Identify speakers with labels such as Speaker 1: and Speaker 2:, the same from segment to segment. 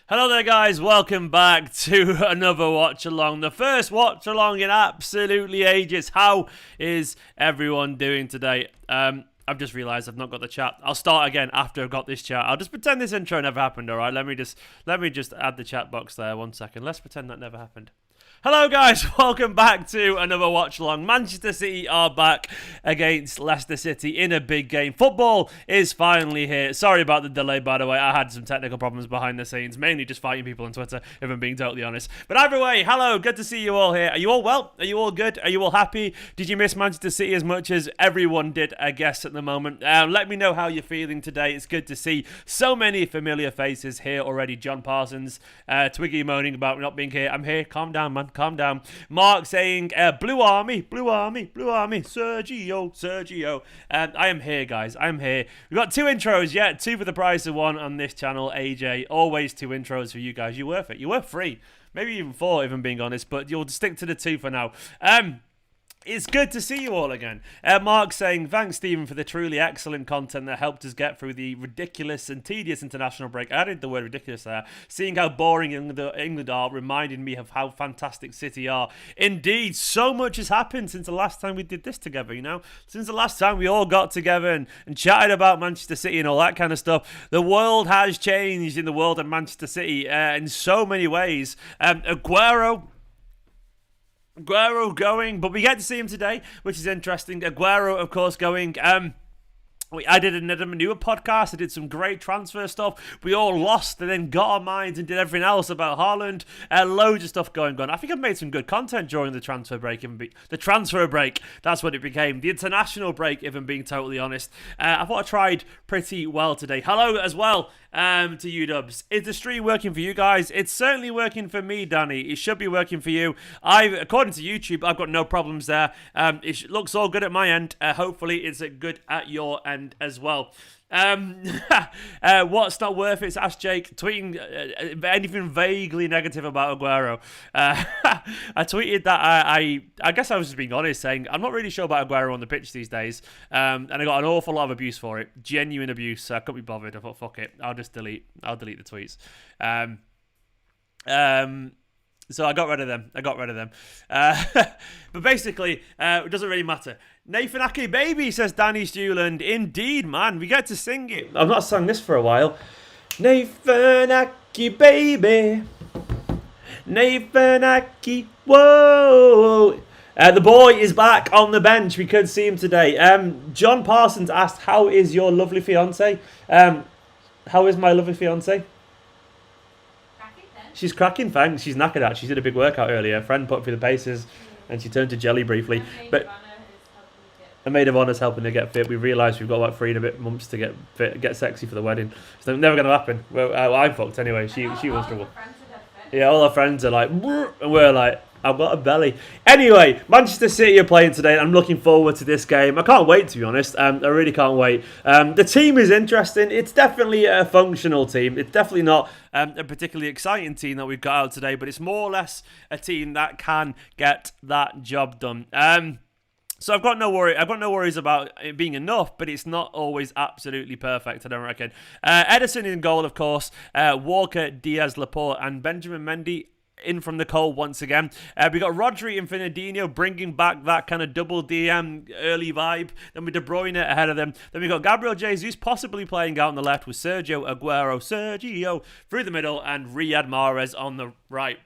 Speaker 1: Hello there guys, welcome back to another watch along. The first watch along in absolutely ages. How is everyone doing today? I've just realised I've not got the chat. I'll start again after I've got this chat. I'll just pretend this intro never happened, alright? Let me just add the chat box there, 1 second. Let's pretend that never happened. Hello guys, welcome back to another watch along. Manchester City are back against Leicester City in a big game. Football is finally here. Sorry about the delay, by the way. I had some technical problems behind the scenes, mainly just fighting people on Twitter, if I'm being totally honest. But either way, hello, good to see you all here. Are you all well? Are you all good? Are you all happy? Did you miss Manchester City as much as everyone did, I guess, at the moment? Let me know how you're feeling today. It's good to see so many familiar faces here already. John Parsons, Twiggy moaning about not being here. I'm here. Calm down, man. Calm down. Mark saying, Blue Army, Sergio. I am here, guys. I'm here. We've got 2 intros yet, 2 for the price of 1 on this channel. AJ, always 2 intros for you guys. You're worth it. You're worth 3. Maybe even 4, if I'm being honest, but you'll stick to the 2 for now. It's good to see you all again. Mark saying, thanks, Stephen, for the truly excellent content that helped us get through the ridiculous and tedious international break. I added the word ridiculous there. Seeing how boring England are reminded me of how fantastic City are. Indeed, so much has happened since the last time we did this together, you know? Since the last time we all got together and chatted about Manchester City and all that kind of stuff. The world has changed in the world of Manchester City in so many ways. Aguero going, but we get to see him today, which is interesting. Aguero, of course, going. I did another manure podcast. I did some great transfer stuff. We all lost and then got our minds and did everything else about Haaland. Loads of stuff going on. I think I've made some good content during the transfer break. The transfer break, that's what it became. The international break, if I'm being totally honest. I thought I tried pretty well today. Hello as well to you, Dubs. Is the stream working for you guys? It's certainly working for me, Danny. It should be working for you. According to YouTube, I've got no problems there. It looks all good at my end. Hopefully, it's good at your end as well. What's not worth it? Ask Jake tweeting anything vaguely negative about Aguero. I tweeted that I guess I was just being honest, saying I'm not really sure about Aguero on the pitch these days, and I got an awful lot of abuse for it, genuine abuse. So I couldn't be bothered. I thought, fuck it, I'll delete the tweets. So I got rid of them. But basically, it doesn't really matter. Nathan Ake Baby, says Danny Stewland. Indeed, man. We get to sing it. I've not sung this for a while. Nathan Ake Baby. Nathan Ake. Whoa. The boy is back on the bench. We could see him today. John Parsons asked, how is your lovely fiance? How is my lovely fiance? She's cracking, thanks. She's knackered out. She did a big workout earlier. A friend put her through the paces and she turned to jelly briefly. A maid of honour's helping her get fit. We realised we've got about 3 and a bit months to get fit, get sexy for the wedding. It's never going to happen. Well, I'm fucked anyway. She was trouble. Yeah, all our friends are like, and we're like, I've got a belly. Anyway, Manchester City are playing today. I'm looking forward to this game. I can't wait, to be honest. I really can't wait. The team is interesting. It's definitely a functional team. It's definitely not a particularly exciting team that we've got out today, but it's more or less a team that can get that job done. So I've got no worries about it being enough, but it's not always absolutely perfect, I don't reckon. Ederson in goal, of course. Walker, Diaz, Laporte, and Benjamin Mendy in from the cold once again. We got Rodri and Fernandinho bringing back that kind of double DM early vibe. Then with De Bruyne ahead of them. Then we got Gabriel Jesus possibly playing out on the left with Sergio through the middle and Riyad Mahrez on the right.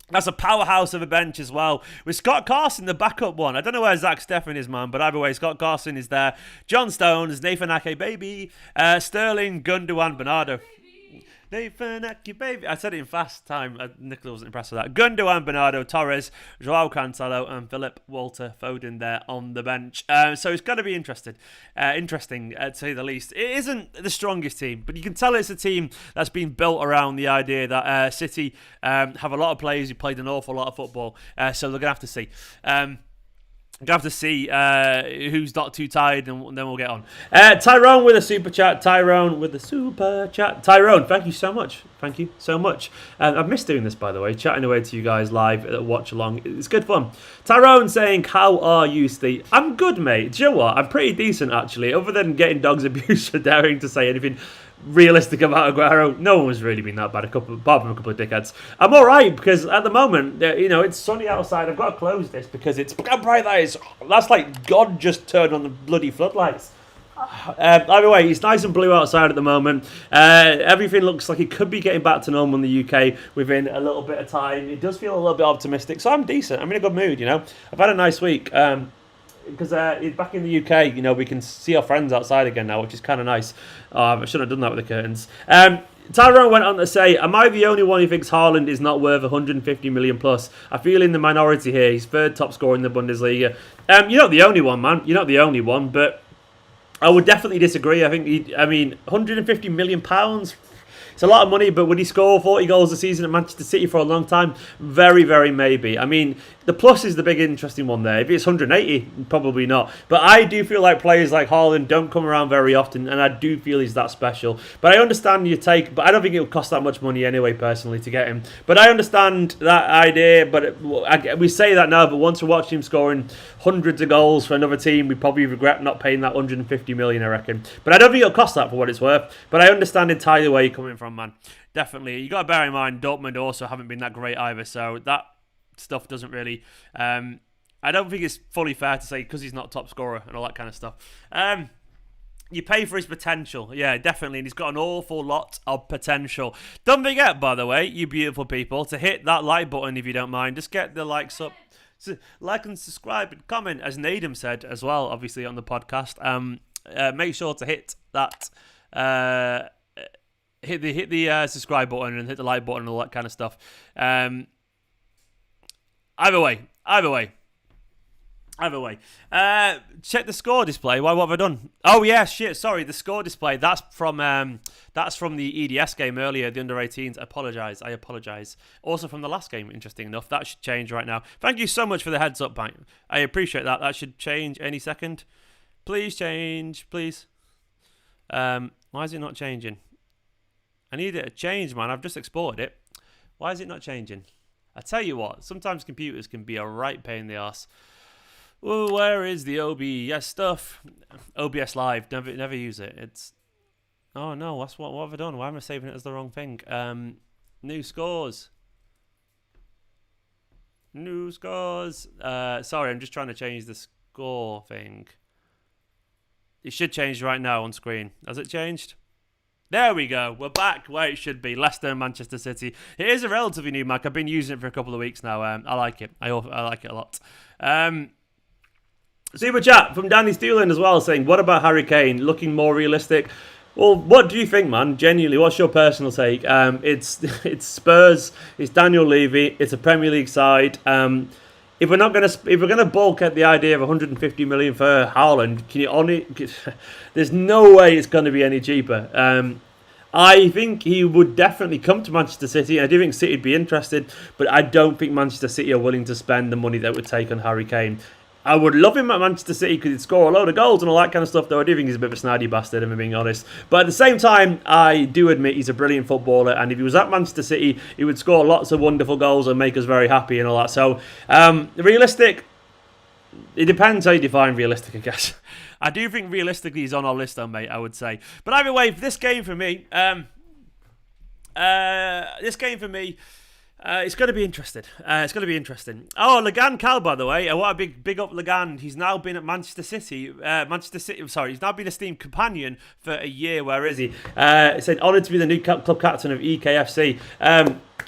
Speaker 1: That's a powerhouse of a bench as well. With Scott Carson, the backup one. I don't know where Zach Steffen is, man, but either way, Scott Carson is there. John Stones, Nathan Ake Baby, Sterling, Gundogan, Bernardo. Nathan Ake Baby. I said it in fast time. Nicola wasn't impressed with that. Gundogan, Bernardo, Torres, Joao Cancelo, and Philip Walter Foden there on the bench. So it's going to be interesting. To say the least. It isn't the strongest team, but you can tell it's a team that's been built around the idea that City have a lot of players who played an awful lot of football. So they're going to have to see. We'll have to see who's not too tired, and then we'll get on. Tyrone with a super chat. Tyrone, thank you so much. I've missed doing this, by the way, chatting away to you guys live at Watch Along. It's good fun. Tyrone saying, how are you, Steve? I'm good, mate. Do you know what? I'm pretty decent, actually, other than getting dogs abuse for daring to say anything realistic about Aguero. No one was really been that bad, apart from a couple of dickheads. I'm all right because at the moment, it's sunny outside. I've got to close this because look how bright that is. That's like God just turned on the bloody floodlights. Either way, it's nice and blue outside at the moment. Everything looks like it could be getting back to normal in the UK within a little bit of time. It does feel a little bit optimistic, so I'm decent. I'm in a good mood, I've had a nice week. Because back in the UK, we can see our friends outside again now, which is kind of nice. I shouldn't have done that with the curtains. Tyrone went on to say, am I the only one who thinks Haaland is not worth 150 million plus? I feel in the minority here. He's third top scorer in the Bundesliga. You're not the only one, man. You're not the only one, but I would definitely disagree. I think, 150 million pounds. It's a lot of money, but would he score 40 goals a season at Manchester City for a long time? Very, very maybe. The plus is the big interesting one there. If it's 180, probably not. But I do feel like players like Haaland don't come around very often, and I do feel he's that special. But I understand your take, but I don't think it would cost that much money anyway, personally, to get him. But I understand that idea, but we say that now, but once we watch him scoring hundreds of goals for another team, we probably regret not paying that 150 million, I reckon. But I don't think it'll cost that for what it's worth. But I understand entirely where you're coming from, man. Definitely. You got to bear in mind, Dortmund also haven't been that great either, so that stuff doesn't really... I don't think it's fully fair to say because he's not top scorer and all that kind of stuff. You pay for his potential. Yeah, definitely. And he's got an awful lot of potential. Don't forget, by the way, you beautiful people, to hit that like button if you don't mind. Just get the likes up. So like and subscribe and comment, as Nadem said as well, obviously, on the podcast. Make sure to hit that... hit the subscribe button and hit the like button and all that kind of stuff. Either way. Check the score display. What have I done? Oh yeah, shit. Sorry, the score display. That's from the EDS game earlier, the under-18s. I apologise. Also from the last game, interesting enough. That should change right now. Thank you so much for the heads up, Bank. I appreciate that. That should change any second. Please change, please. Why is it not changing? I need it to change, man. I've just exported it. Why is it not changing? I tell you what, sometimes computers can be a right pain in the arse. Oh, where is the OBS stuff? OBS Live, never use it. It's... Oh no, what have I done? Why am I saving it as the wrong thing? New scores. Sorry, I'm just trying to change the score thing. It should change right now on screen. Has it changed? There we go. We're back where it should be. Leicester and Manchester City. It is a relatively new Mac. I've been using it for a couple of weeks now. I like it. I like it a lot. Super chat from Danny Stuland as well, saying, what about Harry Kane? Looking more realistic? Well, what do you think, man? Genuinely, what's your personal take? It's Spurs. It's Daniel Levy. It's a Premier League side. If we're gonna bulk at the idea of 150 million for Haaland, there's no way it's going to be any cheaper. I think he would definitely come to Manchester City. I do think City would be interested, but I don't think Manchester City are willing to spend the money that it would take on Harry Kane. I would love him at Manchester City because he'd score a load of goals and all that kind of stuff, though I do think he's a bit of a snidey bastard, if I'm being honest. But at the same time, I do admit he's a brilliant footballer, and if he was at Manchester City, he would score lots of wonderful goals and make us very happy and all that. So, realistic, it depends how you define realistic, I guess. I do think realistically he's on our list, though, mate, I would say. But either way, this game for me, it's going to be interesting. Oh, Lagan Cal, by the way. What a big up Lagan. He's now been at Manchester City. He's now been Esteemed Kompany for a year. Where is he? He said, honoured to be the new club captain of EKFC.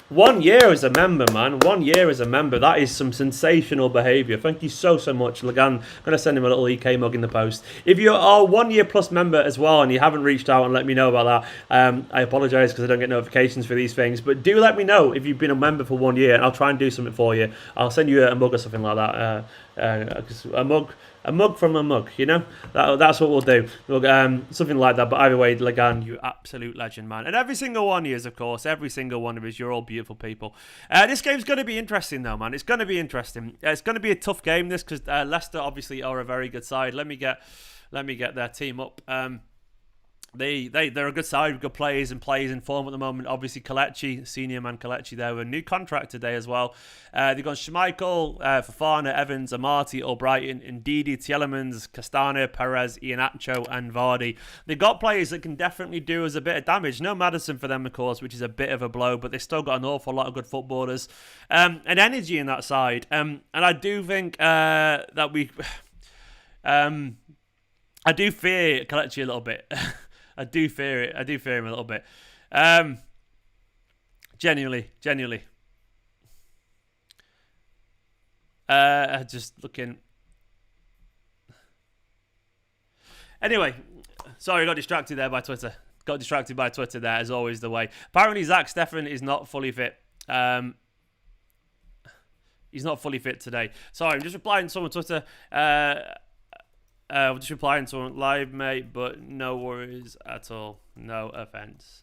Speaker 1: 1 year as a member, man. 1 year as a member. That is some sensational behaviour. Thank you so much, Lagan. I'm going to send him a little EK mug in the post. If you are a 1 year plus member as well and you haven't reached out and let me know about that, I apologise because I don't get notifications for these things. But do let me know if you've been a member for 1 year and I'll try and do something for you. I'll send you a mug or something like that. A mug from a mug, that's what we'll do. Something like that. But either way, Lagan, you absolute legend, man. And every single one of you, of course, you're all beautiful people. This game's going to be interesting, though, man. It's going to be interesting. It's going to be a tough game, this, because Leicester obviously are a very good side. Let me get their team up. They're a good side with good players and players in form at the moment. Obviously, Kelechi, senior man Kelechi there, with a new contract today as well. They've got Schmeichel, Fofana, Evans, Amati, Albrighton, Ndidi, Tielemans, Castana, Perez, Iheanacho, and Vardy. They've got players that can definitely do us a bit of damage. No Maddison for them, of course, which is a bit of a blow, but they've still got an awful lot of good footballers and energy in that side. And I do think that we... I do fear Kelechi a little bit. I do fear it. I do fear him a little bit. Genuinely. Just looking. Anyway, sorry, got distracted there by Twitter. There, as always, the way. Apparently, Zach Steffen is not fully fit. He's not fully fit today. Sorry, I'm just replying to someone on Twitter. Just replying to someone live, mate, but no worries at all. No offense.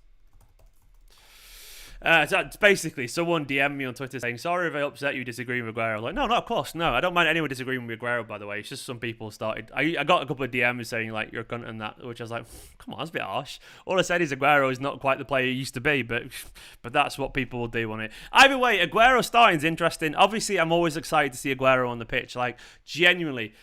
Speaker 1: So basically, someone DM'd me on Twitter saying, sorry if I upset you disagreeing with Aguero. I'm like, no, of course, no. I don't mind anyone disagreeing with Aguero, by the way. It's just some people started... I got a couple of DMs saying, like, you're a cunt and that, which I was like, come on, that's a bit harsh. All I said is Aguero is not quite the player he used to be, but that's what people will do on it. Either way, Aguero starting is interesting. Obviously, I'm always excited to see Aguero on the pitch. Like, genuinely...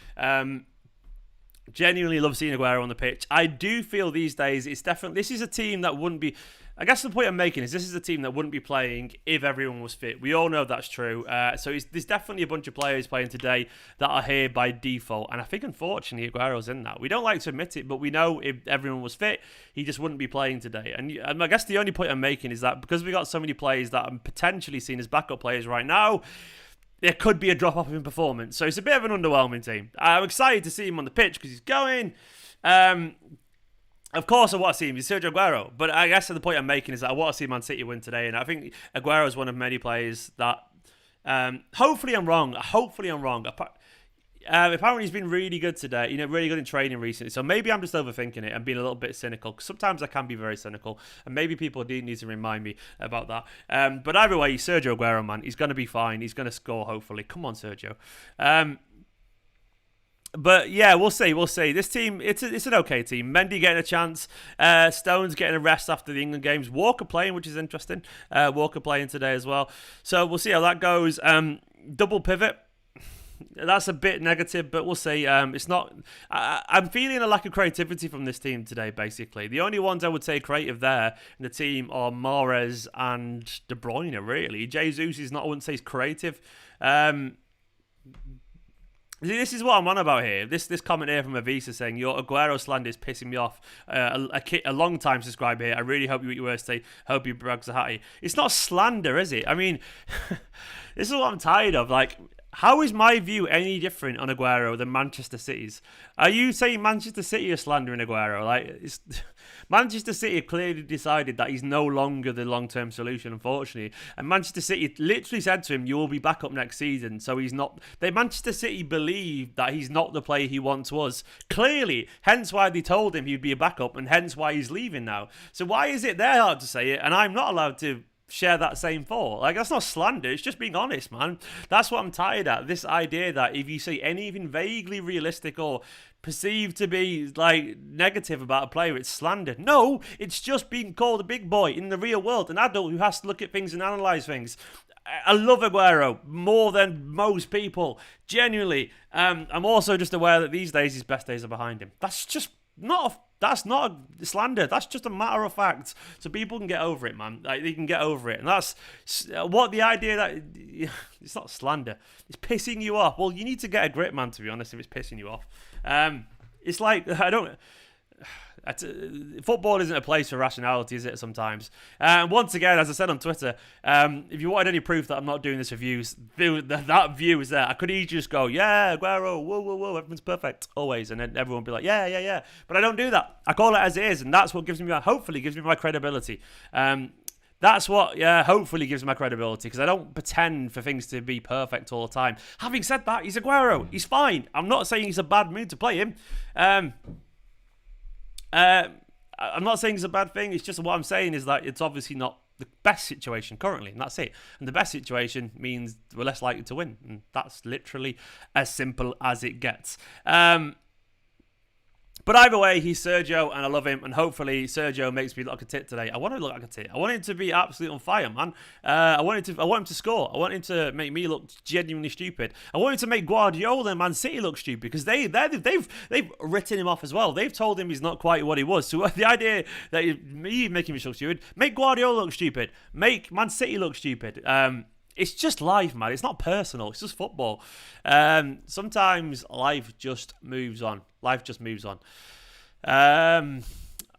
Speaker 1: Genuinely love seeing Aguero on the pitch. I do feel these days it's definitely... This is a team that wouldn't be... I guess the point I'm making is this is a team that wouldn't be playing if everyone was fit. We all know that's true. So there's definitely a bunch of players playing today that are here by default. And I think, unfortunately, Aguero's in that. We don't like to admit it, but we know if everyone was fit, he just wouldn't be playing today. And I guess the only point I'm making is that because we got so many players that are potentially seen as backup players right now, there could be a drop-off in performance. So it's a bit of an underwhelming team. I'm excited to see him on the pitch because he's going. Of course, I want to see him. He's Sergio Aguero. But I guess the point I'm making is that I want to see Man City win today. And I think Aguero is one of many players that... hopefully I'm wrong. Apparently he's been really good today, really good in training recently. So maybe I'm just overthinking it and being a little bit cynical. Because sometimes I can be very cynical, and maybe people do need to remind me about that. But either way, Sergio Aguero, man, he's going to be fine. He's going to score, hopefully. Come on, Sergio. But yeah, we'll see. This team, it's an okay team. Mendy getting a chance. Stones getting a rest after the England games. Walker playing, which is interesting. Walker playing today as well. So we'll see how that goes. Double pivot. That's a bit negative, but we'll see. It's not. I'm feeling a lack of creativity from this team today. Basically, the only ones I would say creative there in the team are Mahrez and De Bruyne. Really, Jesus is not. I wouldn't say he's creative. This is what I'm on about here. This comment here from Avisa saying, your Aguero slander is pissing me off. A long time subscriber here. I really hope you eat your worst day. Hope you brags are happy. It's not slander, is it? I mean, this is what I'm tired of. Like, how is my view any different on Aguero than Manchester City's? Are you saying Manchester City are slandering Aguero? Like, Manchester City have clearly decided that he's no longer the long-term solution, unfortunately. And Manchester City literally said to him, you will be back up next season. So he's not... Manchester City believe that he's not the player he once was. Clearly. Hence why they told him he'd be a backup, and hence why he's leaving now. So why is it they're hard to say it, and I'm not allowed to share that same thought? Like, that's not slander, it's just being honest, man. That's what I'm tired at. This idea that if you say anything vaguely realistic or perceived to be like negative about a player, it's slander. No, it's just being called a big boy in the real world, an adult who has to look at things and analyse things. I love Aguero more than most people, genuinely. I'm also just aware that these days his best days are behind him. That's not a slander. That's just a matter of fact. So people can get over it, man. Like, they can get over it. And that's what the idea that it's not slander. It's pissing you off. Well, you need to get a grip, man, to be honest, if it's pissing you off. It's like, football isn't a place for rationality, is it, sometimes? Once again, as I said on Twitter, if you wanted any proof that I'm not doing this for views, that view is there. I could easily just go, yeah, Aguero, whoa, everyone's perfect, always, and then everyone would be like, yeah. But I don't do that. I call it as it is, and that's what hopefully gives me my credibility. That's what, hopefully gives me my credibility, because I don't pretend for things to be perfect all the time. Having said that, he's Aguero. He's fine. I'm not saying he's a bad mood to play him. I'm not saying it's a bad thing. It's just what I'm saying is that it's obviously not the best situation currently, and that's it. And the best situation means we're less likely to win, and that's literally as simple as it gets. But either way, he's Sergio, and I love him. And hopefully, Sergio makes me look like a tit today. I want to look like a tit. I want him to be absolutely on fire, man. I want him to score. I want him to make me look genuinely stupid. I want him to make Guardiola and Man City look stupid because they've written him off as well. They've told him he's not quite what he was. So the idea that me making me look stupid, make Guardiola look stupid, make Man City look stupid. It's just life, man. It's not personal. It's just football. Sometimes life just moves on. Life just moves on.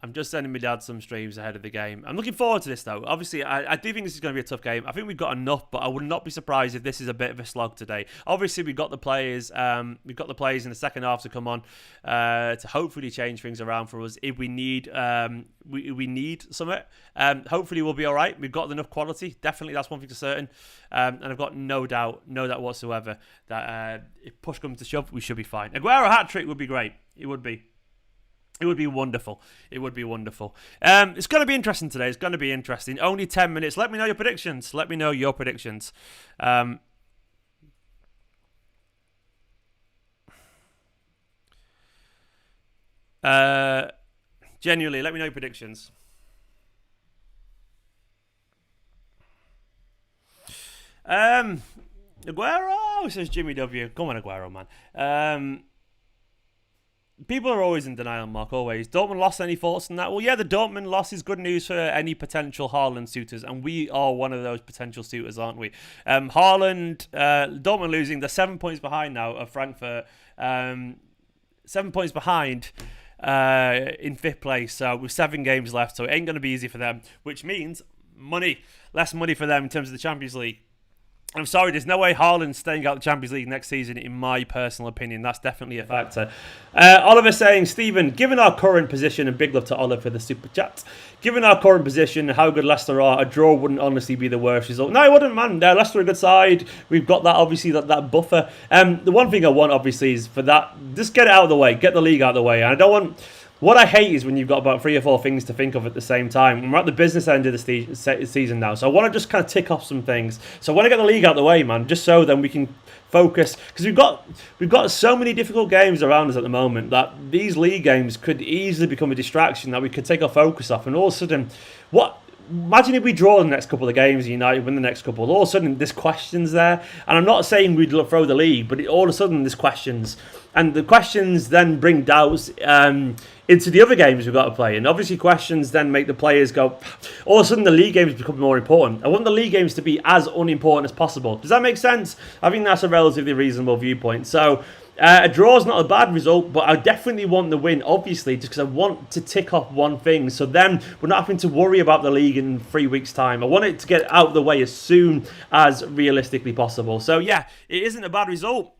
Speaker 1: I'm just sending my dad some streams ahead of the game. I'm looking forward to this, though. Obviously, I do think this is going to be a tough game. I think we've got enough, but I would not be surprised if this is a bit of a slog today. Obviously, we've got the players. We've got the players in the second half to come on to hopefully change things around for us. If we need, we need something. Hopefully, we'll be all right. We've got enough quality. Definitely, that's one thing for certain. And I've got no doubt whatsoever that if push comes to shove, we should be fine. Aguero hat-trick would be great. It would be. It would be wonderful. It would be wonderful. It's going to be interesting today. It's going to be interesting. Only 10 minutes. Let me know your predictions. Let me know your predictions. Genuinely, let me know your predictions. Aguero, says Jimmy W. Come on, Aguero, man. People are always in denial, Mark, always. Dortmund lost, any thoughts on that? Well, yeah, the Dortmund loss is good news for any potential Haaland suitors, and we are one of those potential suitors, aren't we? Haaland, Dortmund losing, they're 7 points behind now of Frankfurt. 7 points behind in 5th place, so with 7 games left, so it ain't going to be easy for them, which means less money for them in terms of the Champions League. I'm sorry, there's no way Haaland's staying out of the Champions League next season, in my personal opinion. That's definitely a factor. Oliver saying, Stephen, given our current position, and big love to Oliver for the super chat, given our current position, how good Leicester are, a draw wouldn't honestly be the worst result. No, it wouldn't, man. Leicester are a good side. We've got that, obviously, that buffer. The one thing I want, obviously, is for that, just get it out of the way, get the league out of the way. And I don't want... What I hate is when you've got about 3 or 4 things to think of at the same time. We're at the business end of the season now, so I want to just kind of tick off some things. So I want to get the league out of the way, man, just so then we can focus. Because we've got so many difficult games around us at the moment that these league games could easily become a distraction that we could take our focus off. And all of a sudden, imagine if we draw the next couple of games and United win the next couple. All of a sudden, there's questions there. And I'm not saying we'd throw the league, but all of a sudden, there's questions. And the questions then bring doubts into the other games we've got to play. And obviously, questions then make the players go, all of a sudden, the league games become more important. I want the league games to be as unimportant as possible. Does that make sense? I think that's a relatively reasonable viewpoint. So, a draw is not a bad result, but I definitely want the win, obviously, just because I want to tick off one thing. So then we're not having to worry about the league in 3 weeks' time. I want it to get out of the way as soon as realistically possible. So yeah, it isn't a bad result.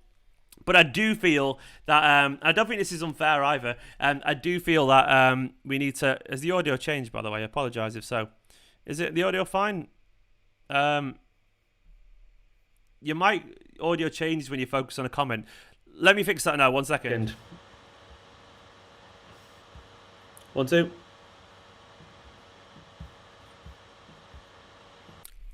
Speaker 1: But I do feel that, I don't think this is unfair either. I do feel that we need to... Has the audio changed, by the way? I apologise if so. Is it the audio fine? Your mic audio changes when you focus on a comment. Let me fix that now. 1 second. 1, 2.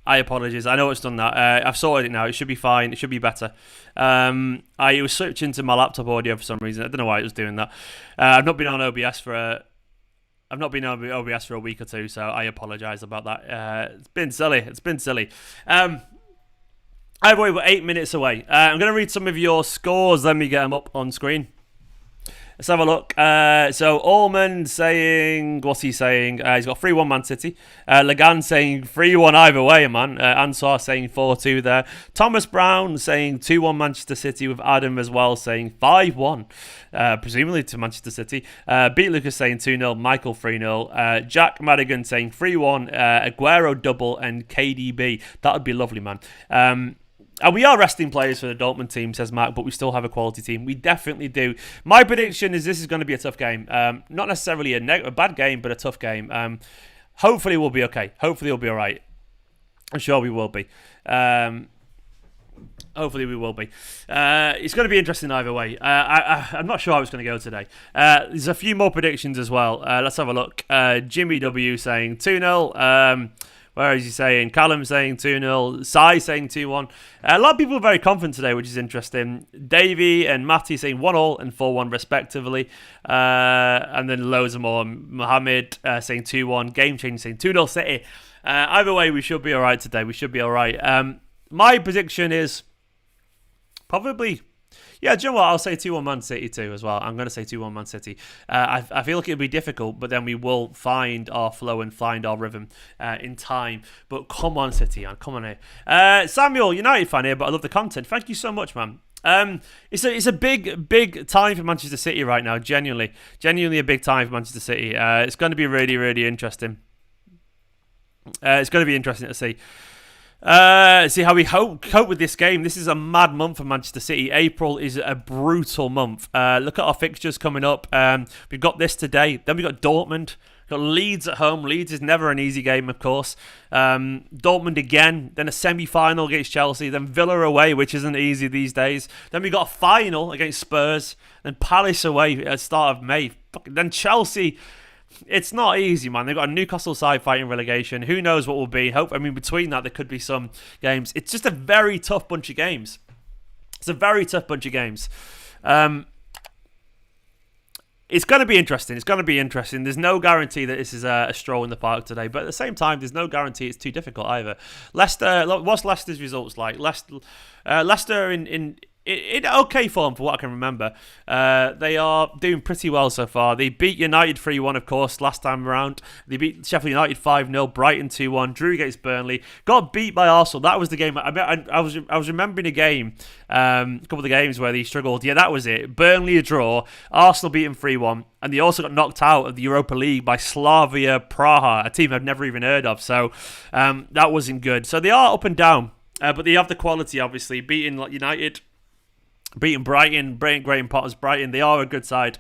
Speaker 1: I apologise. I know it's done that. I've sorted it now. It should be fine. It should be better. I was switching to my laptop audio for some reason. I don't know why it was doing that. I've not been on OBS for a week or two, so I apologise about that. It's been silly. Either way, we're 8 minutes away. I'm going to read some of your scores. Let me get them up on screen. Let's have a look. So, Allman saying... What's he saying? He's got 3-1 Man City. Lagan saying 3-1 either way, man. Ansar saying 4-2 there. Thomas Brown saying 2-1 Manchester City, with Adam as well saying 5-1. Presumably to Manchester City. Beat Lucas saying 2-0. Michael 3-0. Jack Madigan saying 3-1. Aguero double and KDB. That would be lovely, man. And we are resting players for the Dortmund team, says Mark, but we still have a quality team. We definitely do. My prediction is this is going to be a tough game. Not necessarily a bad game, but a tough game. Hopefully we'll be okay. Hopefully we'll be all right. I'm sure we will be. Hopefully we will be. It's going to be interesting either way. I'm not sure how it's going to go today. There's a few more predictions as well. Let's have a look. Jimmy W saying 2-0. Where is he saying? Callum saying 2-0. Sai saying 2-1. A lot of people are very confident today, which is interesting. Davey and Matty saying 1-1 and 4-1 respectively. And then loads of more. Mohammed saying 2-1. Game Change saying 2-0 City. Either way, we should be all right today. We should be all right. My prediction is probably... Yeah, do you know what? I'll say 2-1 Man City too as well. I'm going to say 2-1 Man City. I feel like it'll be difficult, but then we will find our flow and find our rhythm in time. But come on, City, man. Come on here. Samuel, United fan here, but I love the content. Thank you so much, man. It's a big time for Manchester City right now. Genuinely a big time for Manchester City. It's going to be really, really interesting. It's going to be interesting to see. See how we cope with this game. This is a mad month for Manchester City. April is a brutal month. Look at our fixtures coming up. We've got this today. Then we've got Dortmund. We've got Leeds at home. Leeds is never an easy game, of course. Dortmund again. Then a semi-final against Chelsea. Then Villa away, which isn't easy these days. Then we got a final against Spurs. Then Palace away at the start of May. Then Chelsea. It's not easy, man. They've got a Newcastle side fighting relegation. Who knows what will be? Between that, there could be some games. It's just a very tough bunch of games. It's a very tough bunch of games. It's going to be interesting. There's no guarantee that this is a stroll in the park today. But at the same time, there's no guarantee it's too difficult either. Leicester, what's Leicester's results like? Leicester in okay form for what I can remember. They are doing pretty well so far. They beat United 3-1, of course, last time around. They beat Sheffield United 5-0, Brighton 2-1, drew against Burnley, got beat by Arsenal. That was the game. I was remembering a game, a couple of the games where they struggled. Yeah, that was it. Burnley a draw, Arsenal beat them 3-1, and they also got knocked out of the Europa League by Slavia Praha, a team I've never even heard of. So that wasn't good. So they are up and down, but they have the quality, obviously, beating United. Beating Brighton, Graham Potter's Brighton, they are a good side.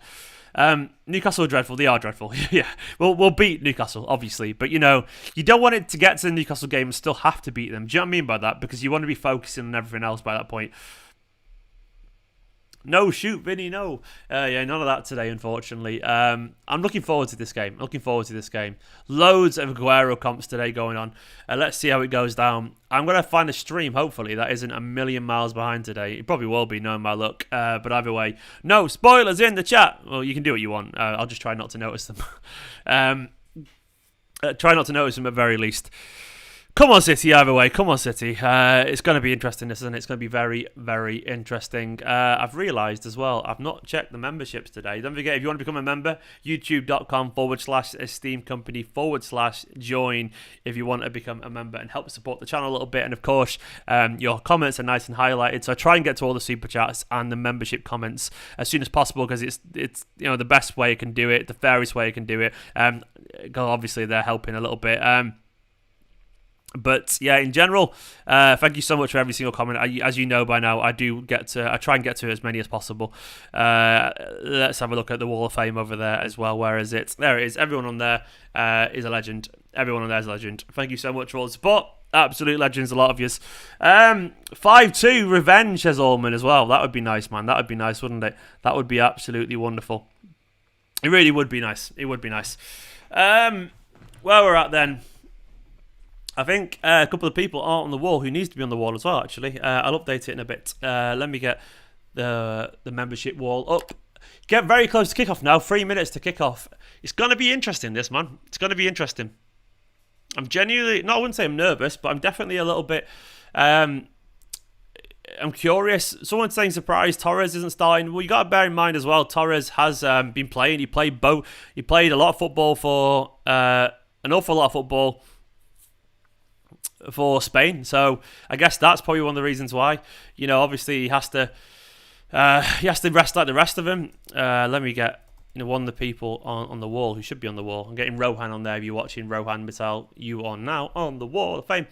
Speaker 1: Newcastle are dreadful. They are dreadful. Yeah, we'll beat Newcastle, obviously. But, you don't want it to get to the Newcastle game and still have to beat them. Do you know what I mean by that? Because you want to be focusing on everything else by that point. No, shoot, Vinny, no. Yeah, none of that today, unfortunately. I'm looking forward to this game. Loads of Aguero comps today going on. Let's see how it goes down. I'm going to find a stream, hopefully, that isn't a million miles behind today. It probably will be, knowing my luck. But either way, no spoilers in the chat. Well, you can do what you want. I'll just try not to notice them. Try not to notice them at very least. Come on, City, either way. Come on, City. It's going to be interesting, isn't it? It's going to be very, very interesting. I've realised as well, I've not checked the memberships today. Don't forget, if you want to become a member, youtube.com/Esteemed Kompany/join if you want to become a member and help support the channel a little bit. And of course, your comments are nice and highlighted. So I try and get to all the super chats and the membership comments as soon as possible because it's the best way you can do it, the fairest way you can do it. Obviously, they're helping a little bit. But yeah, in general, thank you so much for every single comment. As you know by now, I try and get to as many as possible. Let's have a look at the Wall of Fame over there as well. Where is it? There it is. Everyone on there is a legend. Everyone on there is a legend. Thank you so much for all the support. Absolute legends, a lot of yous. 5-2 revenge, says Allman as well. That would be nice, man. That would be nice, wouldn't it? That would be absolutely wonderful. It really would be nice. It would be nice. Where we're at then. I think a couple of people are on the wall who needs to be on the wall as well, actually. I'll update it in a bit. Let me get the membership wall up. Get very close to kickoff now. 3 minutes to kickoff. It's going to be interesting, this, man. It's going to be interesting. I'm genuinely... I wouldn't say I'm nervous, but I'm definitely a little bit... I'm curious. Someone's saying surprised Torres isn't starting. Well, you got to bear in mind as well, Torres has been playing. He played a lot of football for... an awful lot of football for Spain, so I guess that's probably one of the reasons why. Obviously he has to rest like the rest of them. Let me get one of the people on the wall who should be on the wall. I'm getting Rohan on there. If you're watching, Rohan Mittal, you are now on the wall of fame.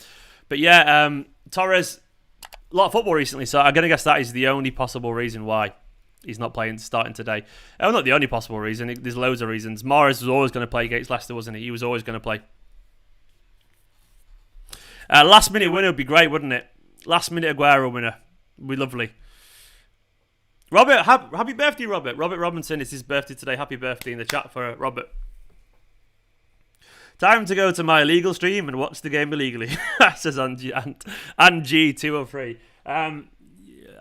Speaker 1: But yeah, Torres, a lot of football recently, so I'm gonna guess that is the only possible reason why he's not starting today. Well, not the only possible reason. There's loads of reasons. Mahrez was always going to play against Leicester, wasn't he? He was always going to play. Last minute winner would be great, wouldn't it? Last minute Aguero winner would be lovely. Robert, happy birthday, Robert. Robert Robinson, it's his birthday today. Happy birthday in the chat for Robert. Time to go to my illegal stream and watch the game illegally. Says G203.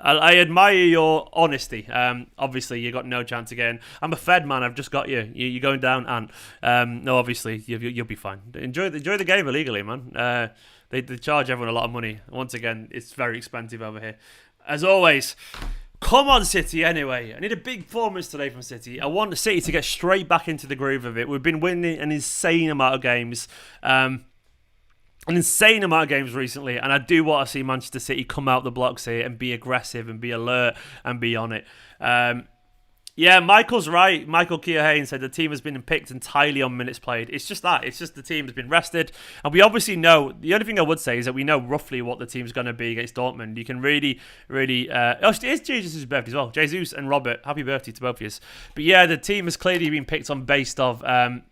Speaker 1: I admire your honesty. Obviously, you got no chance again. I'm a Fed man. I've just got you. You're going down, Ant. No, obviously, you'll be fine. Enjoy the game illegally, man. They charge everyone a lot of money. Once again, it's very expensive over here. As always, come on, City, anyway. I need a big performance today from City. I want City to get straight back into the groove of it. We've been winning an insane amount of games. Recently, and I do want to see Manchester City come out the blocks here and be aggressive and be alert and be on it. Yeah, Michael's right. Michael Keohane said the team has been picked entirely on minutes played. It's just that. It's just the team has been rested. And we obviously know, the only thing I would say is that we know roughly what the team's going to be against Dortmund. You can really... it's Jesus' birthday as well. Jesus and Robert, happy birthday to both of you. But yeah, the team has clearly been picked on based on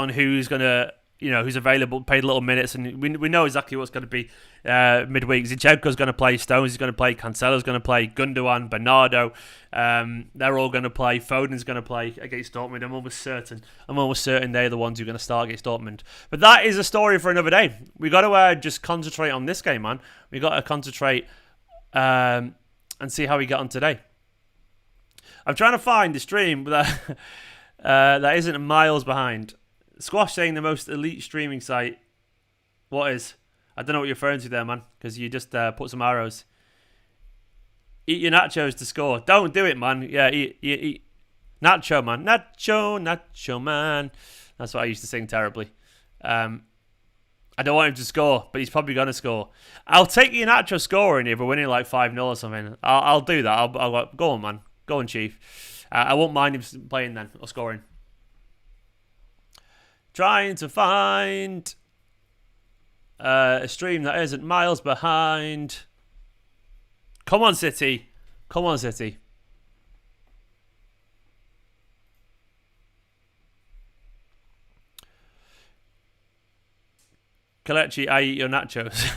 Speaker 1: who's going to... who's available, paid little minutes, and we know exactly what's going to be midweek. Zinchenko's going to play, Stones is going to play, Cancelo's going to play, Gundogan, Bernardo, they're all going to play, Foden's going to play against Dortmund. I'm almost certain they're the ones who are going to start against Dortmund. But that is a story for another day. We got to just concentrate on this game, man. We got to concentrate and see how we get on today. I'm trying to find the stream that isn't miles behind. Squash saying the most elite streaming site. What is? I don't know what you're referring to there, man, because you just put some arrows. Eat your nachos to score. Don't do it, man. Yeah, eat. Nacho, man. Nacho, man. That's what I used to sing terribly. I don't want him to score, but he's probably going to score. I'll take your Nacho scoring if we're winning like 5-0 or something. I'll do that. I'll go on, man. Go on, Chief. I won't mind him playing then, or scoring. Trying to find a stream that isn't miles behind. Come on, City. Come on, City. Kelechi, I eat your nachos.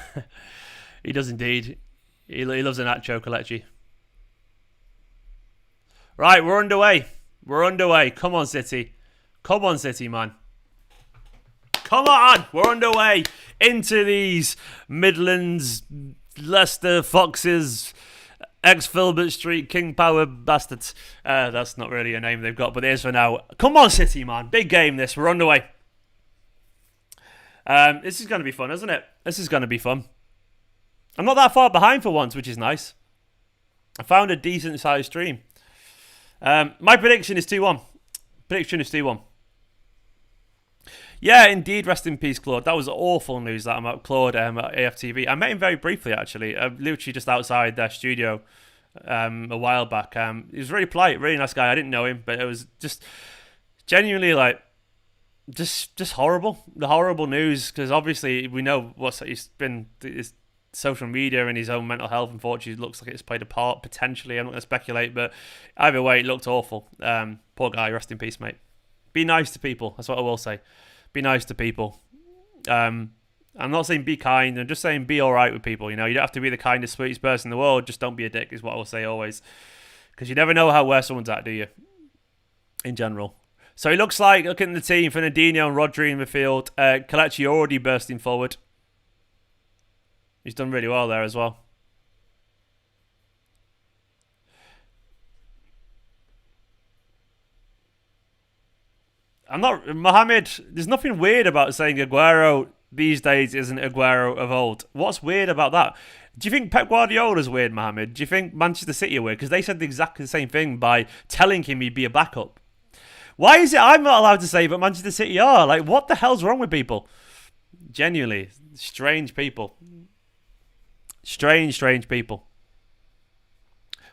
Speaker 1: He does indeed. He loves a nacho, Kelechi. Right, we're underway. We're underway. Come on, City. Come on, City, man. Come on, we're underway into these Midlands, Leicester Foxes, ex-Filbert Street, King Power bastards. That's not really a name they've got, but it is for now. Come on, City, man. Big game, this. We're underway. This is going to be fun, isn't it? This is going to be fun. I'm not that far behind for once, which is nice. I found a decent-sized stream. My prediction is 2-1. Prediction is 2-1. Yeah, indeed, rest in peace, Claude. That was awful news that about Claude at AFTV. I met him very briefly, actually, literally just outside their studio a while back. He was really polite, really nice guy. I didn't know him, but it was just genuinely like, just horrible. The horrible news, because obviously we know he's been his social media and his own mental health. Unfortunately, looks like it's played a part, potentially. I'm not going to speculate, but either way, it looked awful. Poor guy, rest in peace, mate. Be nice to people, that's what I will say. Be nice to people. I'm not saying be kind. I'm just saying be all right with people. You don't have to be the kindest, sweetest person in the world. Just don't be a dick is what I will say always. Because you never know where someone's at, do you? In general. So it looks like, looking at the team, for Ndidi and Rodri in the field. Kelechi already bursting forward. He's done really well there as well. Mohamed, there's nothing weird about saying Aguero these days isn't Aguero of old. What's weird about that? Do you think Pep Guardiola's weird, Mohamed? Do you think Manchester City are weird? Because they said exactly the same thing by telling him he'd be a backup. Why is it I'm not allowed to say, but Manchester City are? Like, what the hell's wrong with people? Genuinely, strange people. Strange people.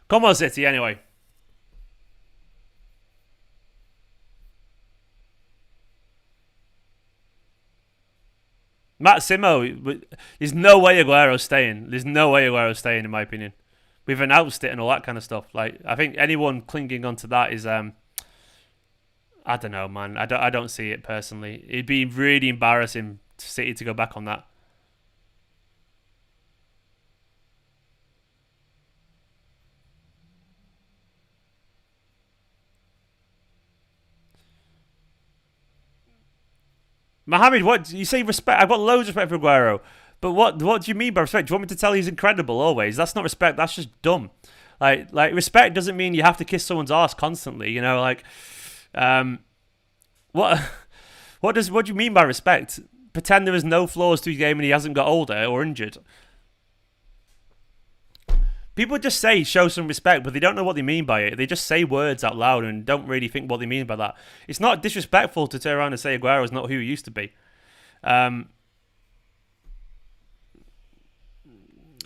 Speaker 1: Come on, City, anyway. Matt Simo, there's no way Aguero's staying. There's no way Aguero's staying, in my opinion. We've announced it and all that kind of stuff. Like, I think anyone clinging onto that is, I don't know, man. I don't see it personally. It'd be really embarrassing for City to go back on that. Mohamed, what you say? Respect? I've got loads of respect for Aguero, but what do you mean by respect? Do you want me to tell you he's incredible always? That's not respect. That's just dumb. Like respect doesn't mean you have to kiss someone's ass constantly. You know, like, what what do you mean by respect? Pretend there is no flaws to his game and he hasn't got older or injured. People just say show some respect, but they don't know what they mean by it. They just say words out loud and don't really think what they mean by that. It's not disrespectful to turn around and say Aguero's not who he used to be.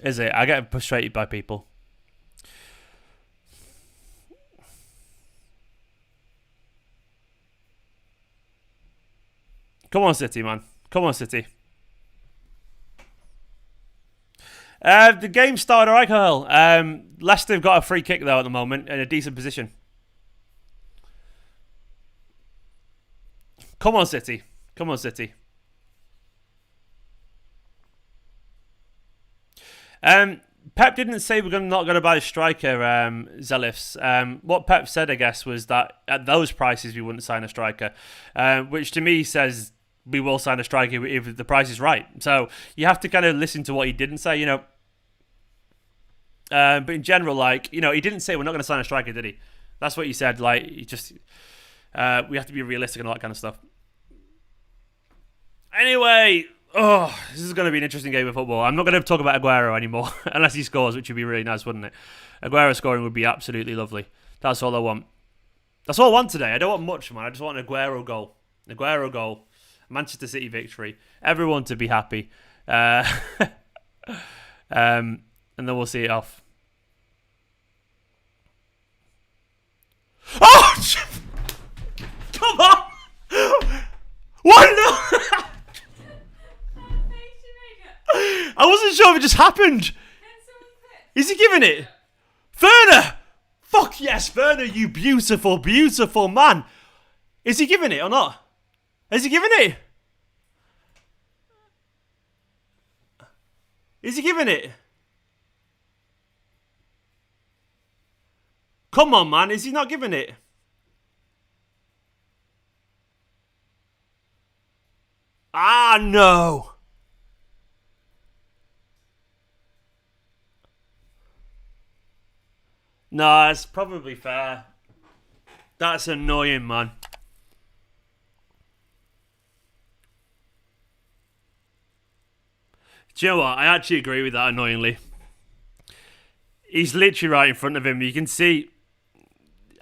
Speaker 1: Is it? I get frustrated by people. Come on, City, man. Come on, City. The game started alright, Kyle. Leicester have got a free kick, though, at the moment, in a decent position. Come on, City. Come on, City. Pep didn't say we're not going to buy a striker, Zelifs. What Pep said, I guess, was that at those prices we wouldn't sign a striker, which to me says we will sign a striker if the price is right. So you have to kind of listen to what he didn't say, you know. But in general, like, you know, he didn't say we're not going to sign a striker, did he? That's what he said. Like, he just we have to be realistic and all that kind of stuff. Anyway, this is going to be an interesting game of football. I'm not going to talk about Aguero anymore unless he scores, which would be really nice, wouldn't it? Aguero scoring would be absolutely lovely. That's all I want. That's all I want today. I don't want much, man. I just want an Aguero goal. Aguero goal. Manchester City victory. Everyone to be happy. And then we'll see it off. Oh! Come on! What? No! I wasn't sure if it just happened. Is he giving it? Werner! Fuck yes, Werner, you beautiful, beautiful man. Is he giving it or not? Is he giving it? Is he giving it? Come on, man. Is he not giving it? Ah, no. No, it's probably fair. That's annoying, man. Do you know what? I actually agree with that, annoyingly. He's literally right in front of him. You can see...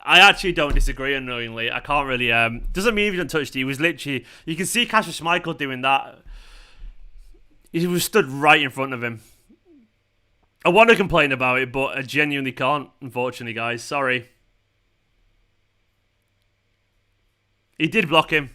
Speaker 1: I actually don't disagree, annoyingly. I can't really... doesn't mean he didn't touch it. He was literally... You can see Cassius Schmeichel doing that. He was stood right in front of him. I want to complain about it, but I genuinely can't, unfortunately, guys. Sorry. He did block him.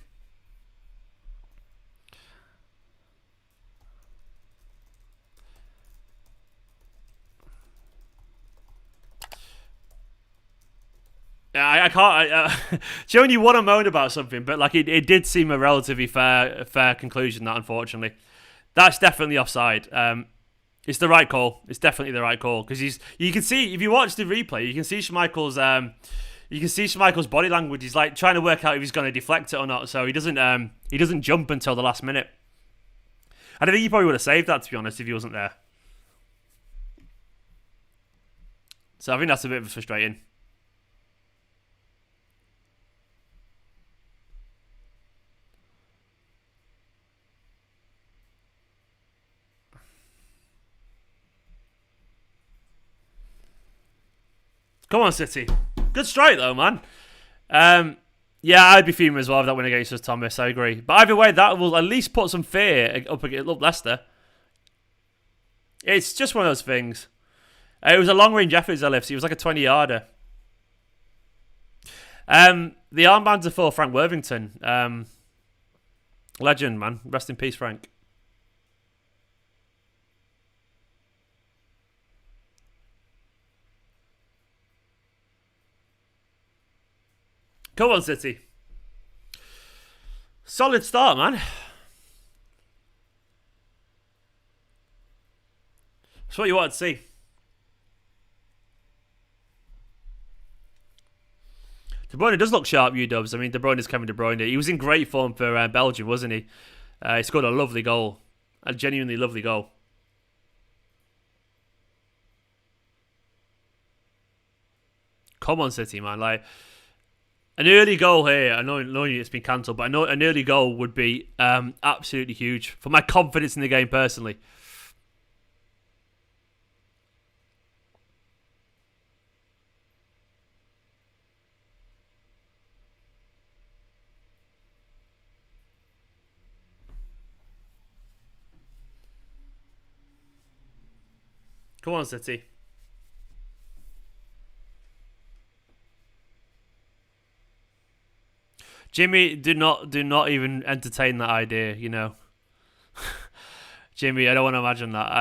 Speaker 1: I can't. Do you know when you want to moan about something, but like it did seem a relatively fair conclusion. That unfortunately, that's definitely offside. It's the right call. It's definitely the right call because you can see if you watch the replay, you can see Schmeichel's body language. He's like trying to work out if he's going to deflect it or not. So he doesn't jump until the last minute. And I think he probably would have saved that, to be honest, if he wasn't there. So I think that's a bit frustrating. Come on, City. Good strike, though, man. Yeah, I'd be fuming as well if that win against us, Thomas. I agree. But either way, that will at least put some fear up Leicester. It's just one of those things. It was a long-range effort, Zelifs. It was like a 20-yarder. The armbands are for Frank Worthington. Legend, man. Rest in peace, Frank. Come on, City. Solid start, man. That's what you want to see. De Bruyne does look sharp, you dubs. I mean, De Bruyne is Kevin De Bruyne. He was in great form for Belgium, wasn't he? He scored a lovely goal. A genuinely lovely goal. Come on, City, man. Like, an early goal here, I know it's been cancelled, but I know an early goal would be absolutely huge for my confidence in the game personally. Come on, City. Jimmy, do not even entertain that idea, you know. Jimmy, I don't want to imagine that.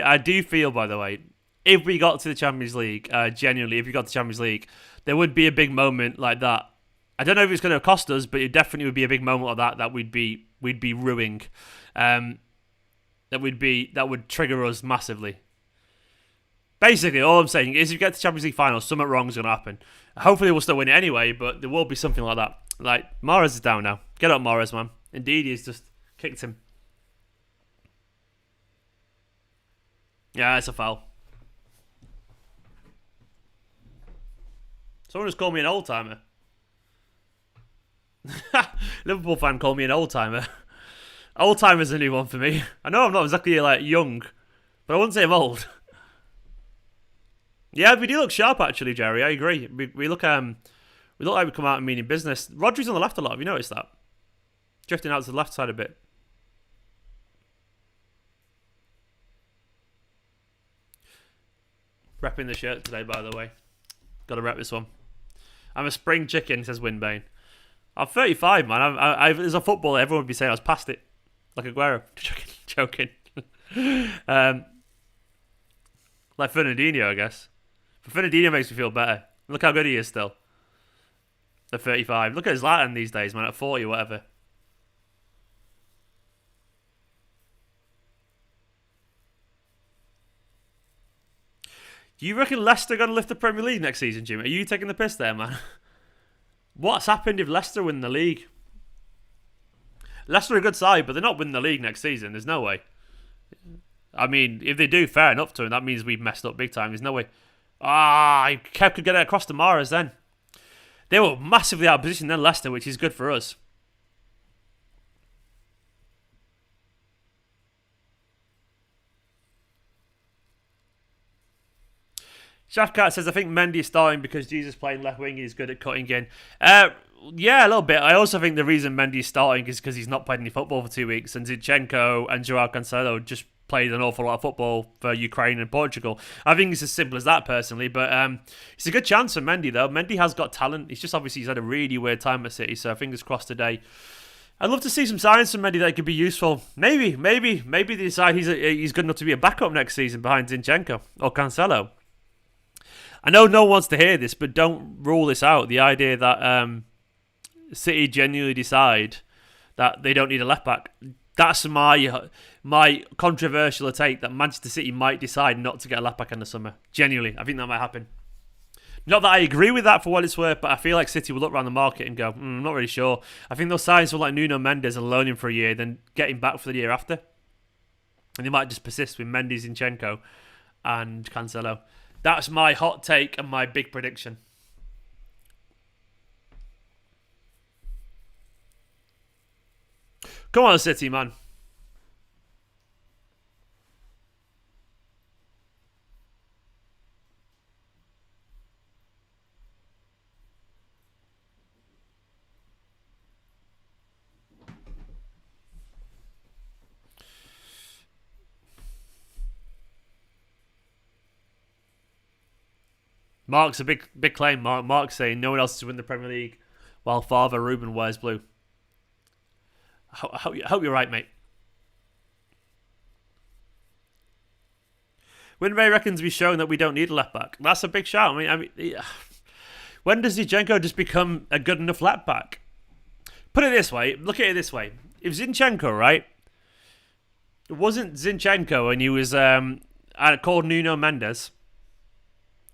Speaker 1: I do feel, by the way, if we got to the Champions League, genuinely, if we got to the Champions League, there would be a big moment like that. I don't know if it's going to cost us, but it definitely would be a big moment like that we'd be ruining. That would trigger us massively. Basically, all I'm saying is if you get to the Champions League final, something wrong is going to happen. Hopefully we'll still win it anyway, but there will be something like that. Like, Mahrez is down now. Get up, Mahrez, man. Ndidi has just kicked him. Yeah, it's a foul. Someone just called me an old-timer. Liverpool fan called me an old-timer. Old-timer's a new one for me. I know I'm not exactly, like, young, but I wouldn't say I'm old. Yeah, we do look sharp, actually, Jerry. I agree. We look like we come out and meaning business. Rodri's on the left a lot. Have you noticed that? Drifting out to the left side a bit. Repping the shirt today, by the way. Got to rep this one. I'm a spring chicken, says Winbane. I'm 35, man. As a footballer, everyone would be saying I was past it. Like Aguero. Joking. Like Fernandinho, I guess. But Fernandinho makes me feel better. Look how good he is still. At 35. Look at his Zlatan these days, man. At 40 or whatever. Do you reckon Leicester are going to lift the Premier League next season, Jimmy? Are you taking the piss there, man? What's happened if Leicester win the league? Leicester are a good side, but they're not winning the league next season. There's no way. I mean, if they do, fair enough to them. That means we've messed up big time. There's no way. Kev could get it across to Mahrez then. They were massively out of position then, Leicester, which is good for us. Shafkat says, I think Mendy is starting because Jesus playing left wing. He's good at cutting in. Yeah, a little bit. I also think the reason Mendy is starting is because he's not played any football for 2 weeks, and Zinchenko and Joao Cancelo just played an awful lot of football for Ukraine and Portugal. I think it's as simple as that, personally, but it's a good chance for Mendy, though. Mendy has got talent. It's just obviously he's had a really weird time at City, so fingers crossed today. I'd love to see some signs from Mendy that could be useful. Maybe they decide he's good enough to be a backup next season behind Zinchenko or Cancelo. I know no one wants to hear this, but don't rule this out. The idea that City genuinely decide that they don't need a left-back. That's my controversial take, that Manchester City might decide not to get a left-back in the summer. Genuinely, I think that might happen. Not that I agree with that for what it's worth, but I feel like City will look around the market and go, I'm not really sure. I think they'll sign someone like Nuno Mendes and loan him for a year, then get him back for the year after. And they might just persist with Mendy, Zinchenko and Cancelo. That's my hot take and my big prediction. Come on, City, man. Mark's a big claim. Mark's saying no one else is to win the Premier League while Father Ruben wears blue. I hope you're right, mate. Winray reckons we've shown that we don't need a left back. That's a big shout. I mean, when does Zinchenko just become a good enough left back? Put it this way. Look at it this way. If Zinchenko, right? It wasn't Zinchenko and he was called Nuno Mendes.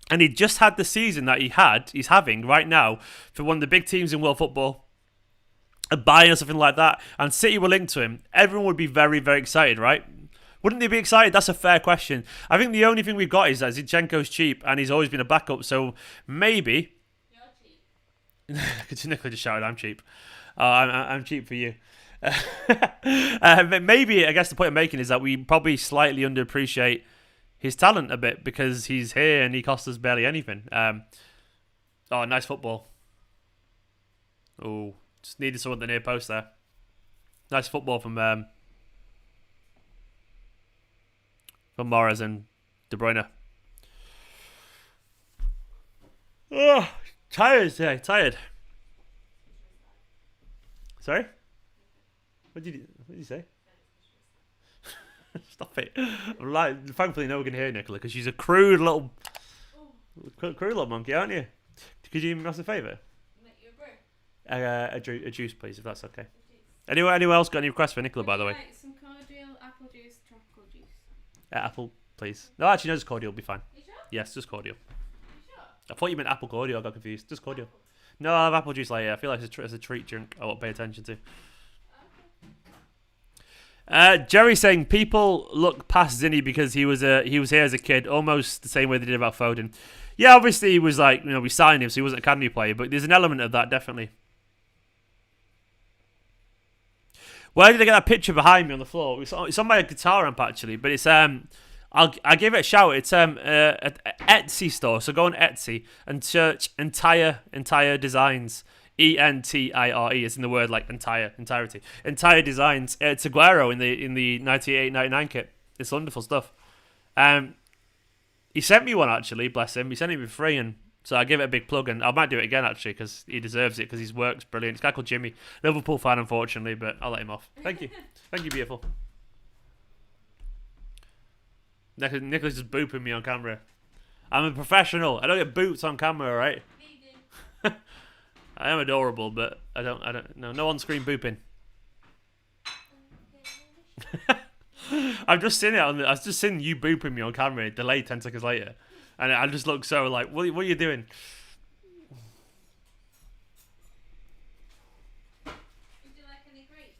Speaker 1: And he just had the season that he's having right now for one of the big teams in world football. a buy or something like that, and City were linked to him, everyone would be very, very excited, right? Wouldn't they be excited? That's a fair question. I think the only thing we've got is that Zinchenko's cheap, and he's always been a backup, so maybe... You're cheap. Nicola just shouted, I'm cheap. I'm cheap for you. Maybe, I guess the point I'm making is that we probably slightly underappreciate his talent a bit because he's here and he costs us barely anything. Oh, nice football. Oh, just needed someone at the near post there. Nice football from Mahrez and Bruyne. Oh, tired. Yeah, tired. Sorry? What did you say? Stop it. Thankfully, no one can hear Nicola because she's a crude little monkey, aren't you? Could you do me a favour? A juice, please, if that's okay. Anyone else got any requests for Nicola, by the way?
Speaker 2: Like some cordial, apple juice, tropical juice.
Speaker 1: Apple, please. No, actually, no, just cordial will be fine.
Speaker 2: You sure?
Speaker 1: Yes, just cordial.
Speaker 2: You sure?
Speaker 1: I thought you meant apple cordial. I got confused. Just cordial. No, I'll have apple juice later. I feel like it's a treat drink I won't pay attention to. Jerry saying people look past Zinni because he was here as a kid, almost the same way they did about Foden. Yeah, obviously he was like, we signed him, so he wasn't an academy player, but there's an element of that definitely. Where did I get that picture behind me on the floor? It's on my guitar amp actually, but it's I'll give it a shout. It's an Etsy store, so go on Etsy and search entire designs. ENTIRE is in the word like entirety. Entire designs. It's Aguero in the 98-99 kit. It's wonderful stuff. He sent me one actually, bless him. He sent it for free, and so I give it a big plug, and I might do it again actually because he deserves it because his work's brilliant. It's a guy called Jimmy, Liverpool fan unfortunately, but I'll let him off. Thank you, beautiful. Nicholas just booping me on camera. I'm a professional. I don't get boots on camera, right? I am adorable, but I don't. No on-screen booping. I've just seen it I've just seen you booping me on camera, delayed 10 seconds later, and I just look so like, what are you doing?
Speaker 2: Would you like any grapes?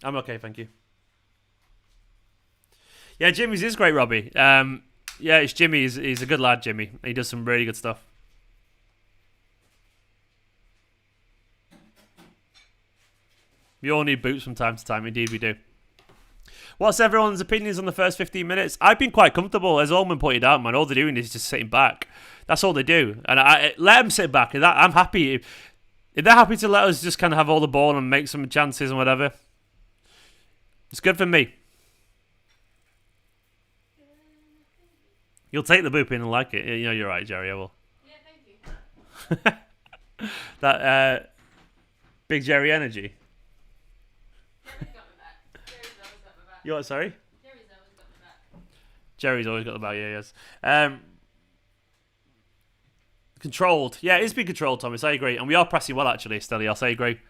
Speaker 1: I'm okay, thank you. Yeah, Jimmy's is great, Robbie. Yeah, it's Jimmy. He's a good lad, Jimmy. He does some really good stuff. We all need boots from time to time. Indeed, we do. What's everyone's opinions on the first 15 minutes? I've been quite comfortable, as Ullman pointed out, man. All they're doing is just sitting back. That's all they do. And I let them sit back. I'm happy. If they're happy to let us just kind of have all the ball and make some chances and whatever, it's good for me. You'll take the booping and like it. You're right, Jerry. I will.
Speaker 2: Yeah, thank you.
Speaker 1: That Big Jerry energy. You what, sorry? Jerry's always got the back, yeah, yes. Controlled. Yeah, it's been controlled, Thomas, I agree. And we are pressing well, actually, Stelios, I agree.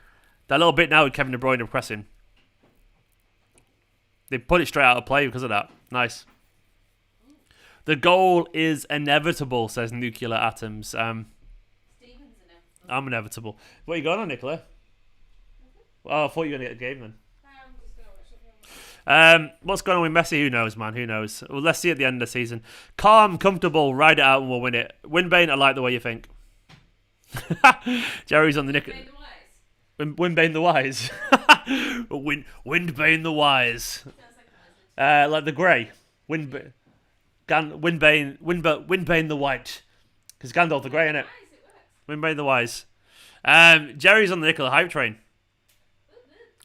Speaker 1: That little bit now with Kevin De Bruyne pressing. They put it straight out of play because of that. Nice. The goal is inevitable, says Nuclear Atoms. I'm inevitable. What are you going on, Nicola? Oh, I thought you were going to get a game then. What's going on with Messi? Who knows, man? Who knows? Well, let's see at the end of the season. Calm, comfortable, ride it out and we'll win it. Winbane, I like the way you think. Jerry's on the nick. Winbane the Wise. Windbane the Wise. Like the grey. Windbane the White. Because Gandalf the grey, innit? Windbane the Wise. Jerry's on the Nicola hype train.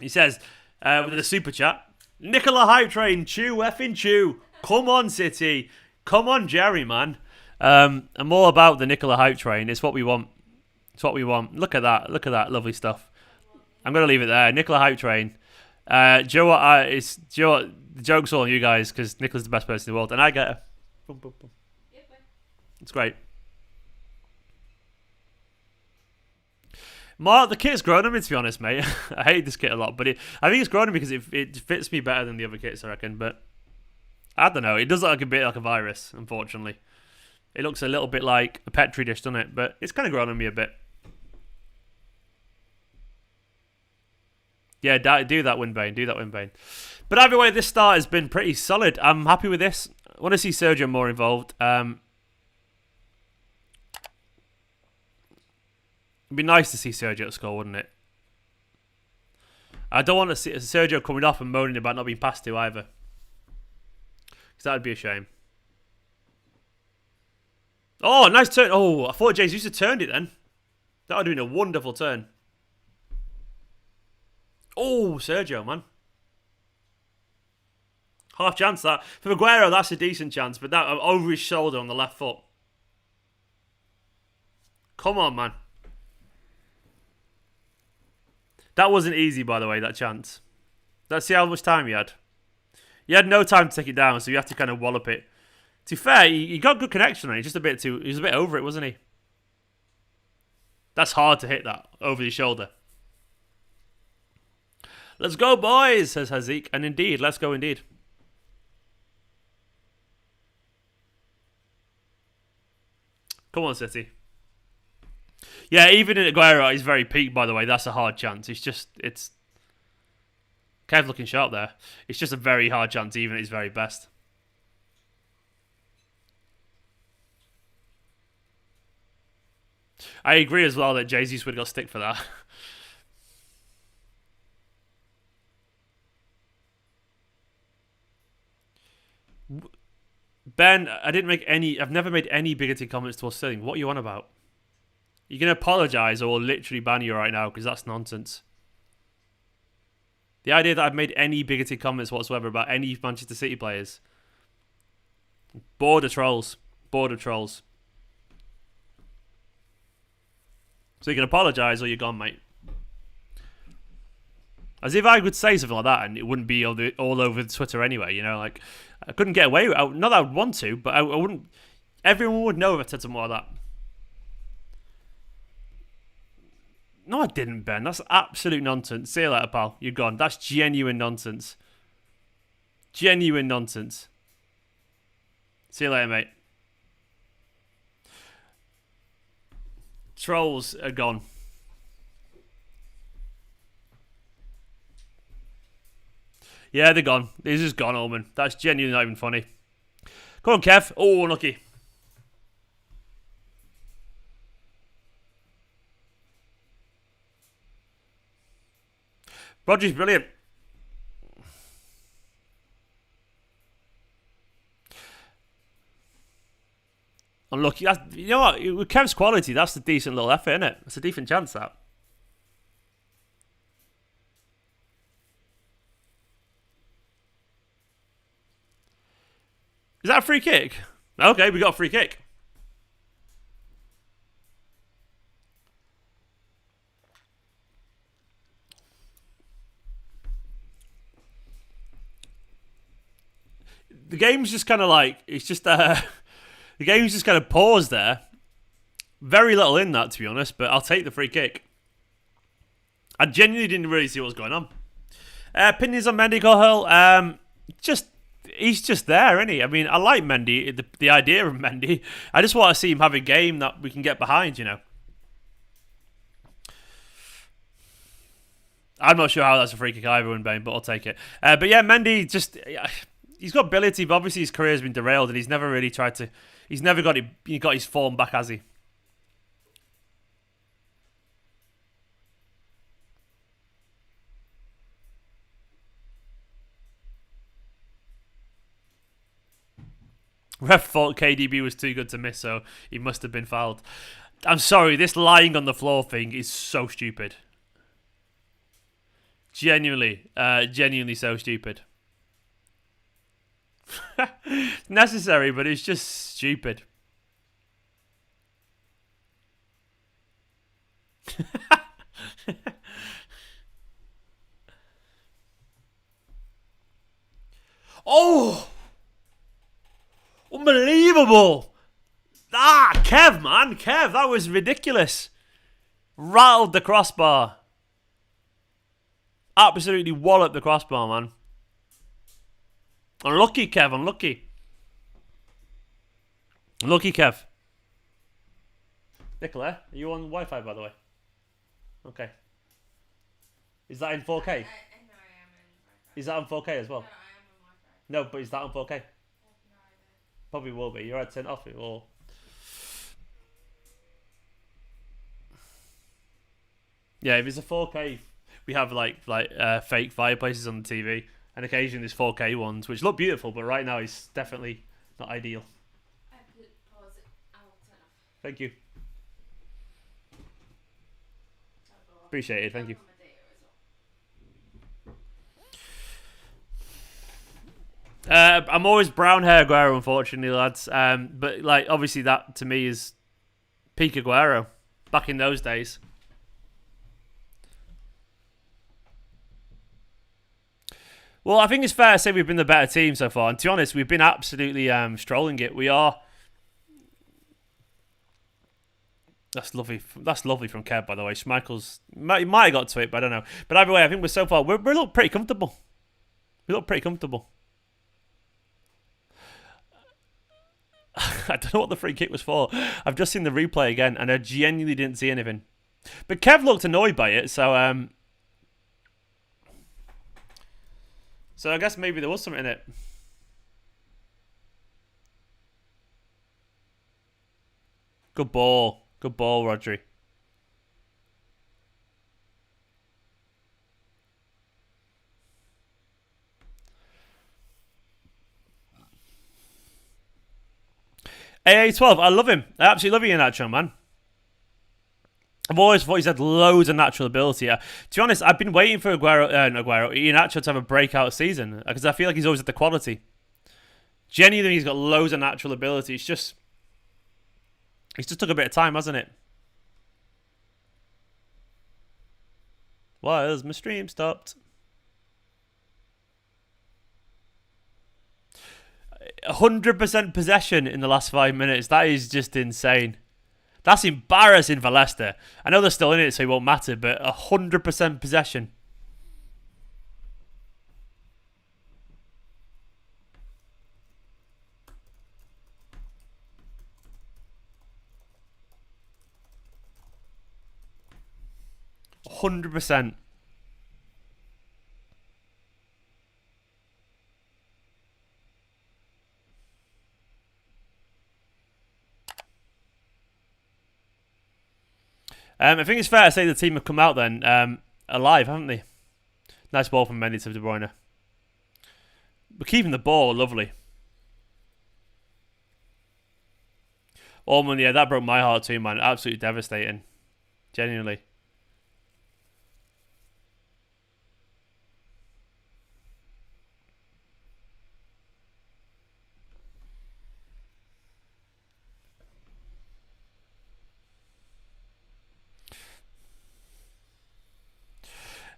Speaker 1: He says, with a super chat, Nicola hype train, chew effing chew. Come on, City. Come on, Jerry, man. I'm all about the Nicola hype train. It's what we want. It's what we want. Look at that. Look at that lovely stuff. I'm going to leave it there. Nicola hype train. Do you know what? The joke's all on you guys because Nicola's the best person in the world. And I get her. Boom, boom, boom. It's great. Mark, the kit's grown on me, to be honest, mate. I hate this kit a lot, but I think it's grown on me because it fits me better than the other kits, I reckon. But I don't know. It does look like a bit like a virus, unfortunately. It looks a little bit like a Petri dish, doesn't it? But it's kind of grown on me a bit. Yeah, do that, Windbane. Do that, Windbane. But either way, this start has been pretty solid. I'm happy with this. I want to see Sergio more involved. It'd be nice to see Sergio score, wouldn't it? I don't want to see Sergio coming off and moaning about not being passed to either. Because that would be a shame. Oh, nice turn. Oh, I thought Jesus had turned it then. That would have been a wonderful turn. Oh, Sergio, man. Half chance that. For Aguero, that's a decent chance, but that over his shoulder on the left foot. Come on, man. That wasn't easy, by the way, that chance. Let's see how much time you had. You had no time to take it down, so you have to kind of wallop it. To be fair, he got good connection on it. Just a bit too. He was a bit over it, wasn't he? That's hard to hit that over his shoulder. Let's go, boys, says Hazik. And indeed, let's go indeed. Come on, City. Yeah, even in Aguero, he's very peak, by the way. That's a hard chance. It's... Kev looking sharp there. It's just a very hard chance, even at his very best. I agree as well that Jesus would have got stick for that. Ben, I've never made any bigoted comments towards Sterling. What are you on about? You're going to apologise or we'll literally ban you right now because that's nonsense. The idea that I've made any bigoted comments whatsoever about any Manchester City players. Bored of trolls. Bored of trolls. So you can apologise or you're gone, mate. As if I could say something like that and it wouldn't be all over Twitter anyway, you know, like, I couldn't get away with it. Not that I would want to, but I wouldn't... Everyone would know if I said something like that. No, I didn't, Ben. That's absolute nonsense. See you later, pal. You're gone. That's genuine nonsense. Genuine nonsense. See you later, mate. Trolls are gone. Yeah, they're gone. They're just gone, Omen. That's genuinely not even funny. Come on, Kev. Oh, unlucky. Rodgers, brilliant. Unlucky. You know what? With Kev's quality, that's a decent little effort, isn't it? It's a decent chance, that. Is that a free kick? Okay, we got a free kick. The game's just kind of like, it's just, the game's just kind of paused there. Very little in that, to be honest, but I'll take the free kick. I genuinely didn't really see what was going on. Opinions on Mendy, Cahill. He's just there, isn't he? I mean, I like Mendy, the idea of Mendy. I just want to see him have a game that we can get behind, you know. I'm not sure how that's a free kick either, Bane, but I'll take it. But yeah, Mendy just... He's got ability, but obviously his career's been derailed and he's never really tried to... He's never got his form back, has he? Ref thought KDB was too good to miss, so he must have been fouled. I'm sorry, this lying on the floor thing is so stupid. Genuinely so stupid. Necessary, but it's just stupid. Oh! Unbelievable! Kev, man. Kev, that was ridiculous. Rattled the crossbar. Absolutely walloped the crossbar, man. Unlucky, Kev, unlucky. Unlucky, Kev. Nicola, are you on Wi-Fi, by the way? Okay. Is that in 4K?
Speaker 2: No, I am in Wi-Fi.
Speaker 1: Is that on 4K as
Speaker 2: No,
Speaker 1: well?
Speaker 2: I am on Wi-Fi.
Speaker 1: No, but is that on 4K?
Speaker 2: I have no idea.
Speaker 1: Probably will be. You're at 10 off it or. Yeah, if it's a 4K, we have like fake fireplaces on the TV, and occasionally there's 4K ones which look beautiful, but right now it's definitely not ideal.
Speaker 2: I could pause it. I'll turn off.
Speaker 1: Thank you.
Speaker 2: I'll go off.
Speaker 1: Appreciate it. Thank you.
Speaker 2: On my data as well.
Speaker 1: I'm always brown hair Aguero, unfortunately, lads. But like obviously that to me is peak Aguero back in those days. Well, I think it's fair to say we've been the better team so far, and to be honest, we've been absolutely strolling it. We are. That's lovely. That's lovely from Kev, by the way. Schmeichel's he might have got to it, but I don't know. But either way, I think we're so far we look pretty comfortable. We look pretty comfortable. I don't know what the free kick was for. I've just seen the replay again, and I genuinely didn't see anything. But Kev looked annoyed by it, so so I guess maybe there was something in it. Good ball, Rodri. AA12, I love him. I absolutely love Iheanacho, man. I've always thought he's had loads of natural ability. To be honest, I've been waiting for Iheanacho to have a breakout season because I feel like he's always at the quality. Genuinely, he's got loads of natural ability. He's just took a bit of time, hasn't it? Why has my stream stopped? 100% possession in the last 5 minutes. That is just insane. That's embarrassing for Leicester. I know they're still in it, so it won't matter, but 100% possession. %. I think it's fair to say the team have come out then alive, haven't they? Nice ball from Mendy to De Bruyne. But keeping the ball, lovely. Ormond, yeah, that broke my heart too, man. Absolutely devastating. Genuinely.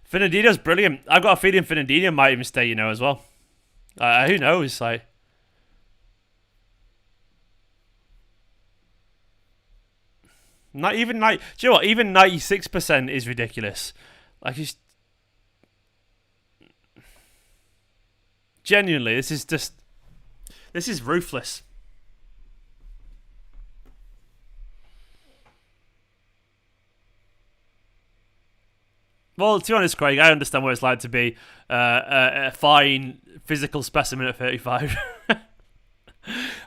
Speaker 1: Fernandinho's brilliant. I've got a feeling Fernandinho might even stay, as well. Who knows? Like, not even do you know what? Even 96% is ridiculous. Like, he's genuinely, this is ruthless. Well, to be honest, Craig, I understand what it's like to be a fine physical specimen at 35.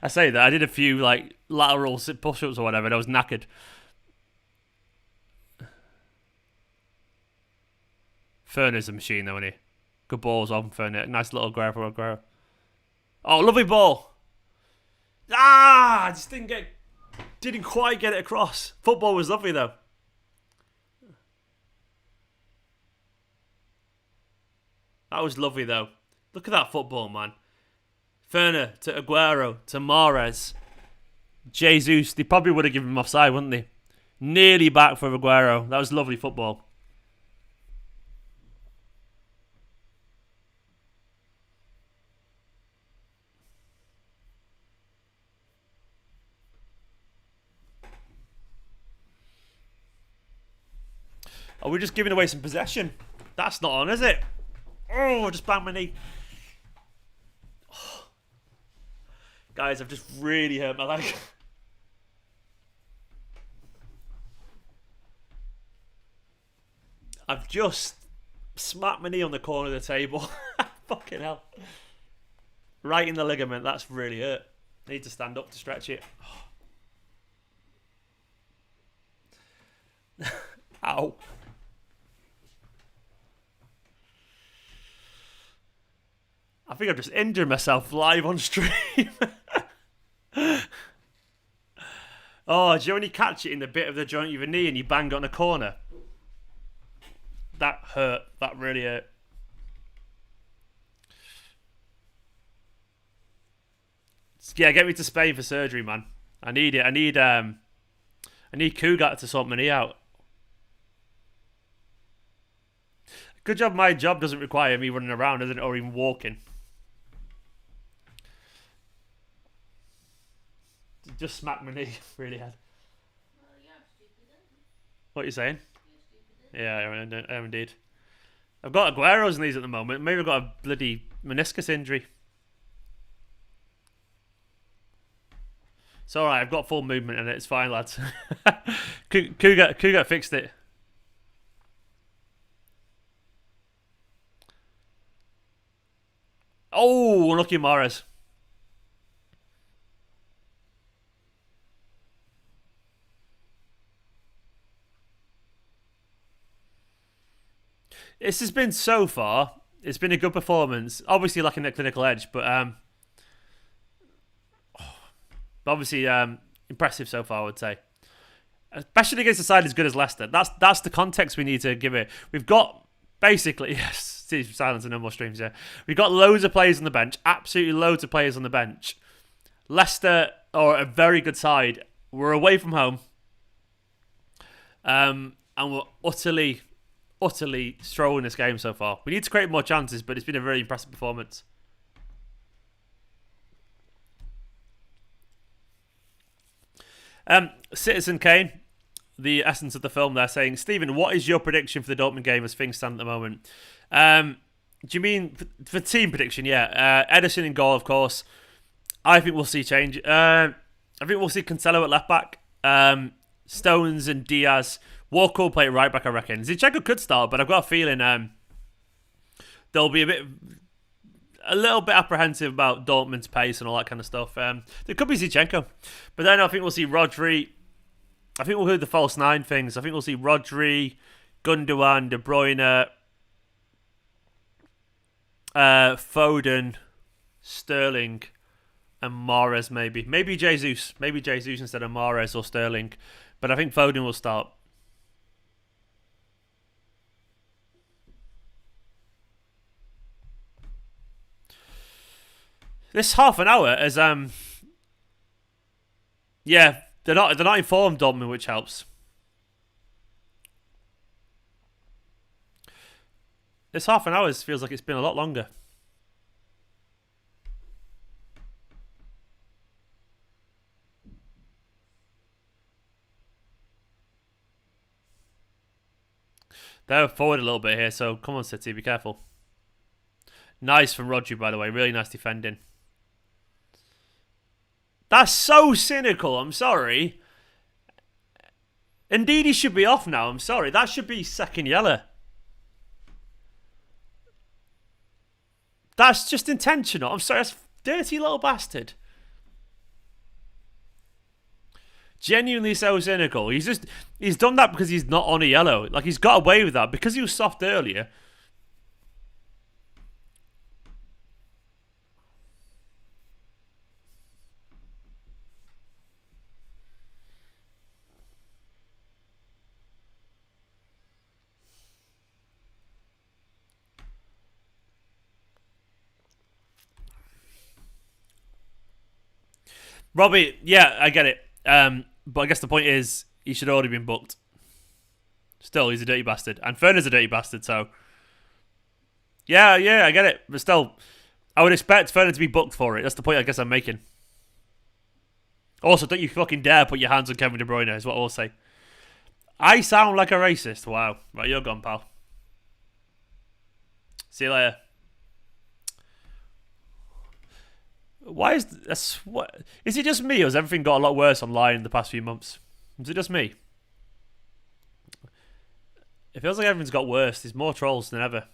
Speaker 1: I say that. I did a few lateral push-ups or whatever, and I was knackered. Ferner's a machine, though, isn't he? Good balls on Ferner. Nice little grab for Aguero. Oh, lovely ball. I just didn't quite get it across. Football was lovely, though. That was lovely, though. Look at that football, man. Ferner to Aguero to Mahrez. Jesus. They probably would have given him offside, wouldn't they? Nearly back for Aguero. That was lovely football. Oh, we're just giving away some possession. That's not on, is it? Oh, I just banged my knee. Oh. Guys, I've just really hurt my leg. I've just Smack my knee on the corner of the table. Fucking hell. Right in the ligament. That's really hurt. Need to stand up to stretch it. Ow. I think I've just injured myself live on stream. Oh, do you know when you catch it in the bit of the joint of your knee and you bang it on a corner? That hurt. That really hurt. Yeah, get me to Spain for surgery, man. I need it. I need Kugat to sort my knee out. Good job my job doesn't require me running around, doesn't it, or even walking. Just smack my knee really hard.
Speaker 2: Well, you're stupid, aren't you?
Speaker 1: What are you saying?
Speaker 2: You're stupid.
Speaker 1: Yeah, I am indeed. I've got Aguero's knees at the moment. Maybe I've got a bloody meniscus injury. It's alright, I've got full movement in it. It's fine, lads. Kugat fixed it. Oh, unlucky Mahrez. This has been so far. It's been a good performance. Obviously lacking that clinical edge, but obviously impressive so far, I would say. Especially against a side as good as Leicester. That's the context we need to give it. We've got basically yes, silence and no more streams. Yeah, we've got loads of players on the bench. Absolutely loads of players on the bench. Leicester are a very good side. We're away from home, and we're utterly strolling this game so far. We need to create more chances, but it's been a very impressive performance. Citizen Kane, the essence of the film there, saying, Stephen, what is your prediction for the Dortmund game as things stand at the moment? Do you mean for team prediction? Yeah. Ederson in goal, of course. I think we'll see change. I think we'll see Cancelo at left back. Stones and Diaz. Walker will play at right back, I reckon. Zinchenko could start, but I've got a feeling they'll be a little bit apprehensive about Dortmund's pace and all that kind of stuff. There could be Zinchenko. But then I think we'll see Rodri. I think we'll do the false nine things. I think we'll see Rodri, Gundogan, De Bruyne, Foden, Sterling, and Mahrez maybe. Maybe Jesus. Maybe Jesus instead of Mahrez or Sterling. But I think Foden will start. This half an hour is yeah, they're not informed Dortmund, which helps. This half an hour feels like it's been a lot longer. They're forward a little bit here, so come on, City, be careful. Nice from Rodri, by the way. Really nice defending. That's so cynical. I'm sorry. Ndidi should be off now. I'm sorry. That should be second yellow. That's just intentional. I'm sorry. That's dirty little bastard. Genuinely so cynical. He's done that because he's not on a yellow. Like, he's got away with that because he was soft earlier. Robbie, yeah, I get it. But I guess the point is, he should have already been booked. Still, he's a dirty bastard. And Ferner's a dirty bastard, so... Yeah, I get it. But still, I would expect Ferner to be booked for it. That's the point I guess I'm making. Also, don't you fucking dare put your hands on Kevin De Bruyne, is what I'll say. I sound like a racist. Wow. Right, you're gone, pal. See you later. Why is this? What is it? Just me, or has everything got a lot worse online in the past few months? Is it just me? It feels like everything's got worse. There's more trolls than ever.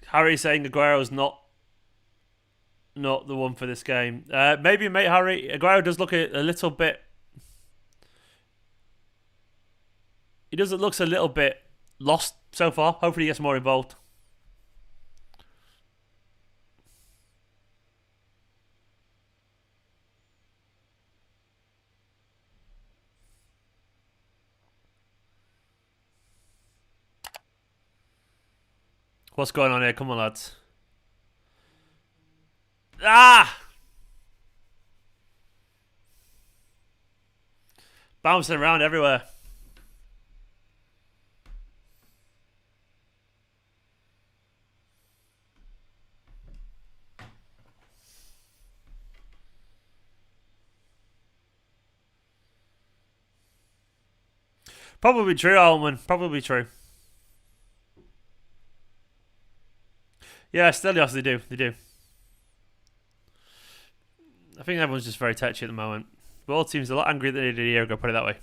Speaker 1: Harry saying Aguero's not the one for this game. Maybe, mate, Harry. Aguero does look a little bit. He looks a little bit lost so far. Hopefully, he gets more involved. What's going on here? Come on, lads. Ah! Bouncing around everywhere. Probably true, Alman. Probably true. Yeah, Stelios, they do. They do. I think everyone's just very touchy at the moment. The world seems a lot angrier than they did a year ago, put it that way.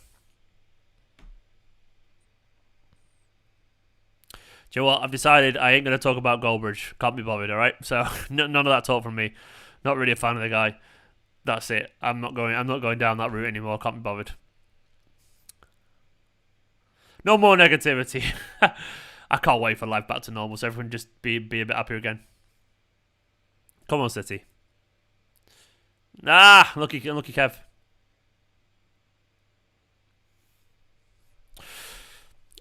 Speaker 1: Do you know what? I've decided I ain't going to talk about Goldbridge. Can't be bothered, alright? So, none of that talk from me. Not really a fan of the guy. That's it. I'm not going down that route anymore. Can't be bothered. No more negativity. I can't wait for life back to normal so everyone just be a bit happier again. Come on, City. Ah, lucky Kev.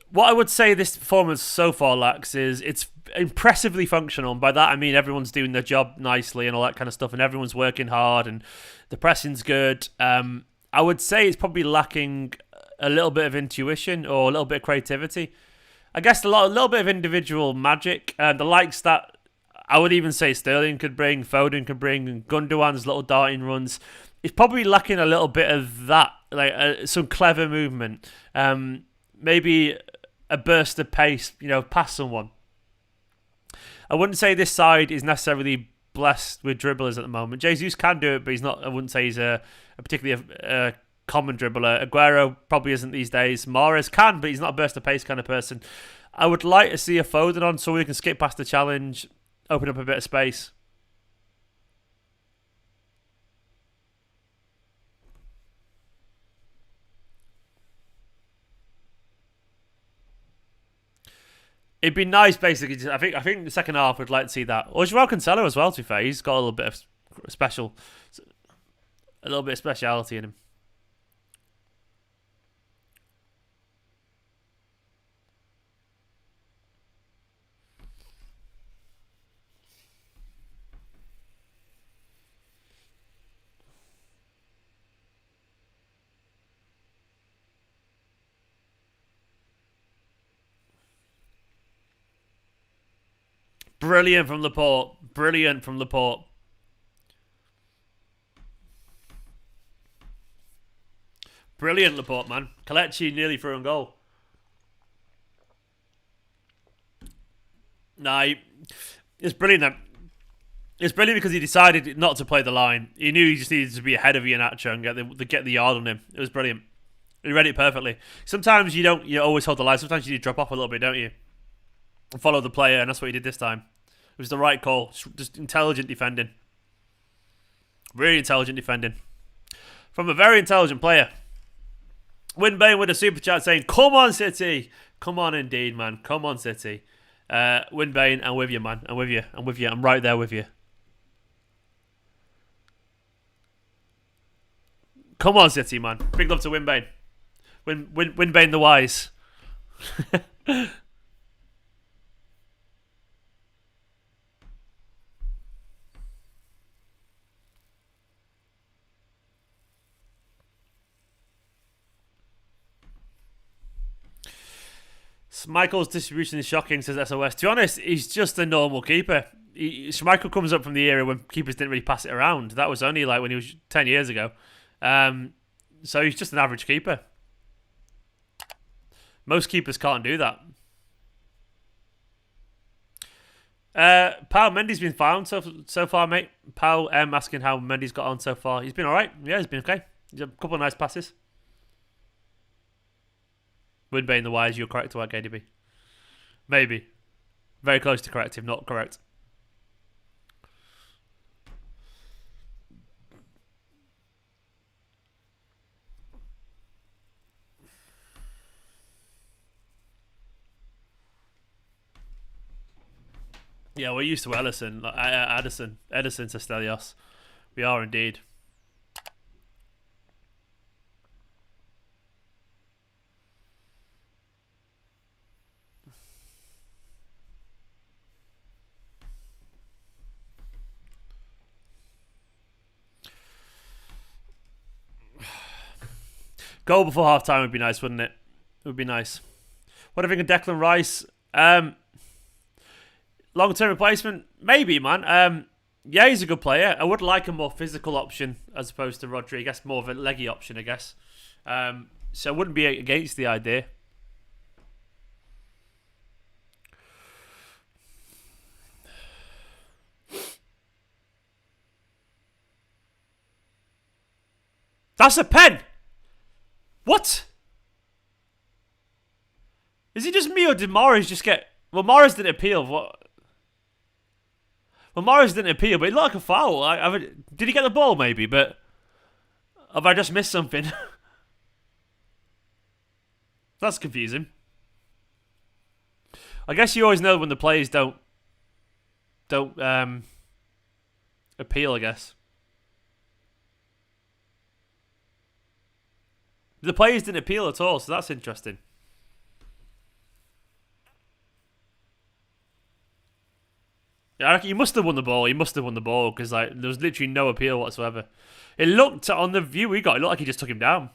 Speaker 1: What I would say this performance so far lacks is it's impressively functional. And by that I mean everyone's doing their job nicely and all that kind of stuff, and everyone's working hard and the pressing's good. I would say it's probably lacking a little bit of intuition or a little bit of creativity. I guess a little bit of individual magic. The likes that I would even say Sterling could bring, Foden could bring, and Gundogan's little darting runs. It's probably lacking a little bit of that, like some clever movement. Maybe a burst of pace, past someone. I wouldn't say this side is necessarily blessed with dribblers at the moment. Jesus can do it, but he's not. I wouldn't say he's a particularly common dribbler. Aguero probably isn't these days. Mahrez can, but he's not a burst of pace kind of person. I would like to see a Foden on so we can skip past the challenge, open up a bit of space. It'd be nice, basically. I think the second half would like to see that. Or Joao Cancelo as well. To be fair, he's got a little bit of speciality in him. Brilliant from Laporte. Brilliant from Laporte. Brilliant Laporte, man. Kelechi nearly threw on goal. Nah, it's brilliant. It's brilliant because he decided not to play the line. He knew he just needed to be ahead of Iheanacho and get the yard on him. It was brilliant. He read it perfectly. Sometimes you always hold the line. Sometimes you need to drop off a little bit, don't you? And follow the player, and that's what he did this time. It was the right call. Just intelligent defending. Really intelligent defending. From a very intelligent player. Winbane with a super chat saying, "Come on, City." Come on, indeed, man. Come on, City. Winbane, I'm with you, man. I'm with you. I'm right there with you. Come on, City, man. Big love to Winbane. Winbane the Wise. Schmeichel's distribution is shocking, says SOS. To be honest, he's just a normal keeper. Schmeichel comes up from the era when keepers didn't really pass it around. That was only like when he was 10 years ago. So he's just an average keeper. Most keepers can't do that. Pal, Mendy's been found so far, mate. Pal asking how Mendy's got on so far. He's been alright. Yeah, he's been okay. He's had a couple of nice passes. Would in the wise, you're correct to work, KDB. Maybe. Very close to correct, if not correct. Yeah, we're used to Ellison, Edison to Stelios. We are indeed. Goal before half time would be nice, wouldn't it? It would be nice. What do you think of Declan Rice? Long-term replacement? Maybe, man. Yeah, he's a good player. I would like a more physical option as opposed to Rodri. I guess more of a leggy option, I guess. So I wouldn't be against the idea. That's a pen! What? Is it just me or did Mahrez just get... Well, Mahrez didn't appeal. What? Well, Mahrez didn't appeal, but it looked like a foul. Did he get the ball, maybe? But have I just missed something? That's confusing. I guess you always know when the players don't appeal, I guess. The players didn't appeal at all, so that's interesting. Yeah, I reckon he must have won the ball. He must have won the ball because there was literally no appeal whatsoever. It looked, on the view we got, it looked like he just took him down.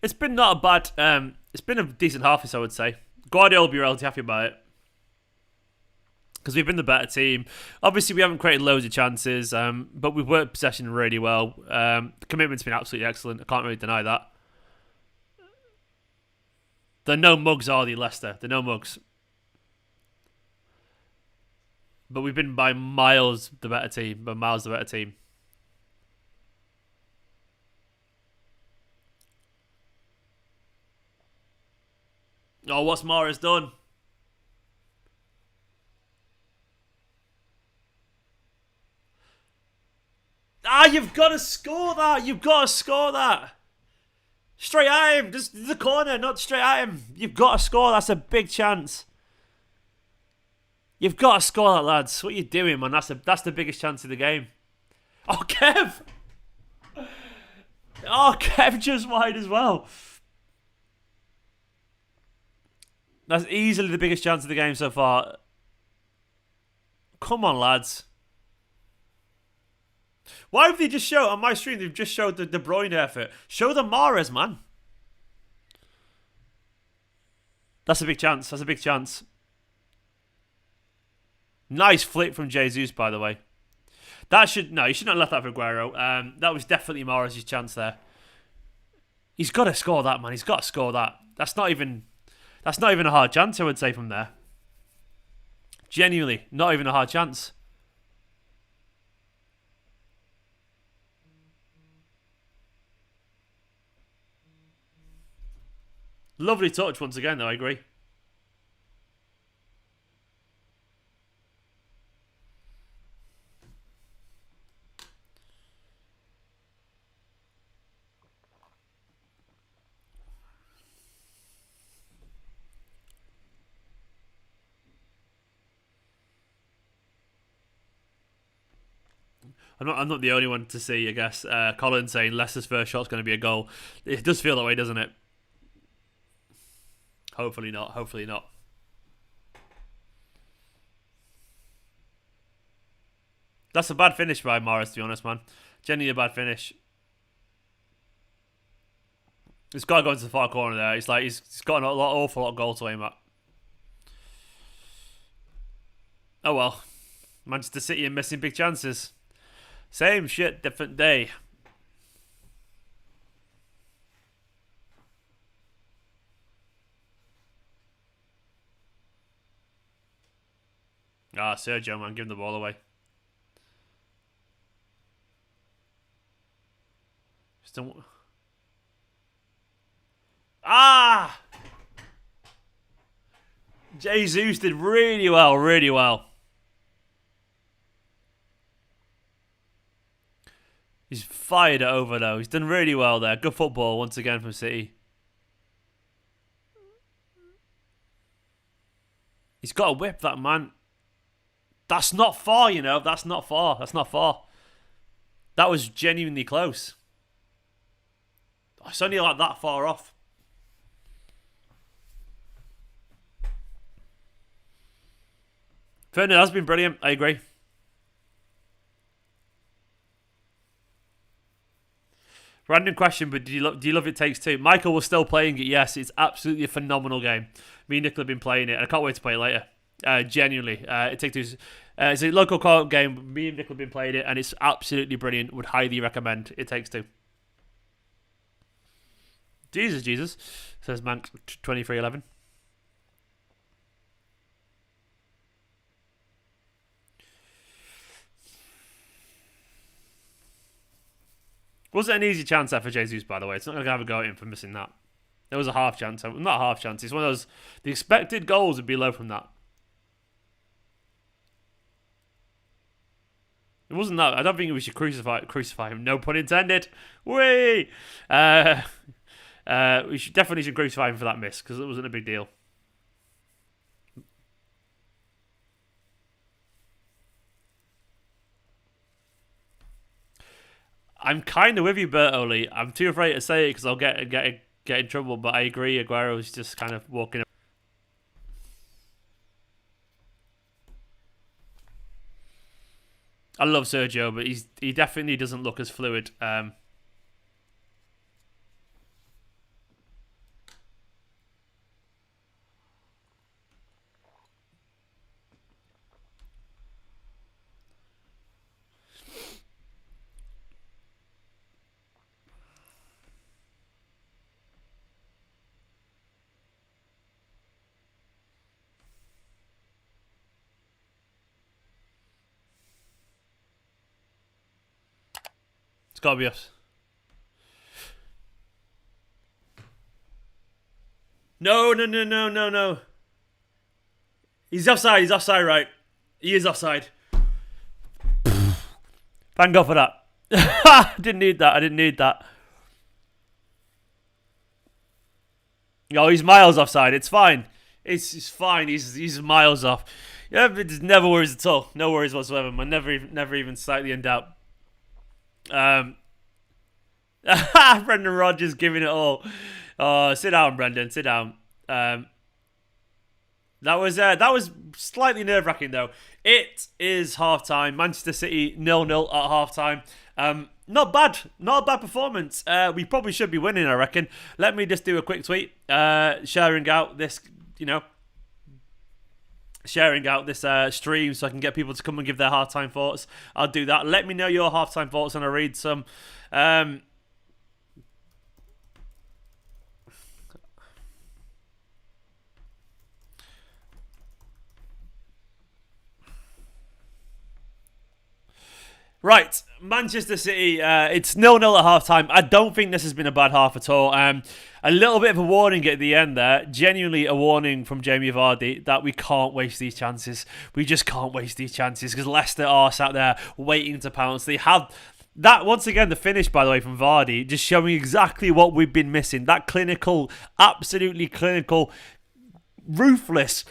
Speaker 1: It's been not a bad... it's been a decent half, I would say. Guardiola will be relatively happy about it. Because we've been the better team. Obviously, we haven't created loads of chances, but we've worked possession really well. The commitment's been absolutely excellent. I can't really deny that. They're no mugs, are they, Leicester? They're no mugs. But we've been by miles the better team. By miles the better team. Oh, what's Mahrez done? Ah, you've got to score that. You've got to score that. Straight at him. Just the corner, not straight at him. You've got to score. That's a big chance. You've got to score that, lads. What are you doing, man? That's the biggest chance of the game. Oh, Kev. Oh, Kev just wide as well. That's easily the biggest chance of the game so far. Come on, lads. Why have they just showed, on my stream, they've just showed the Bruyne effort. Show the Mahrez, man. That's a big chance. That's a big chance. Nice flick from Jesus, by the way. You should not have left that for Aguero. That was definitely Mahrez' chance there. He's got to score that, man. He's got to score that. That's not even a hard chance, I would say, from there. Genuinely, not even a hard chance. Lovely touch once again, though, I agree. I'm not the only one to see, I guess. Colin saying Leicester's first shot's going to be a goal. It does feel that way, doesn't it? Hopefully not. Hopefully not. That's a bad finish by Mahrez, to be honest, man. Genuinely a bad finish. He's got to go into the far corner there. He's got an awful lot of goal to aim at. Oh well. Manchester City are missing big chances. Same shit, different day. Ah, Sergio, man, give him the ball away. Just don't... Ah! Jesus did really well, really well. He's fired it over though. He's done really well there. Good football once again from City. He's got to whip that man. That's not far, you know. That's not far. That's not far. That was genuinely close. It's only like that far off. Ferdinand has been brilliant. I agree. Random question, but do you love It Takes Two? Michael was still playing it. Yes, it's absolutely a phenomenal game. Me and Nick have been playing it, and I can't wait to play it later. Genuinely, It Takes Two. It's a local co-op game. Me and Nick have been playing it, and it's absolutely brilliant. Would highly recommend It Takes Two. Jesus, says Mank 2311. Wasn't an easy chance there for Jesus, by the way. It's not going to have a go at him for missing that. There was a half chance. Not a half chance. It's one of those... The expected goals would be low from that. It wasn't that. I don't think we should crucify him. No pun intended. Whee! We should definitely crucify him for that miss, because it wasn't a big deal. I'm kind of with you, Bertoli. I'm too afraid to say it because I'll get in trouble, but I agree. Aguero's just kind of walking. I love Sergio, but he definitely doesn't look as fluid. It's got to be us. No. He's offside, right? He is offside. Thank God for that. I didn't need that. Oh, he's miles offside. It's fine. It's fine. He's miles off. Yeah, there's never worries at all. No worries whatsoever. Man, never even slightly in doubt. Brendan Rodgers giving it all. Oh, sit down, Brendan. Sit down. That was slightly nerve-wracking though. It is half-time. Manchester City 0-0 at half-time. Not a bad performance. We probably should be winning, I reckon. Let me just do a quick tweet, sharing out this, stream so I can get people to come and give their half-time thoughts. I'll do that. Let me know your half-time thoughts and I'll read some. Right, Manchester City, it's 0-0 at half-time. I don't think this has been a bad half at all. A little bit of a warning at the end there. Genuinely a warning from Jamie Vardy that we can't waste these chances. We just can't waste these chances because Leicester are sat there waiting to pounce. They have... That, once again, the finish, by the way, from Vardy, just showing exactly what we've been missing. That clinical, absolutely clinical ruthless,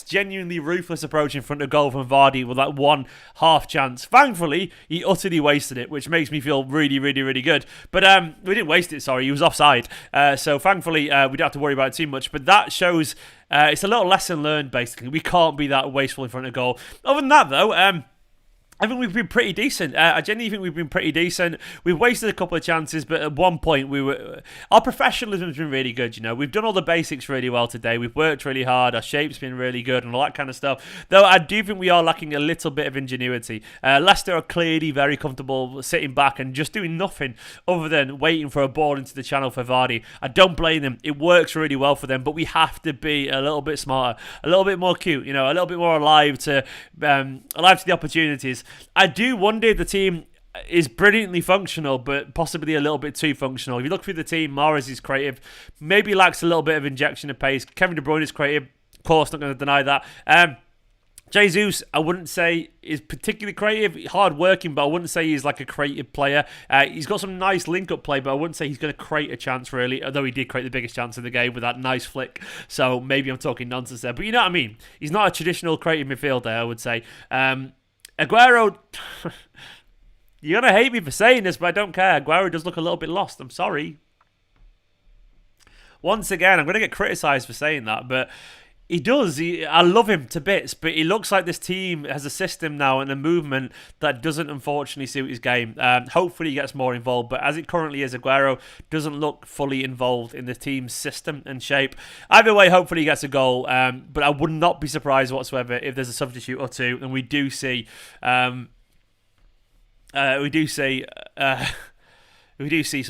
Speaker 1: genuinely ruthless approach in front of goal from Vardy with that one half chance. Thankfully, he utterly wasted it, which makes me feel really, really, really good. But we didn't waste it, sorry, he was offside. So thankfully, we don't have to worry about it too much. But that shows, it's a little lesson learned, basically. We can't be that wasteful in front of goal. Other than that, though, I think we've been pretty decent. I genuinely think we've been pretty decent. We've wasted a couple of chances, but at one point our professionalism has been really good. We've done all the basics really well today. We've worked really hard. Our shape's been really good and all that kind of stuff. Though I do think we are lacking a little bit of ingenuity. Leicester are clearly very comfortable sitting back and just doing nothing other than waiting for a ball into the channel for Vardy. I don't blame them. It works really well for them, but we have to be a little bit smarter, a little bit more cute. A little bit more alive to the opportunities. I do wonder if the team is brilliantly functional, but possibly a little bit too functional. If you look through the team, Mahrez is creative, maybe lacks a little bit of injection of pace. Kevin De Bruyne is creative, of course, not going to deny that. Jesus, I wouldn't say is particularly creative, hard working, but I wouldn't say he's like a creative player. He's got some nice link-up play, but I wouldn't say he's going to create a chance really, although he did create the biggest chance of the game with that nice flick. So maybe I'm talking nonsense there, but you know what I mean. He's not a traditional creative midfielder, I would say. Aguero, you're going to hate me for saying this, but I don't care. Aguero does look a little bit lost. I'm sorry. Once again, I'm going to get criticised for saying that, but he does. I love him to bits, but he looks like this team has a system now and a movement that doesn't unfortunately suit his game. Hopefully he gets more involved, but as it currently is, Aguero doesn't look fully involved in the team's system and shape. Either way, hopefully he gets a goal, but I would not be surprised whatsoever if there's a substitute or two, and we do see some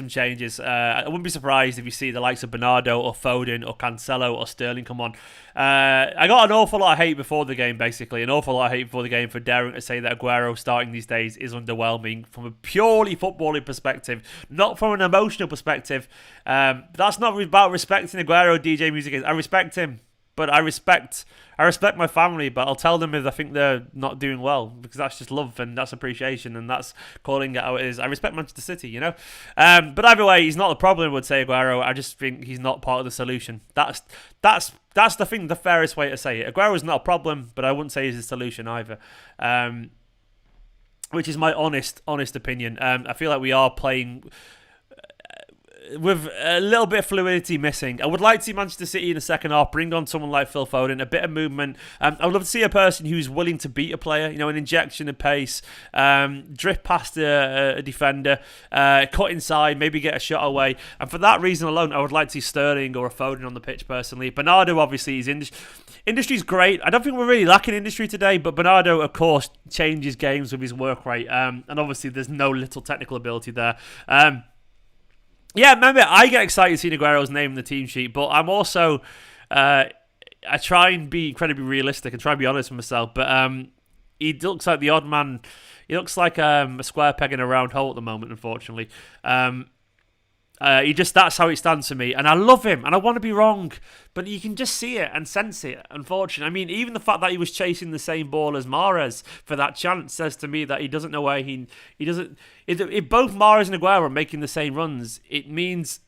Speaker 1: changes. I wouldn't be surprised if you see the likes of Bernardo or Foden or Cancelo or Sterling come on. I got an awful lot of hate before the game, basically. An awful lot of hate before the game for daring to say that Aguero starting these days is underwhelming from a purely footballing perspective, not from an emotional perspective. That's not about respecting Aguero, DJ Music. I respect him, but I respect my family, but I'll tell them if I think they're not doing well, because that's just love and that's appreciation and that's calling it how it is. I respect Manchester City, But either way, he's not the problem, I would say, Aguero. I just think he's not part of the solution. That's the fairest way to say it. Aguero's not a problem, but I wouldn't say he's the solution either. Which is my honest opinion. I feel like we are playing with a little bit of fluidity missing. I would like to see Manchester City in the second half bring on someone like Phil Foden, a bit of movement. I would love to see a person who's willing to beat a player, an injection of pace, drift past a defender, cut inside, maybe get a shot away. And for that reason alone, I would like to see Sterling or a Foden on the pitch personally. Bernardo, obviously, is industry's great. I don't think we're really lacking industry today, but Bernardo, of course, changes games with his work rate. And obviously, there's no little technical ability there. Yeah, remember, I get excited seeing Aguero's name in the team sheet, but I'm also, I try and be incredibly realistic and try and be honest with myself, but he looks like the odd man. He looks like a square peg in a round hole at the moment, unfortunately. That's how it stands for me, and I love him, and I want to be wrong, but you can just see it and sense it, unfortunately. I mean, even the fact that he was chasing the same ball as Mahrez for that chance says to me that he doesn't know where he doesn't. If both Mahrez and Aguero are making the same runs, it means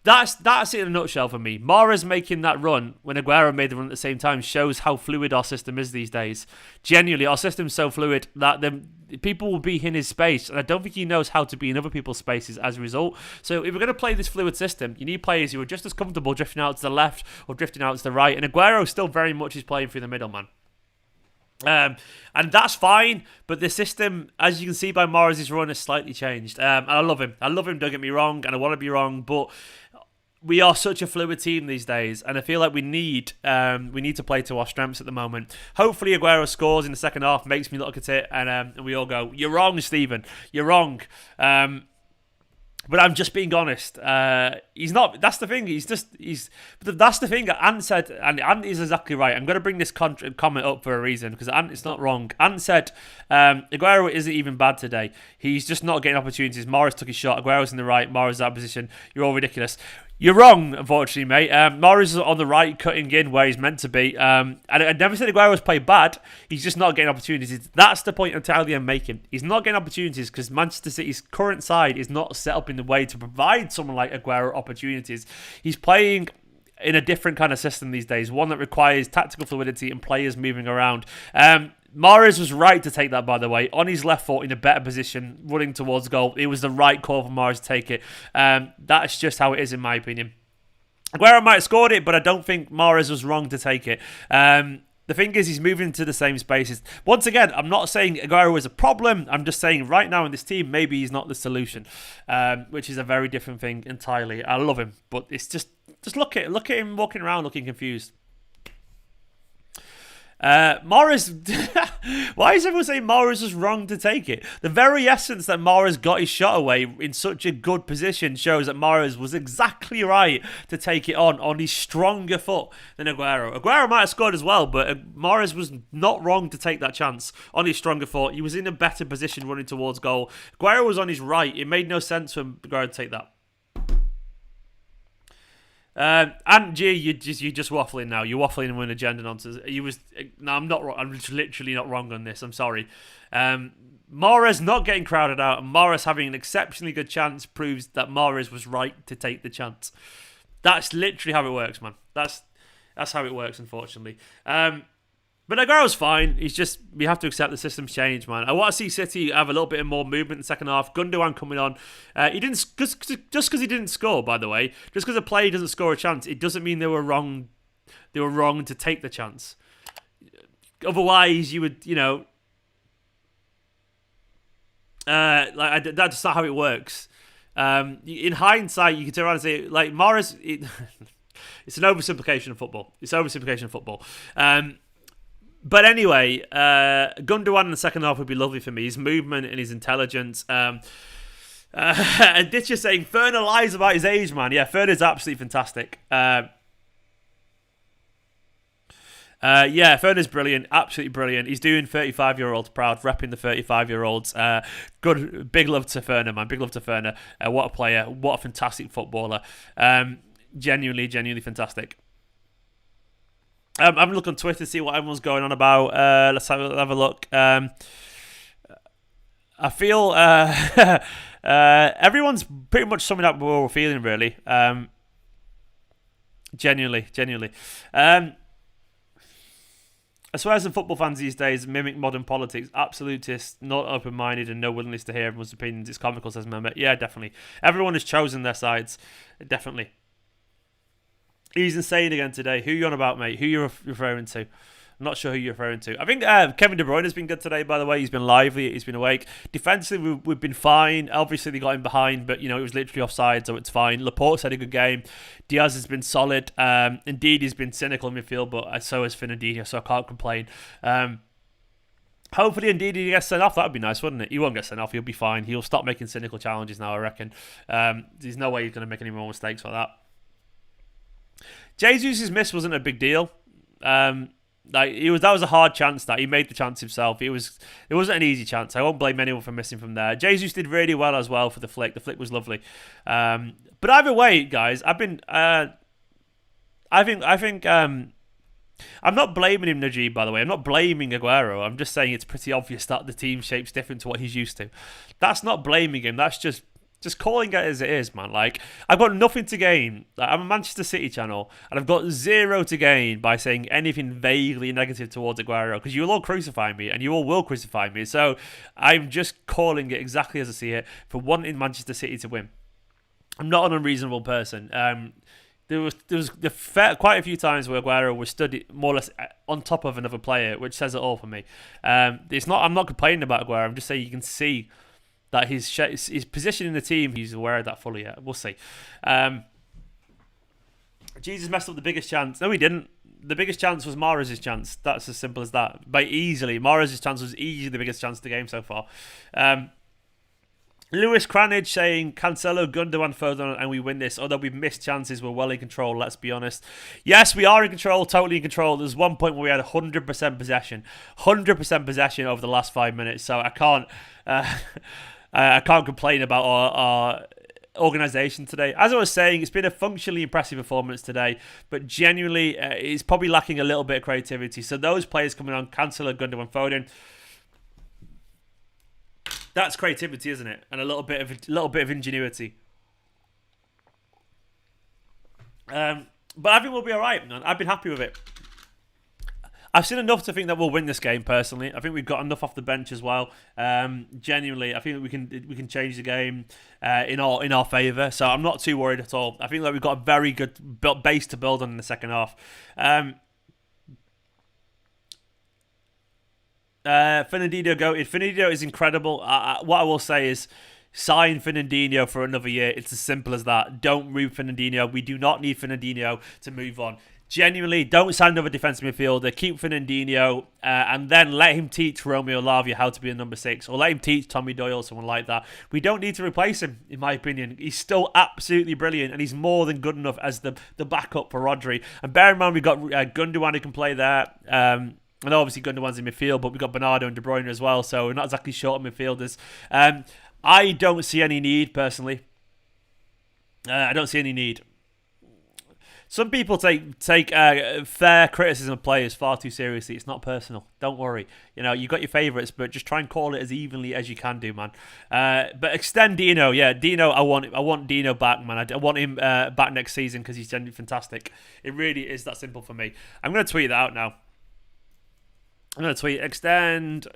Speaker 1: that's it in a nutshell for me. Mahrez making that run when Aguero made the run at the same time shows how fluid our system is these days. Genuinely, our system's so fluid that people will be in his space, and I don't think he knows how to be in other people's spaces as a result. So if we're going to play this fluid system, you need players who are just as comfortable drifting out to the left or drifting out to the right, and Aguero still very much is playing through the middle, man. And that's fine, but the system, as you can see by Mahrez's run, has slightly changed. And I love him. Don't get me wrong, and I want to be wrong, but we are such a fluid team these days, and I feel like we need to play to our strengths at the moment. Hopefully Aguero scores in the second half, makes me look at it, and we all go, "You're wrong, Stephen. You're wrong." But I'm just being honest. He's not. That's the thing. That's the thing. Ant said, and Ant is exactly right. I'm going to bring this comment up for a reason, because Ant is not wrong. Ant said, Aguero isn't even bad today. He's just not getting opportunities. Mahrez took his shot. Aguero's in the right. Mahrez out of position. You're all ridiculous. You're wrong, unfortunately, mate. Mahrez is on the right, cutting in where he's meant to be. And I never said Aguero's played bad. He's just not getting opportunities. That's the point entirely I'm making. He's not getting opportunities because Manchester City's current side is not set up in the way to provide someone like Aguero opportunities. He's playing in a different kind of system these days, one that requires tactical fluidity and players moving around. Mahrez was right to take that, by the way, on his left foot in a better position, running towards goal. It was the right call for Mahrez to take it. That's just how it is, in my opinion. Aguero might have scored it, but I don't think Mahrez was wrong to take it. The thing is, he's moving into the same spaces. Once again, I'm not saying Aguero is a problem. I'm just saying right now in this team, maybe he's not the solution, which is a very different thing entirely. I love him, but it's just look at him walking around looking confused. Mahrez, why is everyone saying Mahrez was wrong to take it? The very essence that Mahrez got his shot away in such a good position shows that Mahrez was exactly right to take it on his stronger foot than Aguero. Aguero might have scored as well, but Mahrez was not wrong to take that chance on his stronger foot. He was in a better position running towards goal. Aguero was on his right. It made no sense for Aguero to take that. And G, you're just waffling now. You're waffling with an agenda nonsense. No, I'm not wrong. I'm just literally not wrong on this. I'm sorry. Mahrez not getting crowded out and Mahrez having an exceptionally good chance proves that Mahrez was right to take the chance. That's literally how it works, man. That's how it works, unfortunately. But Aguero's fine. We have to accept the system's change, man. I want to see City have a little bit more movement in the second half. Gundogan coming on. He didn't just because he didn't score, by the way. Just because a player doesn't score a chance, it doesn't mean they were wrong. They were wrong to take the chance. Otherwise, you would, that's not how it works. In hindsight, you can turn around and say, like, Mahrez. It's an oversimplification of football. But anyway, Gundogan in the second half would be lovely for me. His movement and his intelligence. And Ditch is saying, Ferner lies about his age, man. Yeah, Ferner's absolutely fantastic. Ferner's brilliant. Absolutely brilliant. He's doing 35-year-olds proud, repping the 35-year-olds. Good, big love to Ferner, man. Big love to Ferner. What a player. What a fantastic footballer. Genuinely fantastic. I'm having a look on Twitter to see what everyone's going on about. Let's have a look. I feel everyone's pretty much summing up what we're feeling, really. Genuinely. I swear some football fans these days mimic modern politics. Absolutists, not open-minded and no willingness to hear everyone's opinions. It's comical, says Mehmet. Yeah, definitely. Everyone has chosen their sides. Definitely. He's insane again today. Who you on about, mate? Who you referring to? I'm not sure who you're referring to. I think Kevin De Bruyne has been good today, by the way. He's been lively. He's been awake. Defensively, we've been fine. Obviously, they got him behind, but, it was literally offside, so it's fine. Laporte's had a good game. Diaz has been solid. Ndidi has been cynical in midfield, but so has Ndidi, so I can't complain. Hopefully, Ndidi gets sent off. That would be nice, wouldn't it? He won't get sent off. He'll be fine. He'll stop making cynical challenges now, I reckon. There's no way he's going to make any more mistakes like that. Jesus' miss wasn't a big deal. That was a hard chance that he made the chance himself. It wasn't an easy chance. I won't blame anyone for missing from there. Jesus did really well as well for the flick. The flick was lovely. But either way, guys, I think I'm not blaming him, Najib, by the way. I'm not blaming Aguero. I'm just saying it's pretty obvious that the team shape's different to what he's used to. That's not blaming him. That's just calling it as it is, man. Like, I've got nothing to gain. Like, I'm a Manchester City channel, and I've got zero to gain by saying anything vaguely negative towards Aguero, because you will all crucify me, and you all will crucify me. So I'm just calling it exactly as I see it for wanting Manchester City to win. I'm not an unreasonable person. There was quite a few times where Aguero was stood more or less on top of another player, which says it all for me. I'm not complaining about Aguero. I'm just saying you can see that his position in the team, he's aware of that fully. Yeah, we'll see. Jesus messed up the biggest chance. No, he didn't. The biggest chance was Mahrez's chance. That's as simple as that. By easily, Mahrez's chance was easily the biggest chance of the game so far. Lewis Cranage saying Cancelo, Gundogan, Foden, and we win this. Although we've missed chances, we're well in control. Let's be honest. Yes, we are in control, totally in control. There's one point where we had 100% possession, 100% possession over the last 5 minutes. So I can't complain about our organisation today. As I was saying, it's been a functionally impressive performance today, but genuinely, it's probably lacking a little bit of creativity. So those players coming on, Cancelo, Gundogan, Foden. That's creativity, isn't it? And a little bit of ingenuity. But I think we'll be all right, man. I've been happy with it. I've seen enough to think that we'll win this game. Personally, I think we've got enough off the bench as well. Genuinely, I think we can change the game in our favour. So I'm not too worried at all. I think that we've got a very good base to build on in the second half. Fernandinho goated. Fernandinho is incredible. What I will say is, sign Fernandinho for another year. It's as simple as that. Don't move Fernandinho. We do not need Fernandinho to move on. Genuinely, don't sign another defensive midfielder. Keep Fernandinho and then let him teach Romeo Lavia how to be a number 6, or let him teach Tommy Doyle, someone like that. We don't need to replace him, in my opinion. He's still absolutely brilliant, and he's more than good enough as the backup for Rodri. And bear in mind, we've got Gundogan who can play there. I know obviously Gundogan's in midfield, but we've got Bernardo and De Bruyne as well, so we're not exactly short of midfielders. I don't see any need, personally. I don't see any need. Some people take fair criticism of players far too seriously. It's not personal. Don't worry. You've got your favourites, but just try and call it as evenly as you can do, man. But extend Dino. Yeah, Dino, I want Dino back, man. I want him back next season because he's genuinely fantastic. It really is that simple for me. I'm going to tweet that out now. I'm going to tweet, extend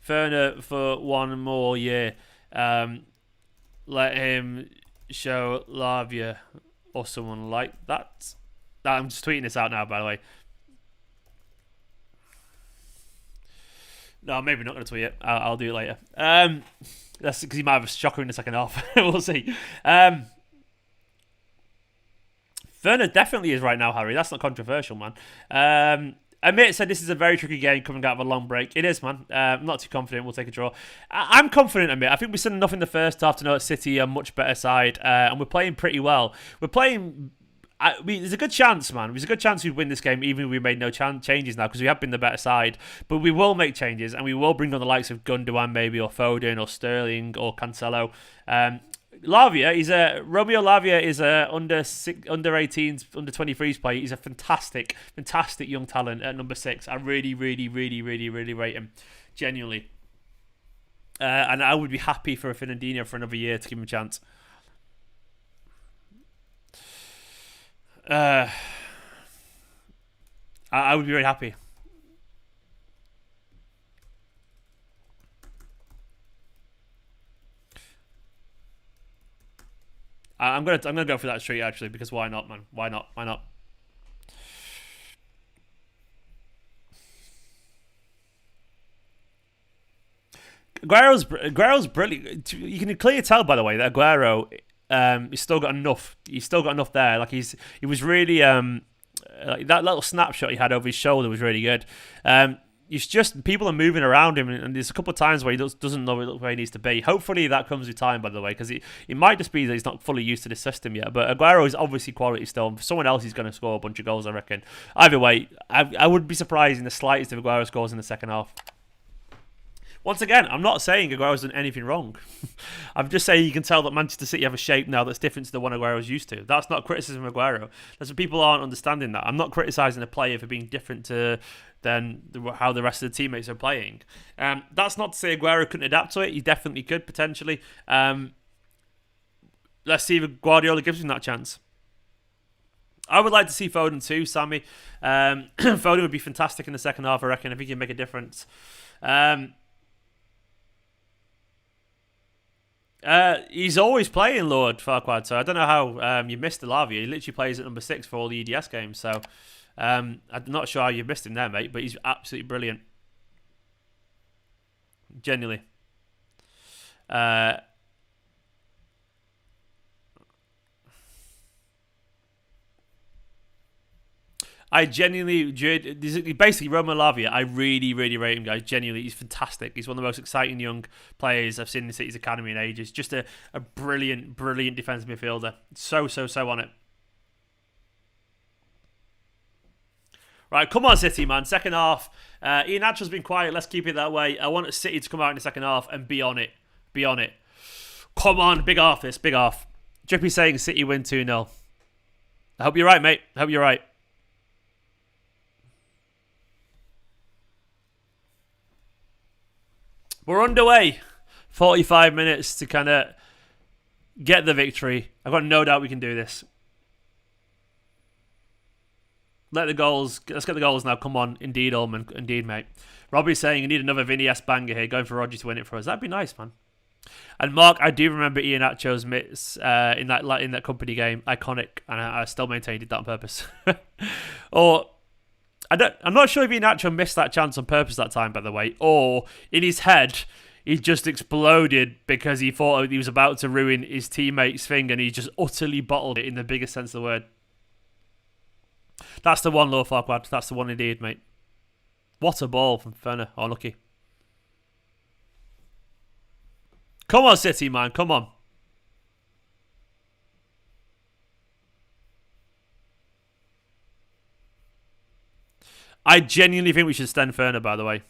Speaker 1: Ferner for one more year. Let him show Lavia or someone like that. I'm just tweeting this out now, by the way. No, maybe not going to tweet it. I'll do it later. That's because he might have a shocker in the second half. We'll see. Werner definitely is right now, Harry. That's not controversial, man. Amit said this is a very tricky game coming out of a long break. It is, man. I'm not too confident we'll take a draw. I'm confident, Amit. I think we've seen enough in the first half to know that City are a much better side, and we're playing pretty well. We're playing... there's a good chance, man. There's a good chance we'd win this game even if we made no changes now, because we have been the better side. But we will make changes, and we will bring on the likes of Gundogan maybe, or Foden, or Sterling, or Cancelo. Romeo Lavia is a under 18s, under 23s player. He's a fantastic young talent at number 6. I really, really, really, really, really rate him, genuinely. And I would be happy for a Fernandinho for another year to give him a chance. I would be very happy. I'm gonna go for that street actually, because why not, man? Why not? Aguero's brilliant. You can clearly tell, by the way, that Aguero, he's still got enough. He's still got enough there. Like he was really like that little snapshot he had over his shoulder was really good. It's just people are moving around him, and there's a couple of times where he doesn't know where he needs to be. Hopefully that comes with time, by the way, because it might just be that he's not fully used to the system yet. But Aguero is obviously quality still. For someone else, he's going to score a bunch of goals, I reckon. Either way, I wouldn't be surprised in the slightest if Aguero scores in the second half. Once again, I'm not saying Aguero's done anything wrong. I'm just saying you can tell that Manchester City have a shape now that's different to the one Aguero's used to. That's not criticism of Aguero. That's what people aren't understanding that. I'm not criticising a player for being different than how the rest of the teammates are playing. That's not to say Aguero couldn't adapt to it. He definitely could, potentially. Let's see if Guardiola gives him that chance. I would like to see Foden too, Sammy. Foden would be fantastic in the second half, I reckon. I think he'd make a difference. He's always playing Lord Farquaad, so I don't know how you missed the Lavia. He literally plays at number 6 for all the EDS games, so I'm not sure how you missed him there, mate, but he's absolutely brilliant. Genuinely. I genuinely, basically Roma Lavia, I really, really rate him, guys. Genuinely, he's fantastic. He's one of the most exciting young players I've seen in the City's academy in ages. Just a brilliant, brilliant defensive midfielder. So on it. Right, come on, City, man. Second half. Iheanacho's been quiet. Let's keep it that way. I want City to come out in the second half and be on it. Be on it. Come on, big half this, big half. Drippy saying City win 2-0. I hope you're right, mate. I hope you're right. We're underway. 45 minutes to kind of get the victory. I've got no doubt we can do this. Let's get the goals now. Come on, indeed, Ullman, indeed, mate. Robbie's saying you need another Vinny-esque banger here, going for Roger to win it for us. That'd be nice, man. And Mark, I do remember Iheanacho's mitts in that company game, iconic, and I still maintain he did that on purpose. Or I'm not sure if Iheanacho missed that chance on purpose that time, by the way, or in his head he just exploded because he thought he was about to ruin his teammate's thing, and he just utterly bottled it in the biggest sense of the word. That's the one, Low Farquad. That's the one indeed, mate. What a ball from Ferner. Oh, lucky. Come on, City, man. Come on. I genuinely think we should stand Ferner, by the way.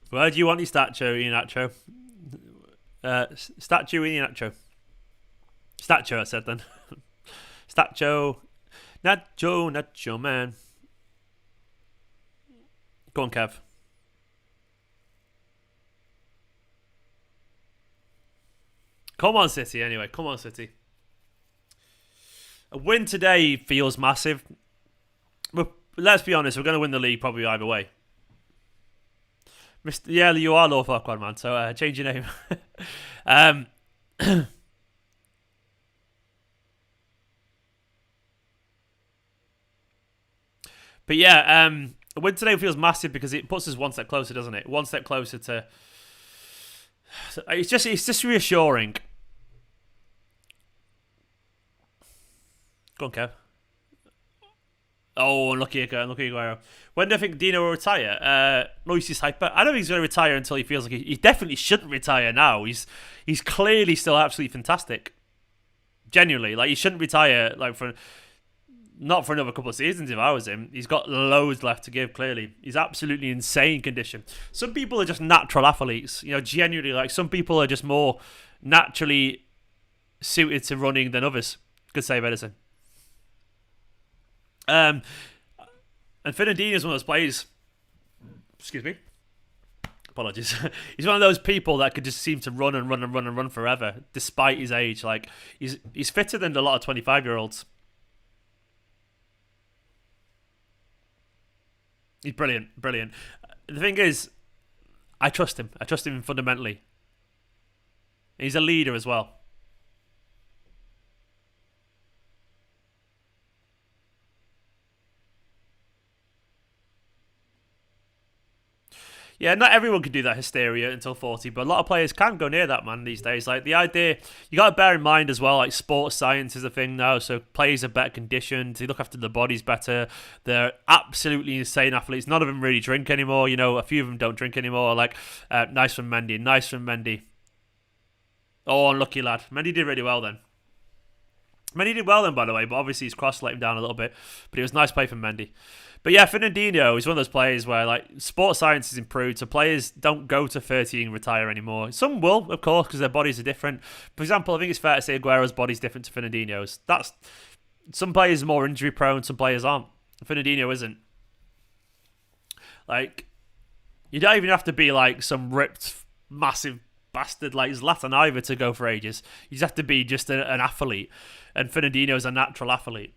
Speaker 1: Where do you want your statue, Iheanacho? Statue, Iheanacho. Statue, I said then. Statue. Nacho, man. Go on, Kev. Come on, City, anyway. Come on, City. A win today feels massive. But let's be honest, we're going to win the league probably either way. Yeah, you are Low Farquad, man, so change your name. But yeah, a win today feels massive because it puts us one step closer, doesn't it? One step closer to... It's just reassuring. Go on, Kev. Oh, unlucky Aguero. When do I think Dino will retire? Noisy hyper. I don't think he's going to retire until he feels like he definitely shouldn't retire now. He's clearly still absolutely fantastic. Genuinely, like he shouldn't retire not for another couple of seasons if I was him. He's got loads left to give, clearly. He's absolutely insane condition. Some people are just natural athletes. Genuinely, like some people are just more naturally suited to running than others. Good save, Edison. And Fernandinho is one of those players. Excuse me. Apologies. He's one of those people that could just seem to run and run and run and run forever, despite his age. Like he's fitter than a lot of 25-year-olds. He's brilliant. The thing is, I trust him. I trust him fundamentally. He's a leader as well. Yeah, not everyone can do that hysteria until 40, but a lot of players can go near that, man, these days. Like, the idea, you got to bear in mind as well, like, sports science is a thing now, so players are better conditioned, they look after their bodies better, they're absolutely insane athletes. None of them really drink anymore, a few of them don't drink anymore, like, nice from Mendy. Oh, unlucky lad. Mendy did really well then. Mendy did well then, by the way, but obviously his cross let him down a little bit, but it was nice play from Mendy. But yeah, Fernandinho is one of those players where, like, sports science has improved, so players don't go to 30 and retire anymore. Some will, of course, because their bodies are different. For example, I think it's fair to say Aguero's body's different to Fernandinho's. Some players are more injury prone, some players aren't. Fernandinho isn't. Like, you don't even have to be like some ripped, massive bastard like Zlatan either to go for ages. You just have to be just an athlete, and Fernandinho's a natural athlete.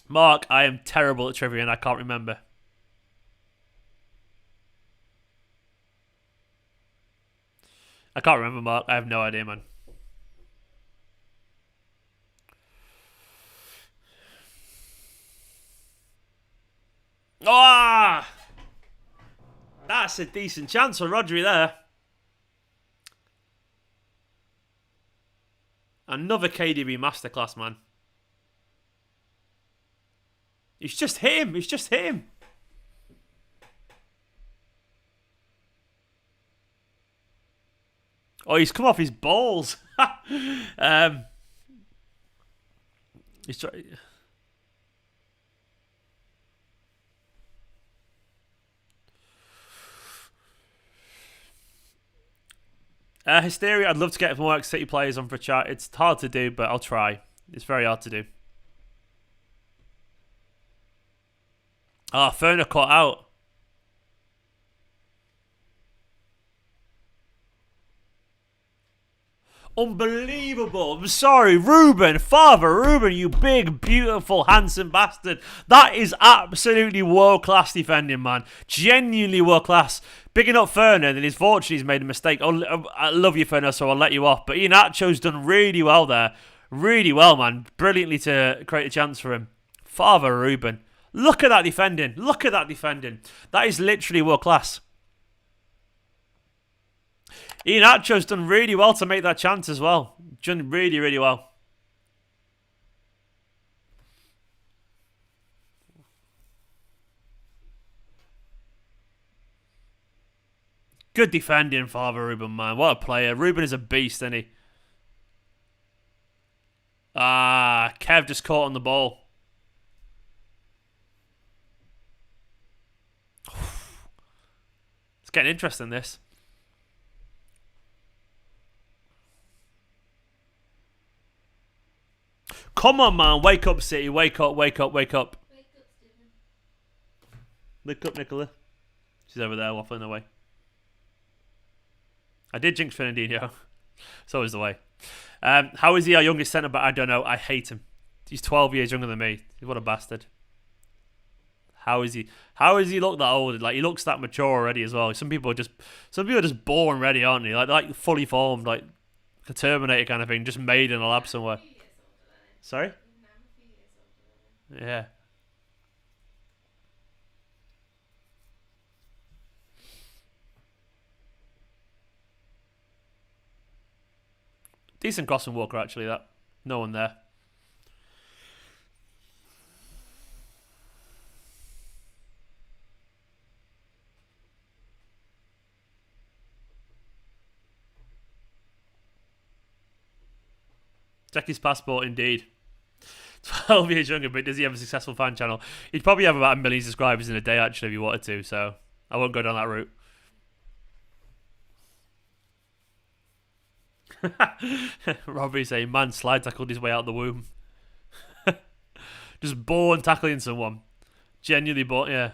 Speaker 1: Mark, I am terrible at trivia and I can't remember. I can't remember, Mark. I have no idea, man. Ah! That's a decent chance for Rodri there. Another KDB masterclass, man. He's just hit him. Oh, he's come off his balls. He's trying. Hysteria, I'd love to get more City players on for chat. It's hard to do, but I'll try. It's very hard to do. Ferner caught out. Unbelievable. I'm sorry, Ruben. Father Ruben, you big, beautiful, handsome bastard. That is absolutely world-class defending, man. Genuinely world-class. Bigging up Ferner, and unfortunately he's made a mistake. I love you, Ferner, so I'll let you off. But Iheanacho's done really well there. Really well, man. Brilliantly to create a chance for him. Father Ruben. Look at that defending. Look at that defending. That is literally world-class. Iheanacho's done really well to make that chance as well. Done really, really well. Good defending, Father Ruben, man. What a player. Ruben is a beast, isn't he? Kev just caught on the ball. It's getting interesting, this. Come on, man. Wake up, City. Wake up, wake up, wake up.
Speaker 2: Wake up, Stephen.
Speaker 1: Wake up, Nicola. She's over there waffling away. I did jinx Fernandinho. It's always the way. How is he our youngest centre back? I don't know. I hate him. He's 12 years younger than me. What a bastard. How is he? How does he look that old? Like, he looks that mature already as well. Some people are just born ready, aren't they? Like fully formed, like a Terminator kind of thing, just made in a lab somewhere. Sorry? Yeah. Decent crossing Walker, actually, that. No one there. Check his passport, indeed. 12 years younger, but does he have a successful fan channel? He'd probably have about 1 million subscribers in a day, actually, if he wanted to, so I won't go down that route. Robbie saying, man, slide tackled his way out the womb. Just born tackling someone. Genuinely born, yeah.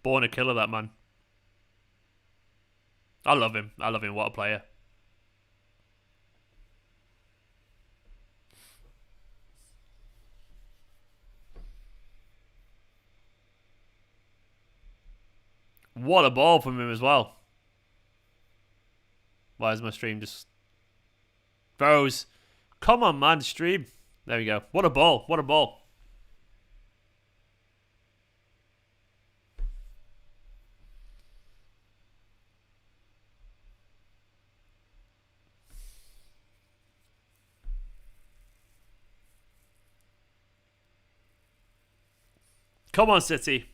Speaker 1: Born a killer, that man. I love him. I love him. What a player. What a ball from him as well. Why is my stream just froze? Come on, man, stream. There we go. What a ball. What a ball. Come on, City.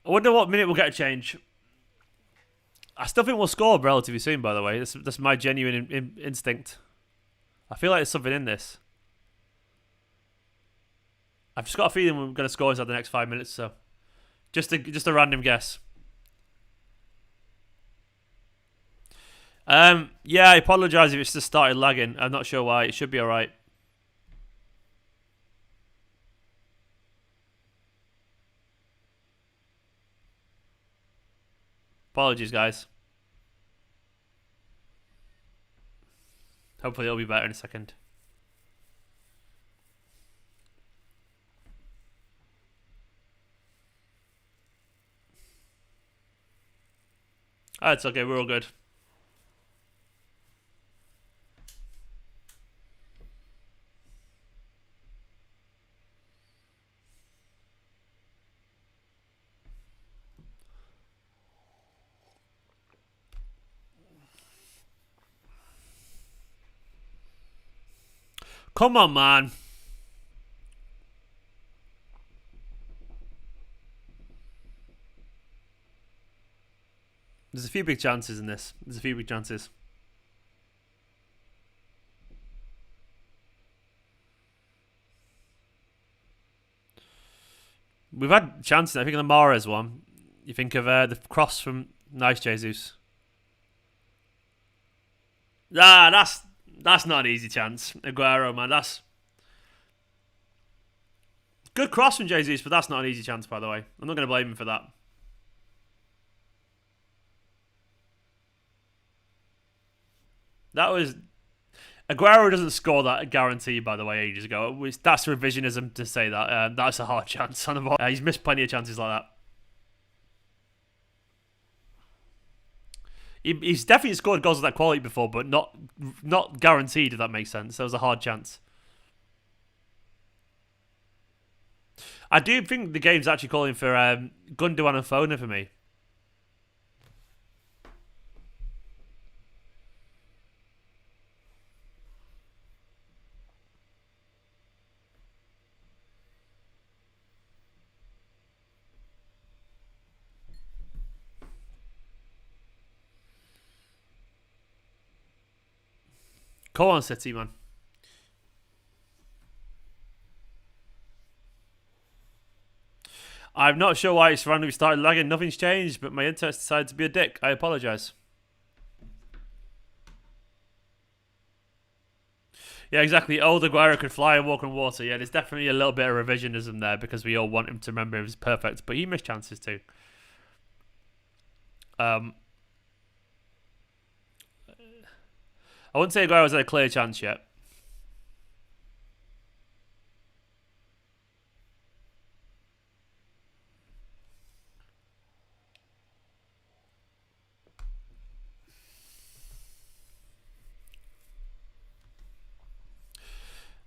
Speaker 1: I wonder what minute we'll get a change. I still think we'll score relatively soon, by the way. That's my genuine instinct. I feel like there's something in this. I've just got a feeling we're going to score inside the next 5 minutes, so just a random guess. Yeah, I apologise if it's just started lagging. I'm not sure why. It should be alright. Apologies, guys. Hopefully it'll be better in a second. It's okay, we're all good. Come on, man. There's a few big chances in this. There's a few big chances. We've had chances. I think of the Mahrez one. You think of the cross from Nice Jesus. That's not an easy chance. Aguero, man. That's good cross from Jesus, but that's not an easy chance, by the way. I'm not going to blame him for that. That was... Aguero doesn't score that guarantee, by the way, ages ago. That's revisionism to say that. That's a hard chance on the ball. He's missed plenty of chances like that. He's definitely scored goals of that quality before, but not guaranteed, if that makes sense. That was a hard chance. I do think the game's actually calling for Gundogan and Foden for me. Go on, City, man. I'm not sure why it's randomly started lagging. Nothing's changed, but my internet decided to be a dick. I apologise. Yeah, exactly. Old Aguero could fly and walk on water. Yeah, there's definitely a little bit of revisionism there because we all want him to remember he was perfect, but he missed chances too. I wouldn't say Aguero's had a clear chance yet.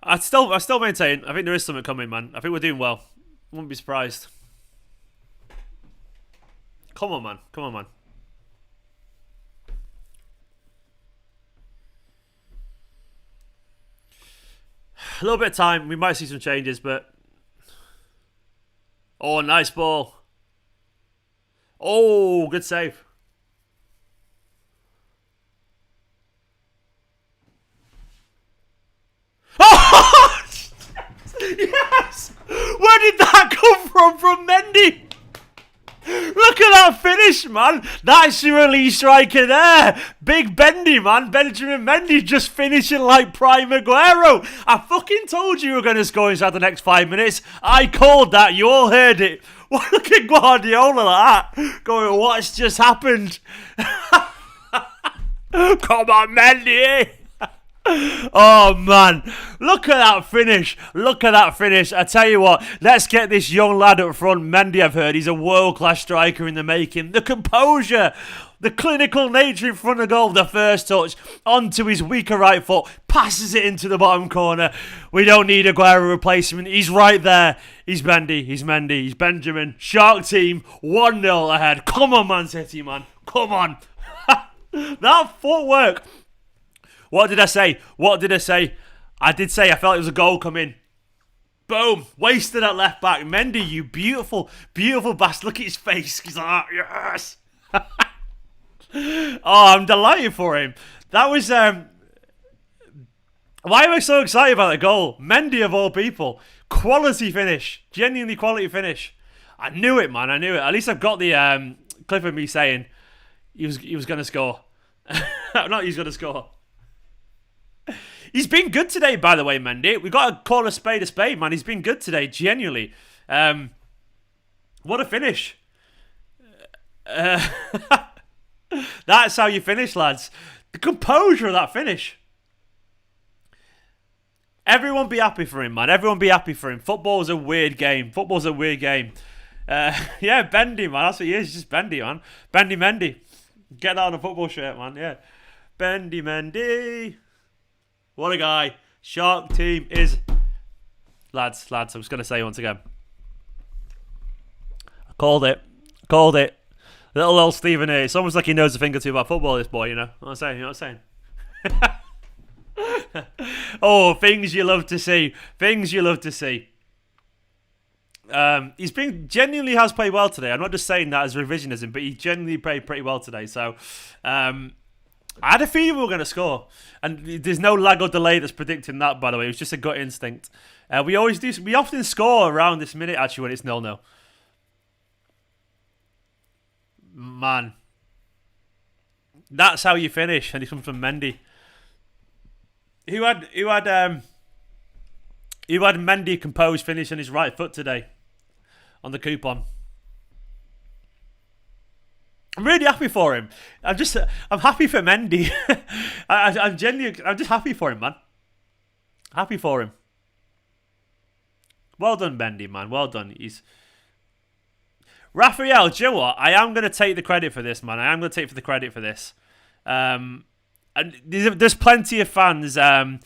Speaker 1: I still maintain. I think there is something coming, man. I think we're doing well. Wouldn't be surprised. Come on, man. Come on, man. A little bit of time. We might see some changes, but... Oh, nice ball. Oh, good save. Oh! Yes! Where did that come from? From Mendy? Look at that finish, man. That's your release striker there. Big Mendy, man. Benjamin Mendy just finishing like prime Aguero. I fucking told you were going to score inside the next 5 minutes. I called that. You all heard it. Look at Guardiola like that. Going, what's just happened? Come on, Mendy. Oh man, look at that finish. Look at that finish. I tell you what, let's get this young lad up front. Mendy, I've heard, he's a world-class striker in the making. The composure, the clinical nature in front of goal, the first touch, onto his weaker right foot, passes it into the bottom corner. We don't need a Aguero replacement. He's right there. He's Mendy, he's Benjamin. Shark team, 1-0 ahead. Come on, Man City, man. Come on. That footwork. What did I say? I did say I felt it was a goal coming. Boom. Wasted at left back. Mendy, you beautiful, beautiful bastard. Look at his face. He's like, yes. Oh, I'm delighted for him. That was... Why am I so excited about the goal? Mendy, of all people. Quality finish. Genuinely quality finish. I knew it, man. I knew it. At least I've got the clip of me saying he was going to score. Not he's going to score. He's been good today, by the way, Mendy. We've got to call a spade, man. He's been good today, genuinely. What a finish. That's how you finish, lads. The composure of that finish. Everyone be happy for him, man. Everyone be happy for him. Football's a weird game. Yeah, Bendy, man. That's what he is. Just Bendy, man. Bendy Mendy. Get that on a football shirt, man. Yeah. Bendy Mendy. What a guy. Shark team is... Lads, I'm just going to say once again. I called it. Little old Stephen here. It's almost like he knows a thing or two about football, this boy, you know what I'm saying? Oh, things you love to see. Things you love to see. He's been genuinely has played well today. I'm not just saying that as revisionism, but he genuinely played pretty well today. So, I had a feeling we were going to score, and there's no lag or delay that's predicting that. By the way, it was just a gut instinct. We always do. We often score around this minute actually when it's 0-0. Man, that's how you finish, and it comes from Mendy. Who had Mendy composed finish on his right foot today on the coupon. I'm really happy for him. I'm happy for Mendy. I'm just happy for him, man. Happy for him. Well done, Mendy, man. Well done. Raphael, do you know what? I am going to take the credit for this, man. I am going to take the credit for this. And there's plenty of fans. There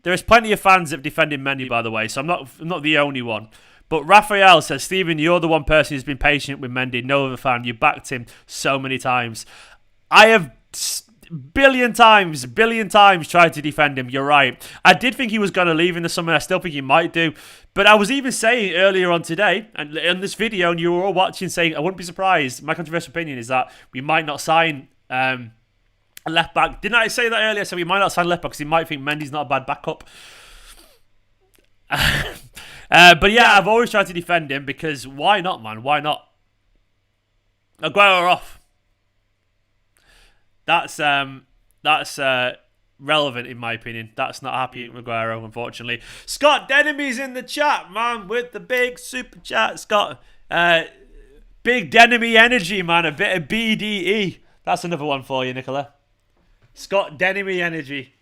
Speaker 1: is plenty of fans that have defended Mendy, by the way, so I'm not the only one. But Raphael says, Stephen, you're the one person who's been patient with Mendy. No other fan. You backed him so many times. I have billion times tried to defend him. You're right. I did think he was going to leave in the summer. I still think he might do. But I was even saying earlier on today, and in this video, and you were all watching, saying, I wouldn't be surprised. My controversial opinion is that we might not sign a left back. Didn't I say that earlier? So we might not sign left back because he might think Mendy's not a bad backup. But yeah, I've always tried to defend him because why not, man? Why not? Aguero off. That's relevant in my opinion. That's not happy at Aguero, unfortunately. Scott Denemy's in the chat, man, with the big super chat. Scott, big Denemy energy, man. A bit of BDE. That's another one for you, Nicola. Scott Denemy energy.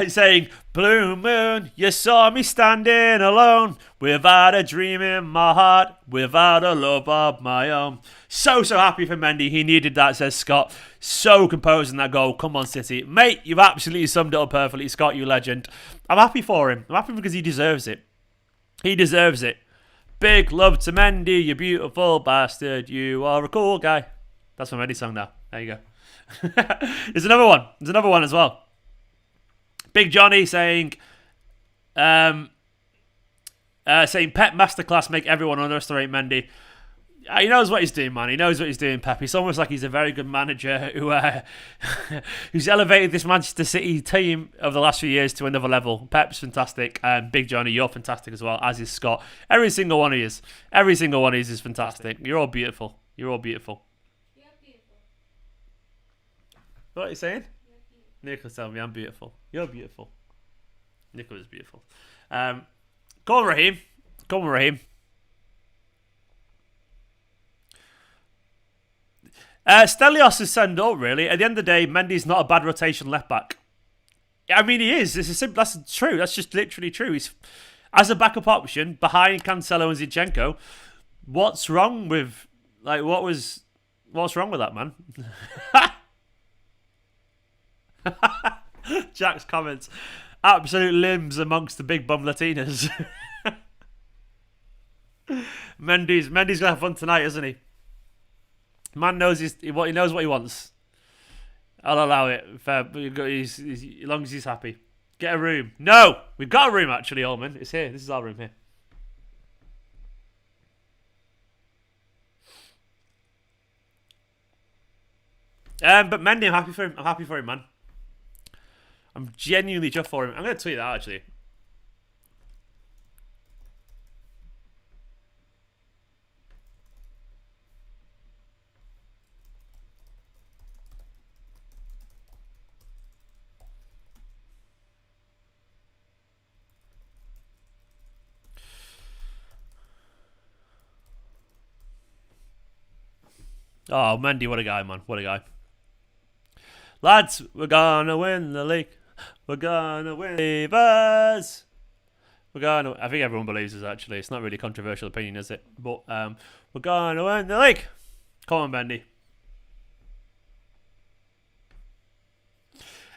Speaker 1: Saying, Blue Moon, you saw me standing alone, without a dream in my heart, without a love of my own. So happy for Mendy. He needed that, says Scott. So composed in that goal. Come on, City. Mate, you've absolutely summed it up perfectly. Scott, you legend. I'm happy for him. I'm happy because he deserves it. He deserves it. Big love to Mendy, you beautiful bastard. You are a cool guy. That's my Mendy song now. There you go. There's another one. There's another one as well. Big Johnny saying Pep Masterclass make everyone underestimate Mendy. He knows what he's doing, man. He knows what he's doing, Pep. It's almost like he's a very good manager who's elevated this Manchester City team over the last few years to another level. Pep's fantastic. Big Johnny, you're fantastic as well, as is Scott. Every single one of you is. Every single one of you is fantastic. You're all beautiful. You're all beautiful.
Speaker 2: You're beautiful.
Speaker 1: What are you saying? Nicola's telling me I'm beautiful. You're beautiful. Nicola's beautiful. Go on, Raheem. Go on, Raheem. Stelios is send up, really. At the end of the day, Mendy's not a bad rotation left back. I mean, he is. That's true. That's just literally true. He's as a backup option behind Cancelo and Zinchenko. What's wrong with what's wrong with that, man? Jack's comments. Absolute limbs amongst the big bum Latinas. Mendy's gonna have fun tonight, isn't he? Man knows he knows what he wants. I'll allow it. Fair, as long as he's happy. Get a room. No, we've got a room actually, Allman. It's here. This is our room here. But Mendy, I'm happy for him. I'm happy for him, man. I'm genuinely chuffed for him. I'm going to tweet that actually. Oh, Mendy, what a guy, man. What a guy. Lads, we're gonna win the league. We're gonna win. Believe us. We're gonna. I think everyone believes us. Actually, it's not really a controversial opinion, is it? But we're gonna win the league. Come on, Mendy.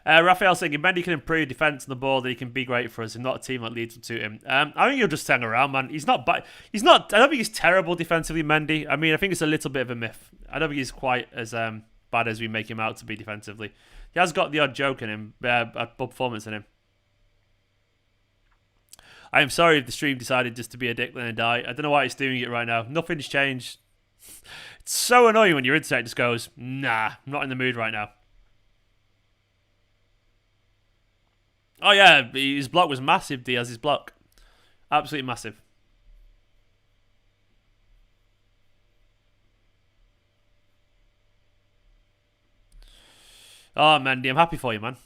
Speaker 1: Raphael saying if Mendy can improve defence on the ball, then he can be great for us. And not a team that leads to him. I think he'll just hang around, man. He's not bad. He's not. I don't think he's terrible defensively, Mendy. I mean, I think it's a little bit of a myth. I don't think he's quite as bad as we make him out to be defensively. He has got the odd joke in him, a performance in him. I am sorry if the stream decided just to be a dick then and die. I don't know why it's doing it right now. Nothing's changed. It's so annoying when your internet just goes, nah, I'm not in the mood right now. Oh yeah, his block was massive, Diaz's block. Absolutely massive. Oh, Mendy, I'm happy for you, man.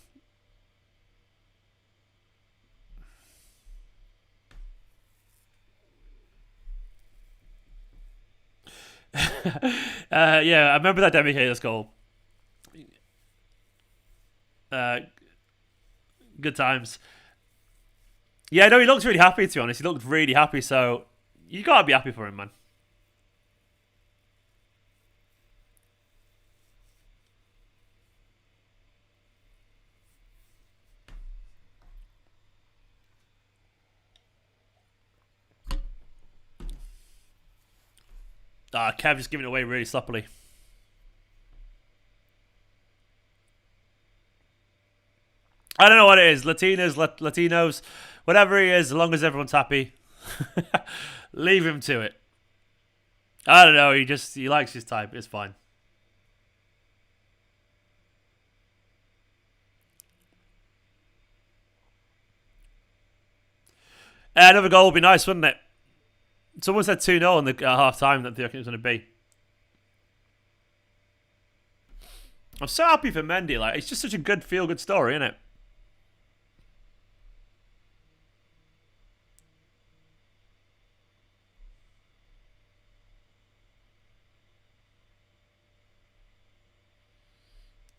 Speaker 1: Yeah, I remember that Demi-Kayla's goal. Good times. Yeah, no, he looked really happy, to be honest. He looked really happy, so you got to be happy for him, man. Kev just giving it away really sloppily. I don't know what it is. Latinos, whatever he is, as long as everyone's happy, leave him to it. I don't know. He likes his type. It's fine. Another goal would be nice, wouldn't it? Someone said 2-0 in the half time that they reckon it was going to be. I'm so happy for Mendy. Like, it's just such a good feel-good story, isn't it?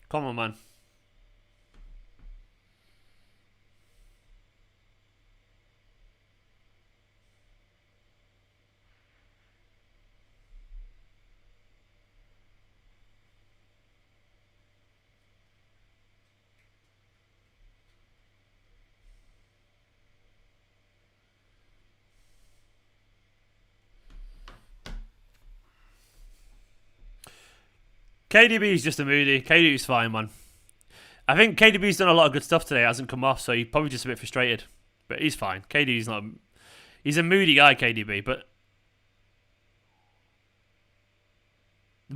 Speaker 1: Come on, man. KDB is just a moody. KDB's fine, man. I think KDB's done a lot of good stuff today. It hasn't come off, so he's probably just a bit frustrated. But he's fine. KDB's not... He's a moody guy, KDB, but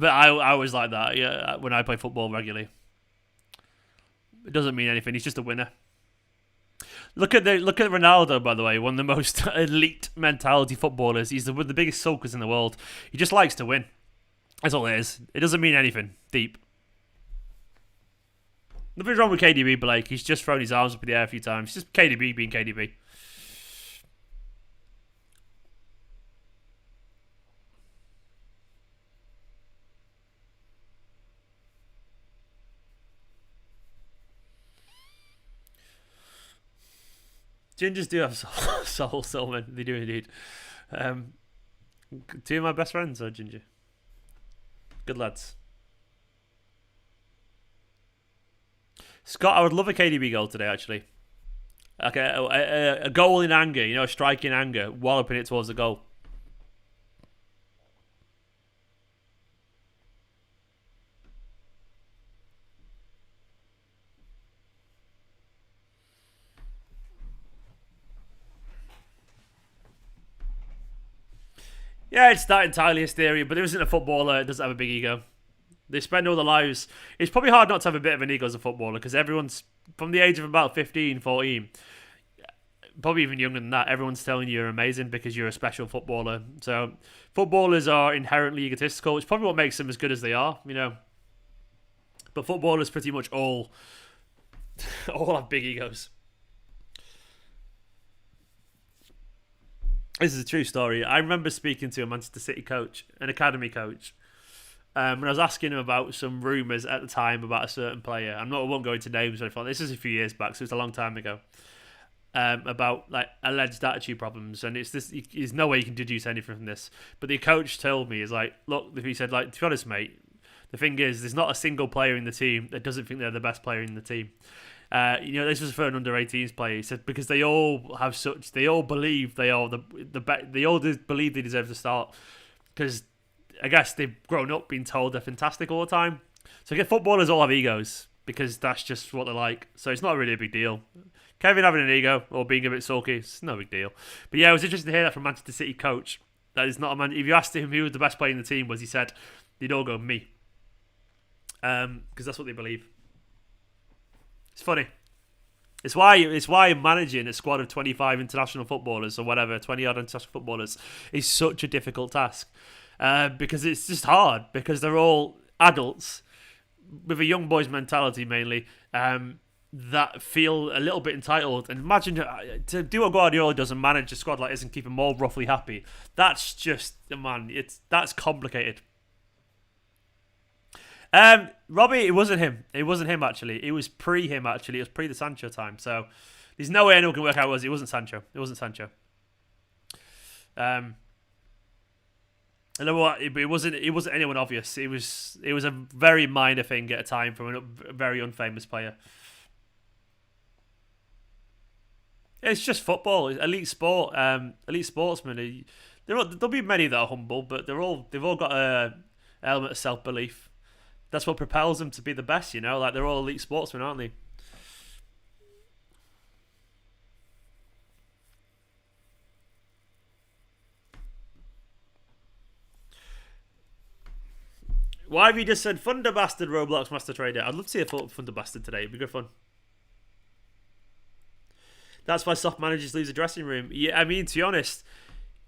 Speaker 1: I always like that, yeah, when I play football regularly. It doesn't mean anything. He's just a winner. Look at Ronaldo, by the way, one of the most elite mentality footballers. He's one of the biggest sulkers in the world. He just likes to win. That's all it is. It doesn't mean anything deep. Nothing's wrong with KDB, Blake. He's just thrown his arms up in the air a few times. It's just KDB being KDB. Gingers do have soul, man. They do indeed. Two of my best friends are Ginger. Good lads. Scott, I would love a KDB goal today, actually. Like a goal in anger, a strike in anger, walloping it towards the goal. Yeah, it's not entirely hysteria, but there isn't a footballer that doesn't have a big ego. They spend all their lives... It's probably hard not to have a bit of an ego as a footballer, because everyone's, from the age of about 15, 14, probably even younger than that, everyone's telling you you're amazing because you're a special footballer. So, footballers are inherently egotistical. It's probably what makes them as good as they are, But footballers pretty much all have big egos. This is a true story. I remember speaking to a Manchester City coach, an academy coach, and I was asking him about some rumours at the time about a certain player. I won't go into names or anything. This is a few years back, so it's a long time ago. About like alleged attitude problems, and there's no way you can deduce anything from this. But the coach told me, look, he said, to be honest, mate, the thing is, there's not a single player in the team that doesn't think they're the best player in the team. This was for an under-18s player. He said because they all believe they are they all believe they deserve to start. Because I guess they've grown up being told they're fantastic all the time. So footballers all have egos because that's just what they're like. So it's not really a big deal. Kevin having an ego or being a bit sulky, it's no big deal. But yeah, it was interesting to hear that from Manchester City coach. That is not a man. If you asked him who was the best player in the team, he said they'd all go me, because that's what they believe. It's funny. It's why managing a squad of 25 international footballers or whatever, 20 odd international footballers, is such a difficult task. Because it's just hard, because they're all adults with a young boy's mentality mainly, that feel a little bit entitled. And imagine to do what Guardiola does and manage a squad like this and keep them all roughly happy. That's just, man, that's complicated. Robbie, it wasn't him. It wasn't him, actually. It was pre-him, actually. It was pre the Sancho time. So there's no way anyone can work out it wasn't Sancho. It wasn't Sancho. You know what? It wasn't anyone obvious. It was a very minor thing at a time from a very unfamous player. It's just football, elite sport, elite sportsmen. There'll be many that are humble, but they've all got a element of self-belief. That's what propels them to be the best, you know. Like, they're all elite sportsmen, aren't they? Why have you just said Thunder Bastard Roblox Master Trader? I'd love to see a Thunder Bastard today. It'd be good fun. That's why soft managers lose a dressing room. Yeah, I mean, to be honest,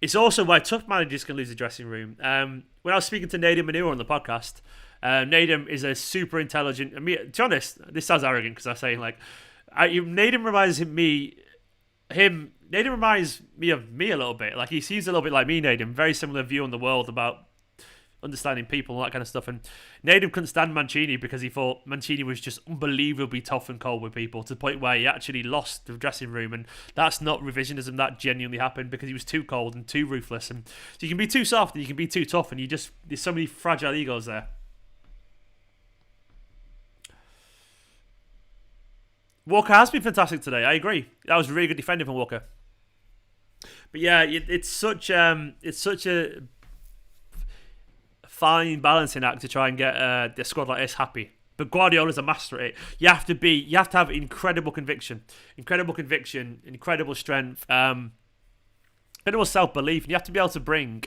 Speaker 1: it's also why tough managers can lose a dressing room. When I was speaking to Nadim Manure on the podcast, Nadim is a super intelligent. I mean, to be honest, this sounds arrogant because I'm saying Nadim reminds me of me a little bit. Like, he seems a little bit like me, Nadim. Very similar view on the world about understanding people and all that kind of stuff. And Nadim couldn't stand Mancini because he thought Mancini was just unbelievably tough and cold with people, to the point where he actually lost the dressing room. And that's not revisionism, that genuinely happened because he was too cold and too ruthless. And so you can be too soft and you can be too tough, and there's so many fragile egos there. Walker has been fantastic today. I agree. That was really good defending from Walker. But yeah, it's such a fine balancing act to try and get a squad like this happy. But Guardiola's a master at it. You have to have incredible conviction, incredible strength, incredible self-belief, and you have to be able to bring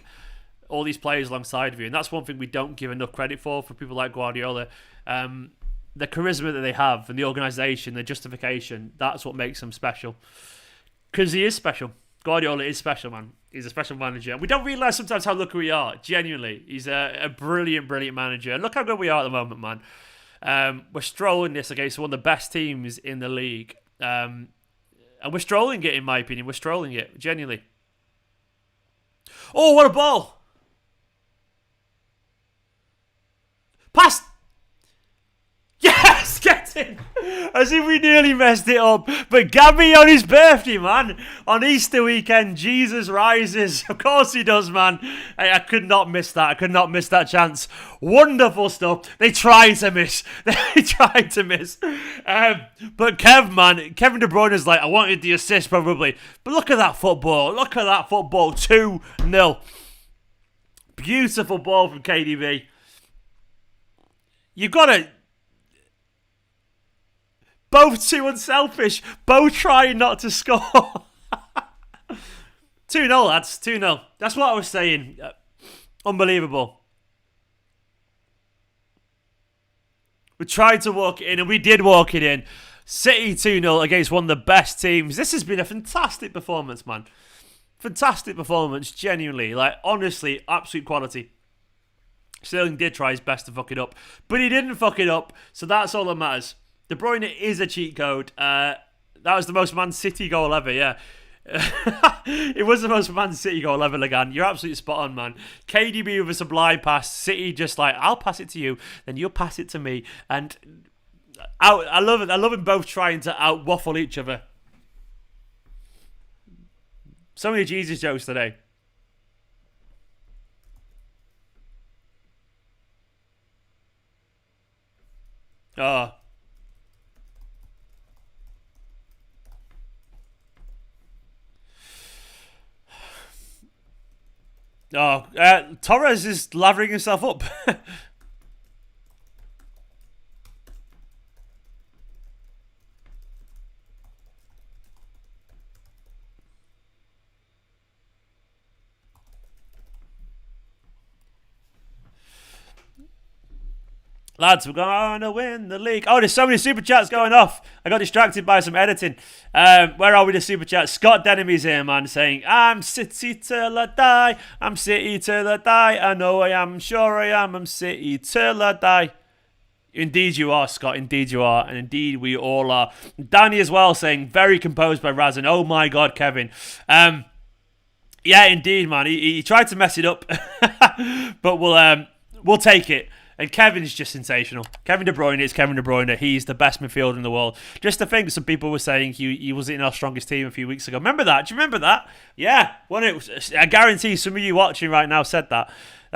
Speaker 1: all these players alongside of you. And that's one thing we don't give enough credit for people like Guardiola. The charisma that they have and the organisation, the justification, that's what makes them special. Because he is special. Guardiola is special, man. He's a special manager. And we don't realise sometimes how lucky we are. Genuinely. He's a brilliant, brilliant manager. And look how good we are at the moment, man. We're strolling this against one of the best teams in the league. And we're strolling it, in my opinion. We're strolling it. Genuinely. Oh, what a ball! Pass! Yes! Get in! As if we nearly messed it up. But Gabby on his birthday, man. On Easter weekend, Jesus rises. Of course he does, man. I could not miss that. I could not miss that chance. Wonderful stuff. They tried to miss. They tried to miss. But Kev, man. Kevin De Bruyne is like, I wanted the assist probably. But look at that football. Look at that football. 2-0. Beautiful ball from KDB. You've got to... Both too unselfish. Both trying not to score. 2-0, lads. 2-0. That's what I was saying. Unbelievable. We tried to walk it in, and we did walk it in. City 2-0 against one of the best teams. This has been a fantastic performance, man. Fantastic performance, genuinely. Like, honestly, absolute quality. Sterling did try his best to fuck it up, but he didn't fuck it up, so that's all that matters. De Bruyne is a cheat code. That was the most Man City goal ever, yeah. It was the most Man City goal ever, Lagan. You're absolutely spot on, man. KDB with a sublime pass. City just like, I'll pass it to you, then you'll pass it to me. And I love it. I love them both trying to out-waffle each other. So many Jesus jokes today. Oh. Torres is lathering himself up. Lads, we're going to win the league. Oh, there's so many super chats going off. I got distracted by some editing. Where are we, the super chats? Scott Denhamy's here, man, saying, I'm City till I die. I'm City till I die. I know I am, sure I am. I'm City till I die. Indeed you are, Scott. Indeed you are. And indeed we all are. Danny as well saying, very composed by Raz. And oh my God, Kevin. Yeah, indeed, man. He tried to mess it up. But we'll take it. And Kevin is just sensational. Kevin De Bruyne is Kevin De Bruyne. He's the best midfielder in the world. Just to think, some people were saying he wasn't in our strongest team a few weeks ago. Remember that? Do you remember that? Yeah. I guarantee some of you watching right now said that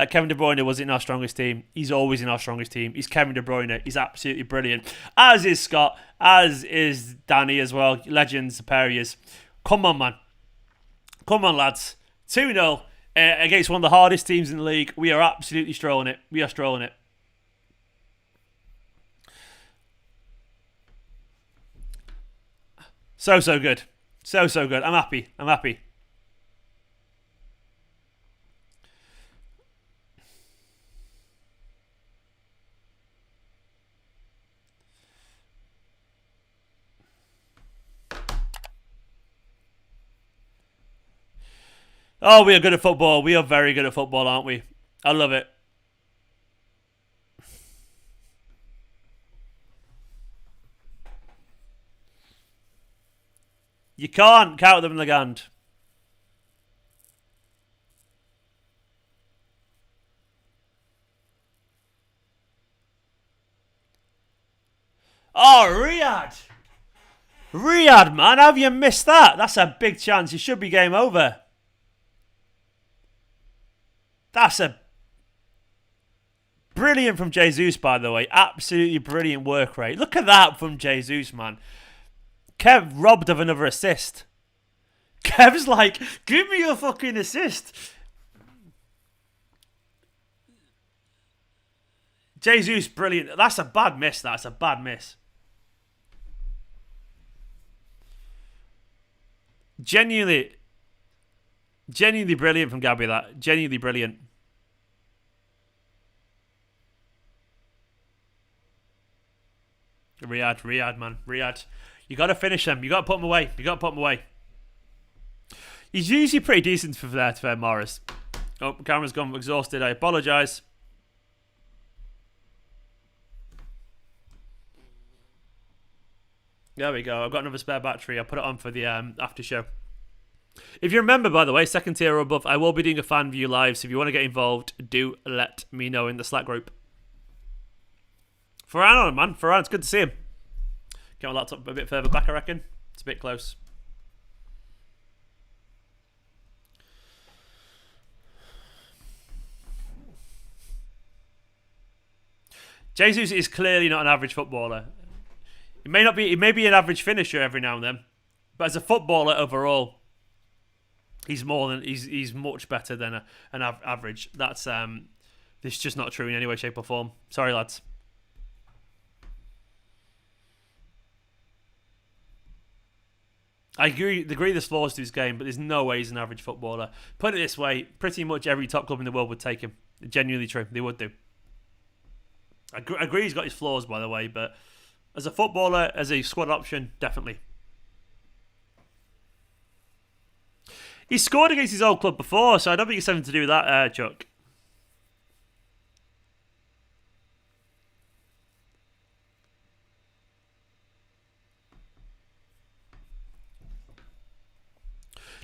Speaker 1: Kevin De Bruyne wasn't in our strongest team. He's always in our strongest team. He's Kevin De Bruyne. He's absolutely brilliant. As is Scott. As is Danny as well. Legends, the pair of yous. Come on, man. Come on, lads. 2-0 against one of the hardest teams in the league. We are absolutely strolling it. We are strolling it. So good. So good. I'm happy. Oh, we are good at football. We are very good at football, aren't we? I love it. You can't count them in the hand. Oh, Riyad. Riyad, man. How have you missed that? That's a big chance. It should be game over. That's a brilliant from Jesus, by the way. Absolutely brilliant work rate. Look at that from Jesus, man. Kev robbed of another assist. Kev's like, give me a fucking assist. Jesus, brilliant. That's a bad miss. That's a bad miss. Genuinely brilliant from Gabby, that. Genuinely brilliant. Riyad, man. Riyad. You got to finish them. You got to put them away. He's usually pretty decent for that, to Mahrez. Oh, camera's gone exhausted. I apologise. There we go. I've got another spare battery. I'll put it on for the after show. If you remember, by the way, second tier or above, I will be doing a fan view live. So if you want to get involved, do let me know in the Slack group. Farhan on, man. Farhan, it's good to see him. Get my laptop a bit further back, I reckon. It's a bit close. Jesus is clearly not an average footballer. He may be an average finisher every now and then, but as a footballer overall, he's much better than an average. That's this is just not true in any way, shape, or form. Sorry, lads. I agree there's flaws to his game, but there's no way he's an average footballer. Put it this way, pretty much every top club in the world would take him. Genuinely true. They would do. I agree he's got his flaws, by the way, but as a footballer, as a squad option, definitely. He scored against his old club before, so I don't think it's something to do with that, Chuck.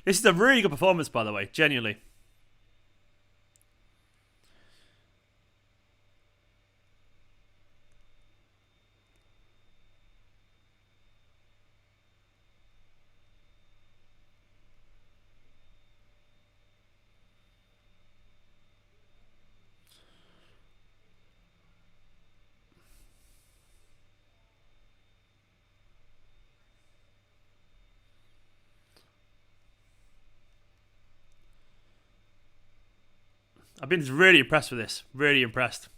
Speaker 1: This is a really good performance, by the way, genuinely. I've been really impressed with this. Really impressed.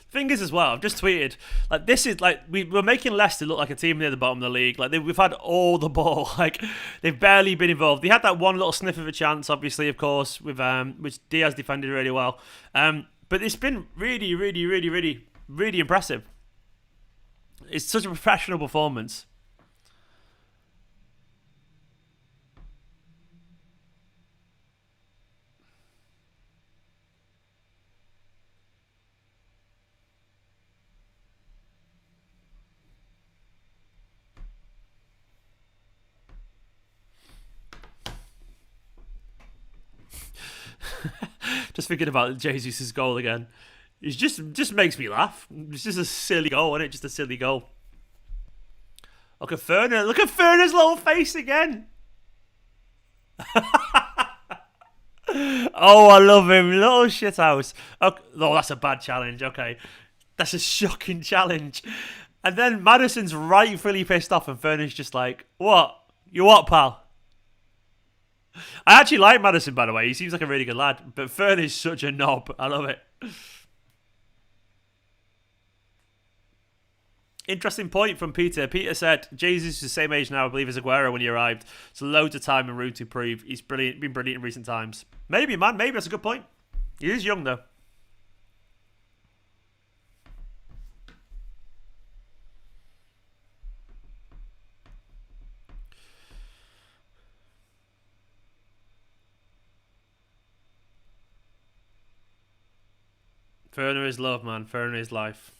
Speaker 1: Thing is as well, I've just tweeted, like, this is like we're making Leicester look like a team near the bottom of the league. Like, we've had all the ball, like they've barely been involved. They had that one little sniff of a chance, obviously, of course, with which Diaz defended really well. But it's been really, really, really, really, really impressive. It's such a professional performance. Just thinking about Jesus' goal again. It just makes me laugh. It's just a silly goal, isn't it? Just a silly goal. Look at Ferner. Look at Ferner's little face again. Oh, I love him. Little shithouse. Okay. Oh, that's a bad challenge. Okay. That's a shocking challenge. And then Maddison's rightfully pissed off and Ferner's just like, what? You what, pal? I actually like Maddison, by the way. He seems like a really good lad. But Fern is such a knob. I love it. Interesting point from Peter. Peter said, Jesus is the same age now, I believe, as Aguero when he arrived. So loads of time and room to prove. He's brilliant, been brilliant in recent times. Maybe, man. Maybe that's a good point. He is young, though. Ferner is love, man. Ferner is life.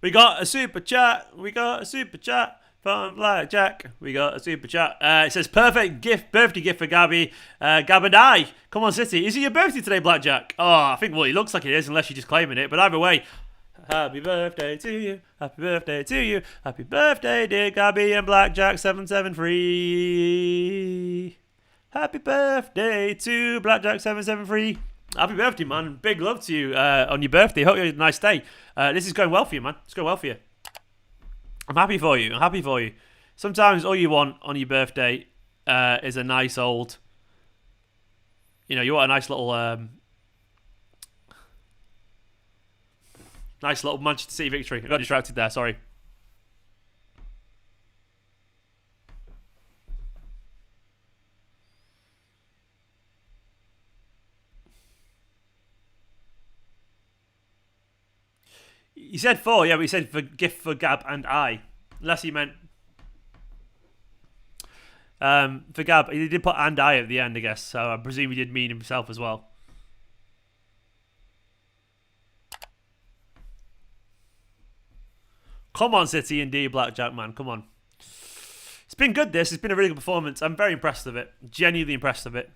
Speaker 1: We got a super chat. We got a super chat from Blackjack. We got a super chat. It says, perfect gift, birthday gift for Gabby. Gab and I. Come on, City. Is it your birthday today, Blackjack? Oh, I think, well, it looks like it is, unless you're just claiming it. But either way, happy birthday to you. Happy birthday to you. Happy birthday, dear Gabby and Blackjack 773. Happy birthday to Blackjack 773. Happy birthday, man. Big love to you on your birthday. Hope you had a nice day. This is going well for you, man. It's going well for you. I'm happy for you. I'm happy for you. Sometimes all you want on your birthday is a nice old... You know, you want a nice little... nice little Manchester City victory. I got distracted there, sorry. He said 4, yeah, but he said for gift for Gab and I. Unless he meant... for Gab, he did put and I at the end, I guess. So I presume he did mean himself as well. Come on, City, indeed, Blackjack, man. Come on. It's been good, this. It's been a really good performance. I'm very impressed with it. Genuinely impressed with it.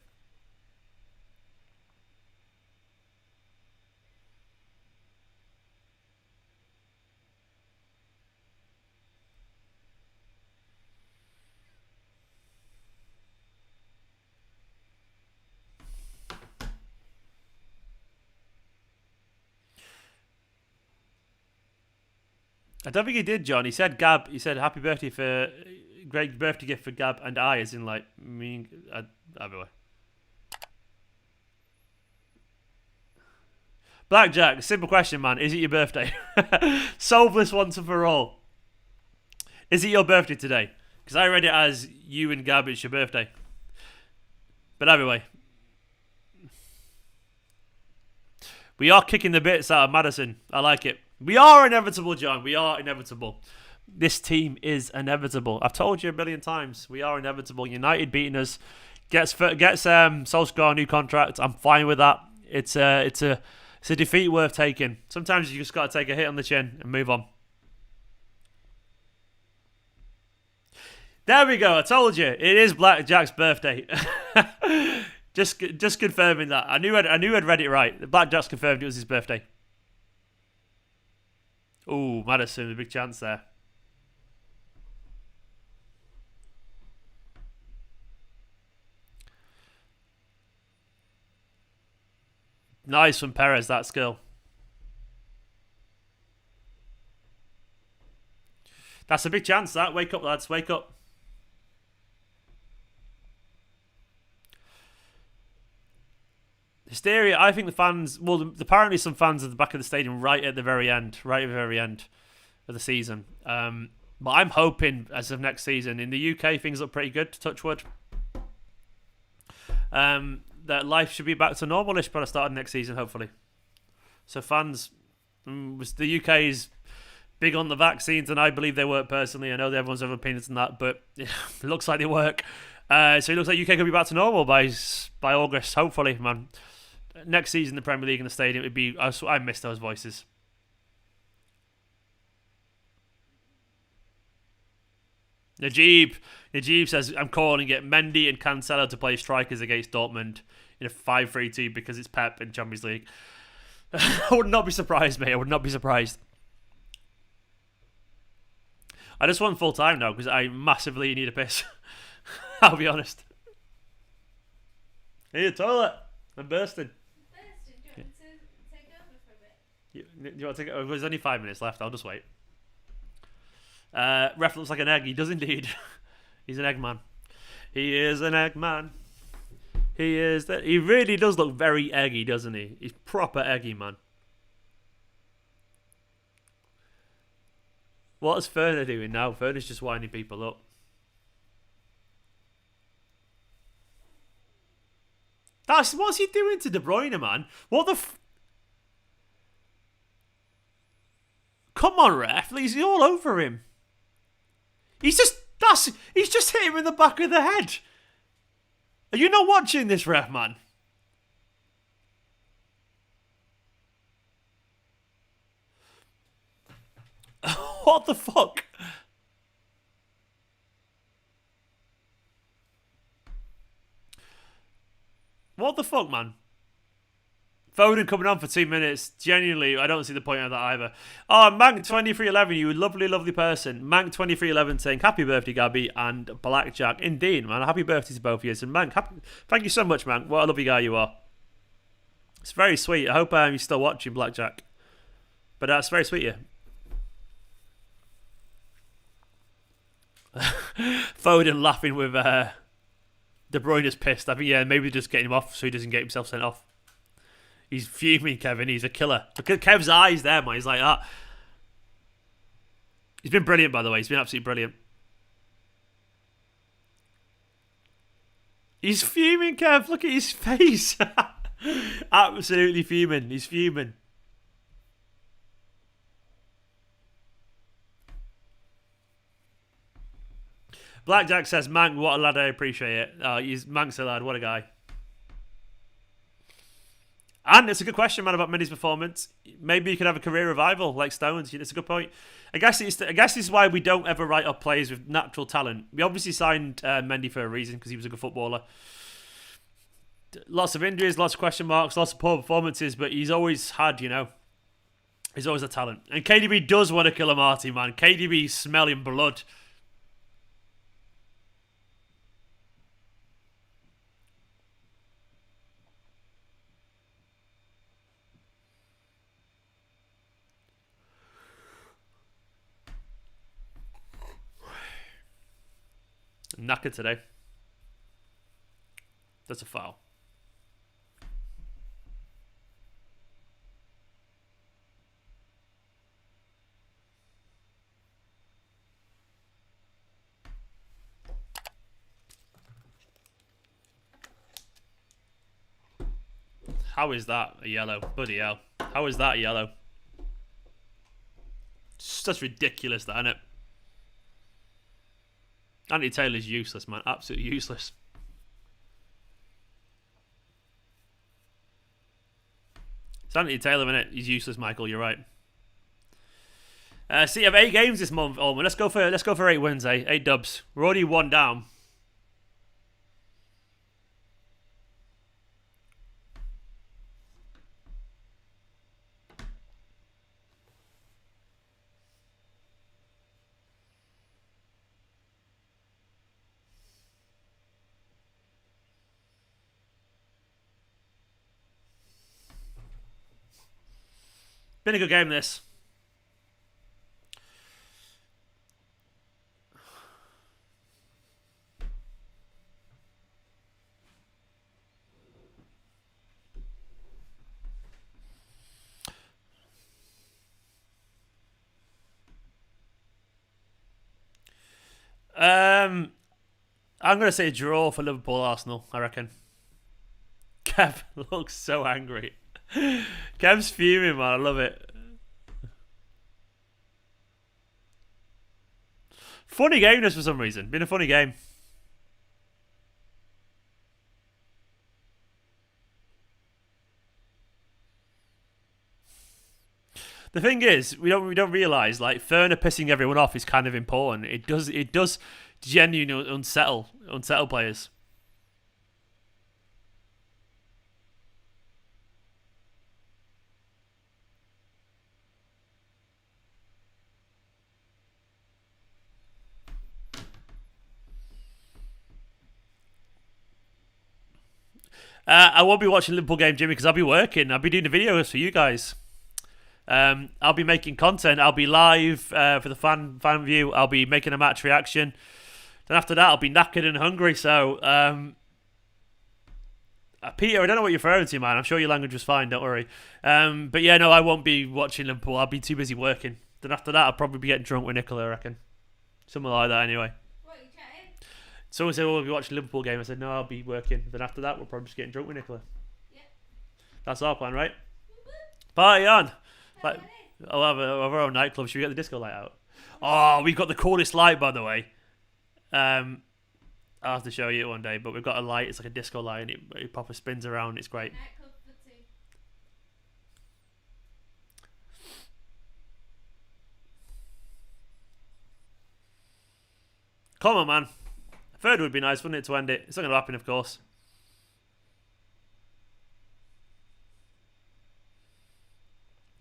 Speaker 1: I don't think he did, John. He said Gab. He said happy birthday for great birthday gift for Gab and I, as in like me. Everywhere. Blackjack. Simple question, man. Is it your birthday? Solve this once and for all. Is it your birthday today? Because I read it as you and Gab. It's your birthday. But anyway, we are kicking the bits out of Maddison. I like it. We are inevitable, John. We are inevitable. This team is inevitable. I've told you a million times. We are inevitable. United beating us. Gets Solskjaer a new contract. I'm fine with that. It's a defeat worth taking. Sometimes you just got to take a hit on the chin and move on. There we go. I told you. It is Blackjack's birthday. just confirming that. I knew I'd read it right. Blackjack's confirmed it was his birthday. Ooh, Maddison, a big chance there. Nice from Perez, that skill. That's a big chance, that. Wake up, lads. Wake up. Hysteria. I think the fans... Well, apparently some fans at the back of the stadium right at the very end. Right at the very end of the season. But I'm hoping, as of next season, in the UK, things look pretty good, touch wood. That life should be back to normal-ish by the start of next season, hopefully. So fans... the UK is big on the vaccines, and I believe they work personally. I know that everyone's have opinions on that, but it looks like they work. So it looks like UK could be back to normal by August, hopefully, man. Next season, the Premier League in the stadium would be... I miss those voices. Najib says, I'm calling it Mendy and Cancelo to play strikers against Dortmund in a 5-3-2 because it's Pep in Champions League. I would not be surprised, mate. I would not be surprised. I just want full time now because I massively need a piss. I'll be honest. I need a toilet. I'm bursting.
Speaker 2: Do you want to take over for a bit?
Speaker 1: You want to take it? There's only 5 minutes left. I'll just wait. Ref looks like an egg. He does indeed. He's an egg man. He is an egg man. He is that. He really does look very eggy, doesn't he? He's proper eggy, man. What's Ferner doing now? Ferner's just winding people up. What's he doing to De Bruyne, man? What the Come on, ref. He's all over him. He's just hit him in the back of the head. Are you not watching this, ref, man? What the fuck? What the fuck, man? Foden coming on for 2 minutes. Genuinely, I don't see the point of that either. Oh, Mank2311, you lovely, lovely person. Mank2311 saying, happy birthday, Gabby and Blackjack. Indeed, man. Happy birthday to both of you. And Mank, thank you so much, Mank. What a lovely guy you are. It's very sweet. I hope you're still watching, Blackjack. But that's very sweet of you. Foden laughing with De Bruyne's pissed. I think, yeah, maybe just getting him off so he doesn't get himself sent off. He's fuming, Kevin. He's a killer. Look at Kev's eyes there, man. He's like that. He's been brilliant, by the way. He's been absolutely brilliant. He's fuming, Kev. Look at his face. Absolutely fuming. He's fuming. Blackjack says, Mank, what a lad. I appreciate it. Mank's a lad. What a guy. And it's a good question, man, about Mendy's performance. Maybe he could have a career revival like Stones. It's a good point. I guess this is why we don't ever write up players with natural talent. We obviously signed Mendy for a reason because he was a good footballer. Lots of injuries, lots of question marks, lots of poor performances, but he's always had, he's always a talent. And KDB does want to kill a Marty, man. KDB's smelling blood. Knackered today. That's a foul. How is that a yellow? Bloody hell. How is that a yellow? That's ridiculous, that, isn't it? Anthony Taylor's useless, man. Absolutely useless. It's Anthony Taylor, innit? He's useless, Michael. You're right. So you have 8 games this month, Ulman. Let's go for 8 wins, eh? 8 dubs. We're already 1 down. Been a good game, this. I'm going to say a draw for Liverpool-Arsenal, I reckon. Kev looks so angry. Kev's fuming, man. I love it. Funny game, this, for some reason. Been a funny game. The thing is, we don't realise, like, Ferner pissing everyone off is kind of important. It does genuinely unsettle players. I won't be watching Liverpool game, Jimmy, because I'll be working. I'll be doing the videos for you guys. I'll be making content. I'll be live for the fan view. I'll be making a match reaction. Then after that, I'll be knackered and hungry. So, Peter, I don't know what you're referring to, man. I'm sure your language was fine. Don't worry. But yeah, no, I won't be watching Liverpool. I'll be too busy working. Then after that, I'll probably be getting drunk with Nicola, I reckon. Something like that, anyway.
Speaker 2: What, you chatting?
Speaker 1: Someone said, "Well, we'll be watching the Liverpool game." I said, "No, I'll be working." Then after that, we're probably just getting drunk with Nicola.
Speaker 2: Yep.
Speaker 1: That's our plan, right? Party on! Like, I'll have our own nightclub. Should we get the disco light out? Oh, we've got the coolest light, by the way. I'll have to show you it one day, but we've got a light. It's like a disco light, and it proper spins around. It's great.
Speaker 2: Nightclub for two.
Speaker 1: Come on, man. A third would be nice, wouldn't it, to end it? It's not going to happen, of course.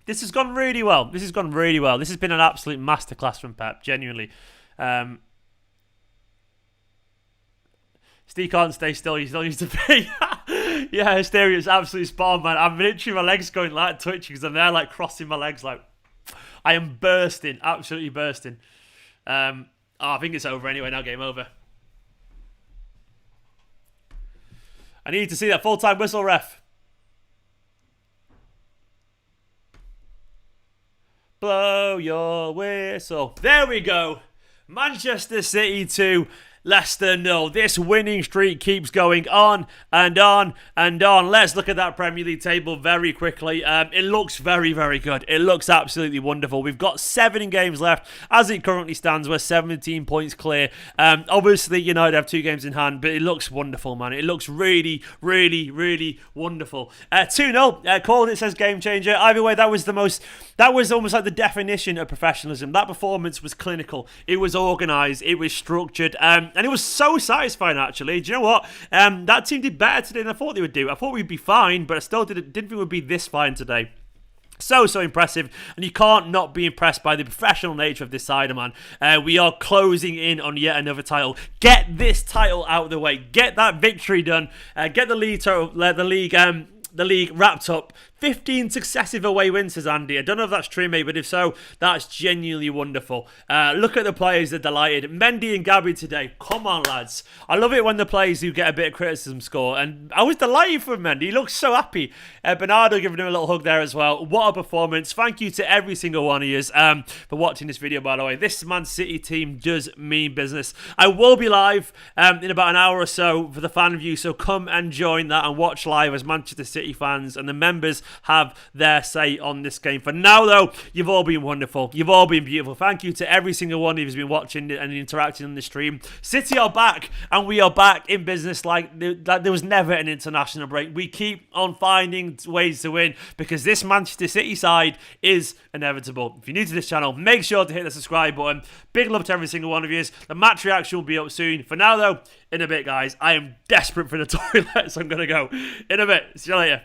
Speaker 1: This has gone really well. This has been an absolute masterclass from Pep, genuinely. Steve can't stay still. He still needs to be. Yeah, hysteria is absolutely spot on, man. I'm literally, my legs going like twitching because I'm there like crossing my legs like. I am bursting, absolutely bursting. I think it's over anyway. Now game over. I need to see that full-time whistle, ref. Blow your whistle. There we go. Manchester City 2, Leicester 0. This winning streak keeps going on and on and on. Let's look at that Premier League table very quickly. It looks very, very good. It looks absolutely wonderful. We've got 7 games left. As it currently stands, we're 17 points clear. Obviously, United have 2 games in hand, but it looks wonderful, man. It looks really, really, really wonderful. 2-0. Called it, says game changer. Either way, that was almost like the definition of professionalism. That performance was clinical. It was organised. It was structured. And it was so satisfying, actually. Do you know what? That team did better today than I thought they would do. I thought we'd be fine, but I still didn't think we'd be this fine today. So impressive, and you can't not be impressed by the professional nature of this side, man. We are closing in on yet another title. Get this title out of the way. Get that victory done. Get the league wrapped up. 15 successive away wins, says Andy. I don't know if that's true, mate, but if so, that's genuinely wonderful. Look at the players, they're delighted. Mendy and Gabby today. Come on, lads. I love it when the players who get a bit of criticism score, and I was delighted for Mendy. He looks so happy. Bernardo giving him a little hug there as well. What a performance. Thank you to every single one of you for watching this video, by the way. This Man City team does mean business. I will be live in about an hour or so for the fan view, so come and join that and watch live as Manchester City fans and the members have their say on this game. For now, though, you've all been wonderful. You've all been beautiful. Thank you to every single one of you who's been watching and interacting on the stream. City are back, and we are back in business like there was never an international break. We keep on finding ways to win because this Manchester City side is inevitable. If you're new to this channel, make sure to hit the subscribe button. Big love to every single one of you. The match reaction will be up soon. For now, though, in a bit, guys, I am desperate for the toilet, so I'm going to go. In a bit. See you later.